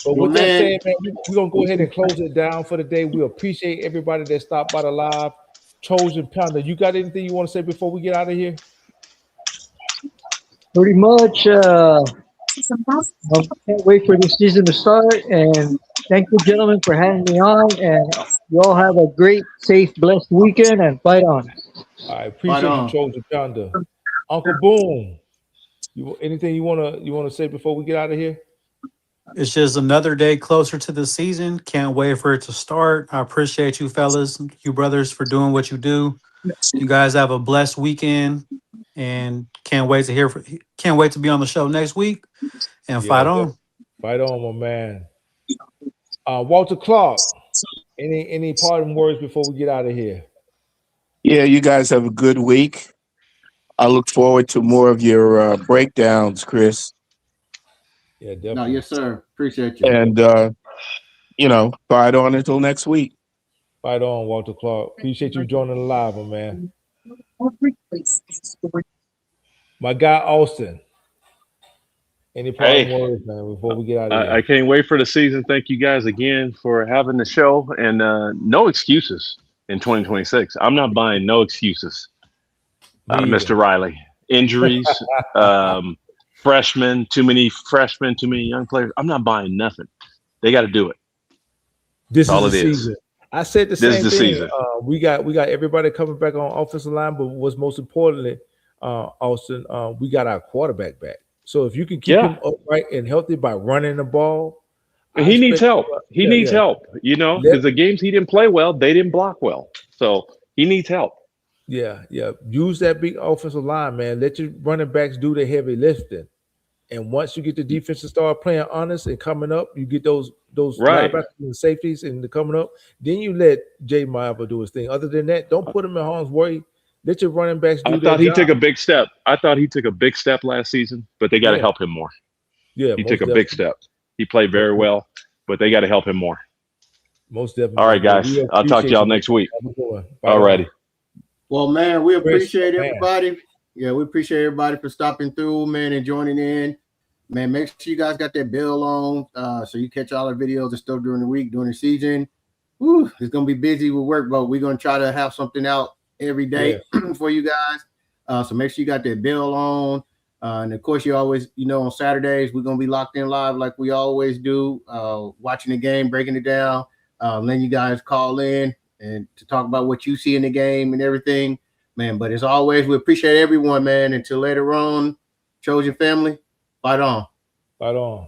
But Well, with that man, said, man, we're gonna go ahead and close it down for the day. We appreciate everybody that stopped by the live. Trojan Pounder, you got anything you want to say before we get out of here? Pretty much. I can't wait for this season to start. And thank you, gentlemen, for having me on. And you all have a great, safe, blessed weekend and fight on. I right appreciate you, on. Trojan Pounder. Uncle Boom, anything you wanna say before we get out of here? It's just another day closer to the season. Can't wait for it to start. I appreciate you fellas, you brothers, for doing what you do. You guys have a blessed weekend, and can't wait to be on the show next week and Yeah, fight on. fight on, my man. Walter Clark, any parting words before we get out of here? Yeah, you guys have a good week. I look forward to more of your breakdowns, Chris. Yeah, No, definitely. yes, sir. Appreciate you. And, fight on until next week. Right on, Walter Clark. Appreciate you joining the live, my man. My guy Austin. Any parting Hey, words, man, before we get out of I here? can't wait for the season. Thank you guys again for having the show, and no excuses in 2026. I'm not buying no excuses, Me Mr. either. Riley. Injuries, um, freshmen, too many young players. I'm not buying nothing. They got to do it. This That's is all the it is. season. I said the This is same the thing. season. We got everybody coming back on offensive line, but what's most importantly, Austin, we got our quarterback back. So if you can keep him Yeah, upright and healthy by running the ball, I he needs expect, help. He needs yeah. help. Let Because the games he didn't play well, they didn't block well. So he needs help. yeah. Use that big offensive line, man. Let your running backs do the heavy lifting. And once you get the defense to start playing honest and coming up, you get those Right. linebackers and safeties and the coming up. Then you let Jay Maiava do his thing. Other than that, don't put him in harm's way. Let your running backs I do their thought he job. took a big step. I thought he took a big step last season, but they got to Yeah, help him more. yeah, He took most a big definitely, step. He played very well, but they got to help him more. most definitely, All right, man. But guys. we I'll talk to appreciate y'all you, man. next week. Have a good one. Right All on, righty. Well, man, we Chris, appreciate man. everybody. Yeah, we appreciate everybody for stopping through, man, and joining in. Man, make sure you guys got that bell on so you catch all our videos and stuff during the week, during the season. Woo, it's going to be busy with work, but we're going to try to have something out every day Yeah, for you guys. So make sure you got that bell on. And of course, you always, on Saturdays, we're going to be locked in live like we always do, watching the game, breaking it down, letting you guys call in and to talk about what you see in the game and everything, man. But as always, we appreciate everyone, man. Until later on, Trojan family, fight on. right on.